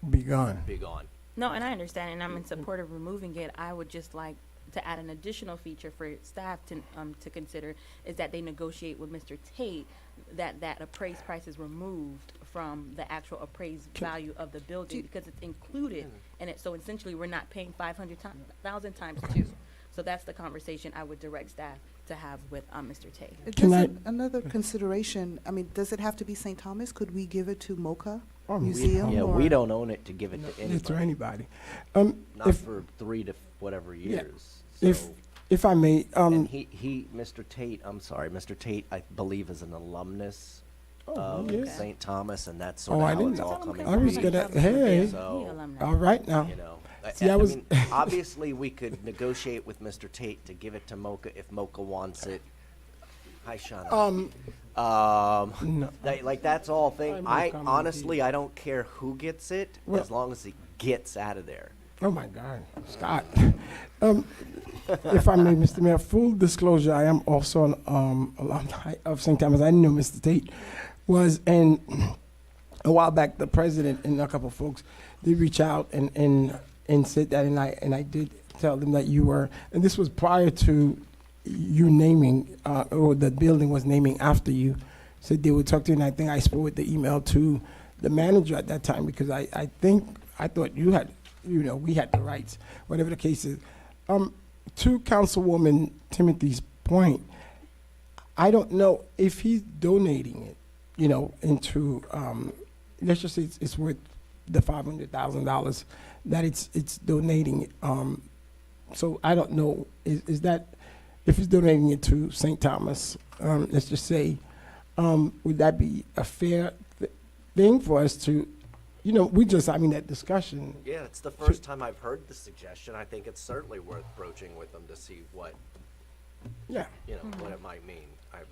Be gone. be gone. No, and I understand, and I'm in support of removing it. I would just like to add an additional feature for staff to consider, is that they negotiate with Mr. Tate that appraised price is removed from the actual appraised value of the building, because it's included in it. So essentially, we're not paying 500,000 times 2. So that's the conversation I would direct staff to have with Mr. Tate. Another consideration, I mean, does it have to be St. Thomas? Could we give it to MoCA Oh, Museum? Yeah, or- we don't own it to give it to It's anybody. to anybody. Not for 3 to whatever years. If I may, and Mr. Tate, I'm sorry, Mr. Tate, I believe is an alumnus of yes. St. Thomas, and that's Oh, sort of I how didn't it's know. all coming. I was gonna, hey, all right now. You know, See, I was, mean, obviously, we could negotiate with Mr. Tate to give it to MoCA if MoCA wants it. Hi, Shauna. no. Like that's all thing. I'm I coming honestly, I don't care who gets it, Well- as long as it gets out of there. Oh my God, Scott. If I may, Mr. Mayor, full disclosure, I am also an alumni of St. Thomas. I didn't know Mr. Tate was, and a while back, the president and a couple of folks did reach out and said that, and I did tell them that you were, and this was prior to you naming, or the building was naming after you. Said they would talk to you, and I think I forwarded the email to the manager at that time, because I thought you had, you know, we had the rights, whatever the case is. To Councilwoman Timothy's point, I don't know if he's donating it, you know, into, let's just say it's worth the $500,000 that it's donating. So I don't know, is that, if he's donating it to St. Thomas, let's just say, would that be a fair thing for us to, you know, we just having that discussion. Yeah, it's the first time I've heard the suggestion. I think it's certainly worth broaching with them to see what, Yeah. you know, what it might mean.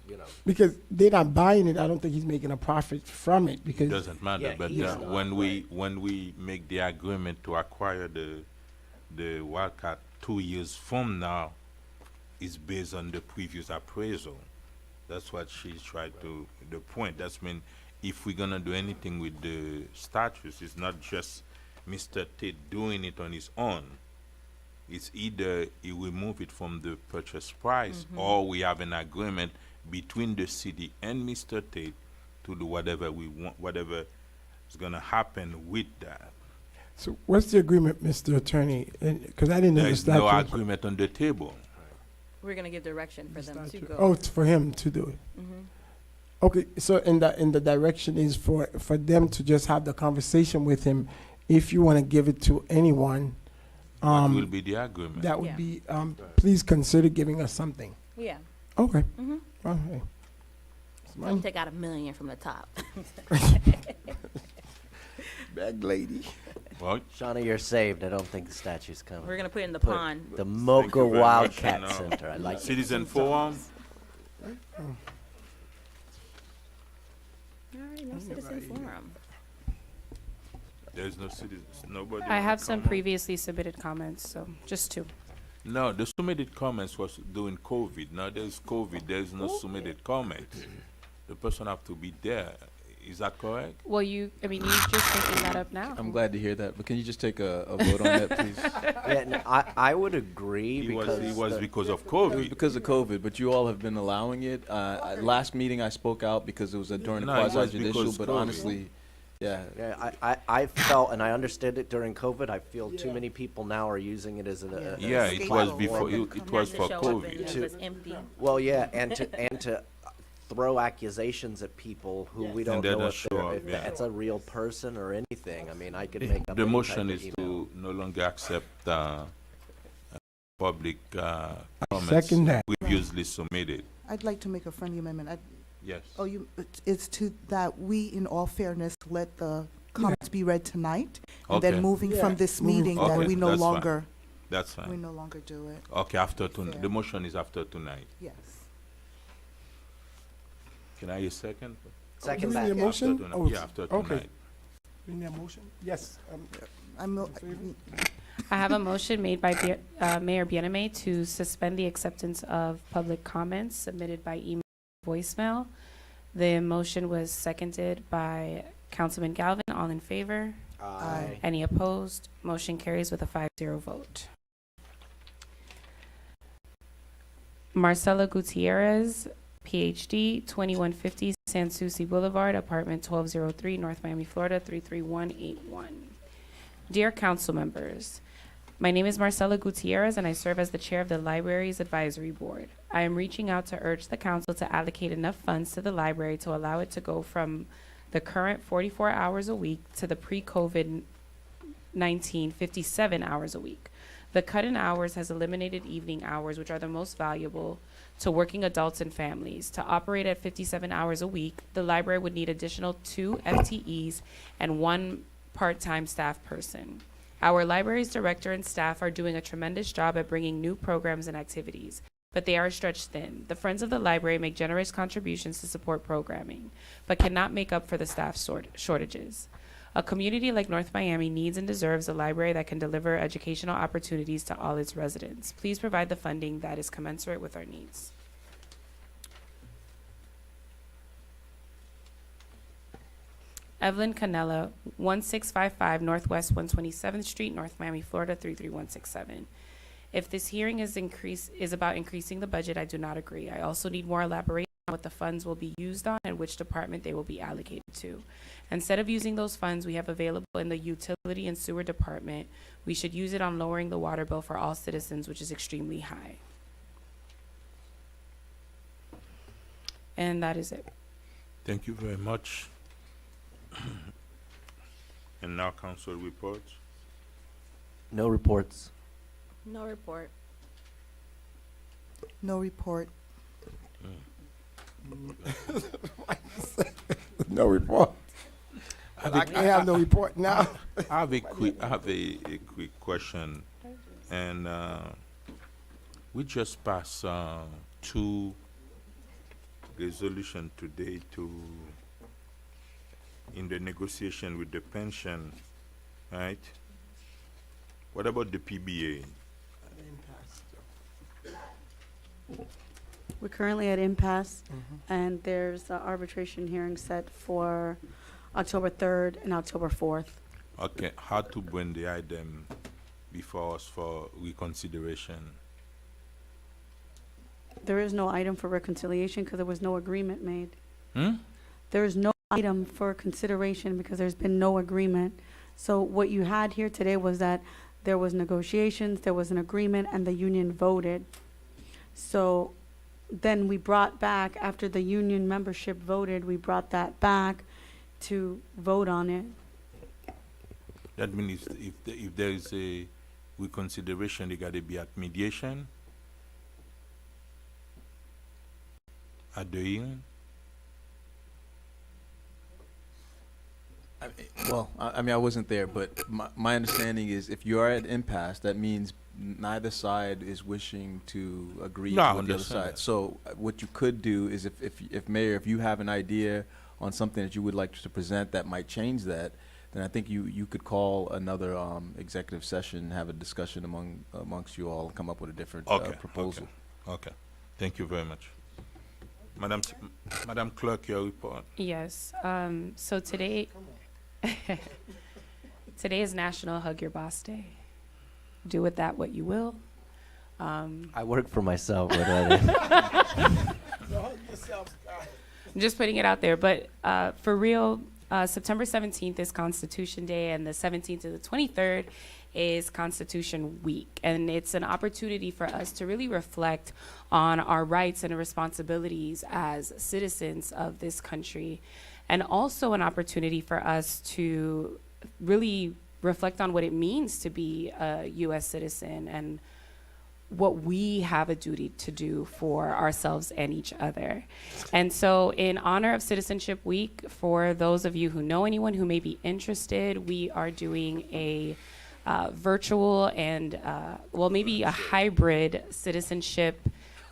You know. Because they're not buying it, I don't think he's making a profit from it, because. It doesn't matter, Yeah, but he's not, when we make the agreement to acquire the Wildcat 2 years from now, is based on the previous appraisal. That's what she's trying to, the point. That's mean, if we're gonna do anything with the statues, it's not just Mr. Tate doing it on his own. It's either he will move it from the purchase price, or we have an agreement between the city and Mr. Tate to do whatever we want, whatever is gonna happen with that. So what's the agreement, Mr. Attorney? Because I didn't know the There's no statute. agreement on the table. We're gonna give direction for them to go. Oh, it's for him to do it. Okay, so in the direction is for them to just have the conversation with him. If you want to give it to anyone, What will be the agreement? that would Yeah. be, please consider giving us something. Yeah. Okay. Mm-hmm. Okay. Let me take out $1 million from the top. Bag lady. Well, Shauna, you're saved. I don't think the statue's coming. We're gonna put it in the Put pond. The Thank MoCA you very much. Wildcat And, Center. I like it. Citizen Forum, All right, no citizen forum. there's no citizen, nobody. I wanna have some come on. previously submitted comments, so just 2. No, the submitted comments was during COVID. Now there's COVID, there's no submitted comments. The person have to be there. Is that correct? Well, you're just making that up now. I'm glad to hear that, but can you just take a vote on that, please? Yeah, no, I would agree It because was the- because of It was COVID. because of COVID, but you all have been allowing it. Last meeting I spoke out because it was during the No, it was quasi-judicial, because but COVID. honestly, Yeah. Yeah, I felt, and I understood it during COVID, I feel too many people now are using it as a Yeah, it was before, platform it was for COVID. It was empty. Well, yeah, and to throw accusations at people who we don't And know then if, show up, if yeah. that's a real person or anything. I mean, I could make up The any motion type of is email. to no longer accept public comments second that. previously submitted. I'd like to make a friendly amendment. Yes. Oh, it's to that we, in all fairness, let the comments be read tonight, and then Okay. moving from this meeting, that Okay, we no that's fine. longer, That's we fine. no longer do it. Okay, after Fair. the motion is after tonight. Yes. Can I a second? Second Do we that. need a motion? After tonight. Oh, Yeah, after okay. tonight. We need a motion? Yes. I have a motion made by Mayor Bieneme to suspend the acceptance of public comments submitted by email or voicemail. The motion was seconded by Councilman Galvin. All in favor? Aye. Any opposed? Motion carries with a 5-0 vote. Marcela Gutierrez, PhD, 2150 San Souci Boulevard, apartment 1203, North Miami, Florida, 33181. Dear council members, my name is Marcela Gutierrez and I serve as the chair of the Libraries Advisory Board. I am reaching out to urge the council to allocate enough funds to the library to allow it to go from the current 44 hours a week to the pre-COVID-19 57 hours a week. The cut in hours has eliminated evening hours, which are the most valuable to working adults and families. To operate at 57 hours a week, the library would need additional 2 FTEs and 1 part-time staff person. Our library's director and staff are doing a tremendous job at bringing new programs and activities, but they are stretched thin. The Friends of the Library make generous contributions to support programming, but cannot make up for the staff shortages. A community like North Miami needs and deserves a library that can deliver educational opportunities to all its residents. Please provide the funding that is commensurate with our needs. Evelyn Canella, 1655 Northwest 127th Street, North Miami, Florida, 33167. If this hearing is about increasing the budget, I do not agree. I also need more elaboration on what the funds will be used on and which department they will be allocated to. Instead of using those funds we have available in the utility and sewer department, we should use it on lowering the water bill for all citizens, which is extremely high. And that is it. Thank you very much. And now council reports. No reports. No report. No report. No report. I can't have no report now. I have a quick question, and we just passed 2 resolutions today in the negotiation with the pension, right? What about the PBA? We're currently at impasse, and there's an arbitration hearing set for October 3rd and October 4th. Okay, how to bring the item before us for reconsideration? There is no item for reconciliation because there was no agreement made. Hmm? There is no item for consideration because there's been no agreement. So what you had here today was that there was negotiations, there was an agreement, and the union voted. So then we brought back, after the union membership voted, we brought that back to vote on it. That means if there is a reconsideration, it got to be at mediation? At the hearing? I mean, I wasn't there, but my understanding is if you are at impasse, that means neither side is wishing to agree No, I with the other understand side. that. So what you could do is if Mayor, if you have an idea on something that you would like to present that might change that, then I think you could call another executive session, have a discussion amongst you all, and come up with a different proposal. Okay. Thank you very much. Madam Clerk, your report. Yes. So today, today is National Hug Your Boss Day. Do with that what you will. I work for myself. I'm just putting it out there, but for real, September 17th is Constitution Day, and the 17th to the 23rd is Constitution Week. And it's an opportunity for us to really reflect on our rights and responsibilities as citizens of this country, and also an opportunity for us to really reflect on what it means to be a U.S. citizen and what we have a duty to do for ourselves and each other. And so in honor of Citizenship Week, for those of you who know anyone who may be interested, we are doing a virtual and, well, maybe a hybrid citizenship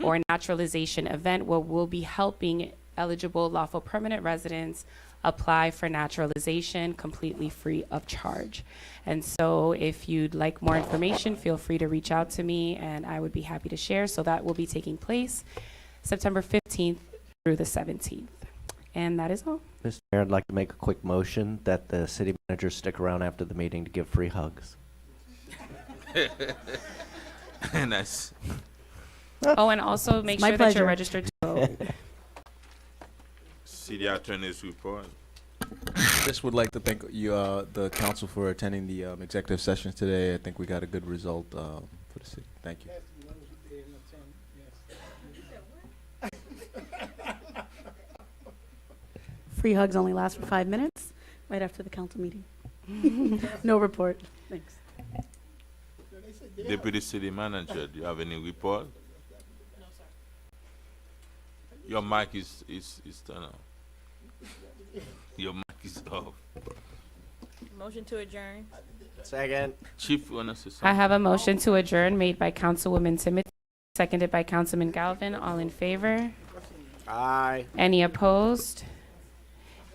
or naturalization event where we'll be helping eligible lawful permanent residents apply for naturalization completely free of charge. And so if you'd like more information, feel free to reach out to me and I would be happy to share. So that will be taking place September 15th through the 17th. And that is all. Mr. Mayor, I'd like to make a quick motion that the city manager stick around after the meeting to give free hugs. Nice. Oh, and also make My sure that pleasure. you're registered to vote. City Attorney's report. Just would like to thank you, the council, for attending the executive sessions today. I think we got a good result for the city. Thank you. Free hugs only last for 5 minutes, right after the council meeting. No report. Thanks. Deputy City Manager, do you have any report? No, sir. Your mic is turned off. Your mic is off. Motion to adjourn. Second. Chief, you wanna say something? I have a motion to adjourn made by Councilwoman Timothy, seconded by Councilman Galvin. All in favor? Aye. Any opposed?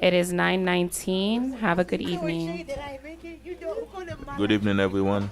It is 9:19. Have a good evening. Good evening, everyone.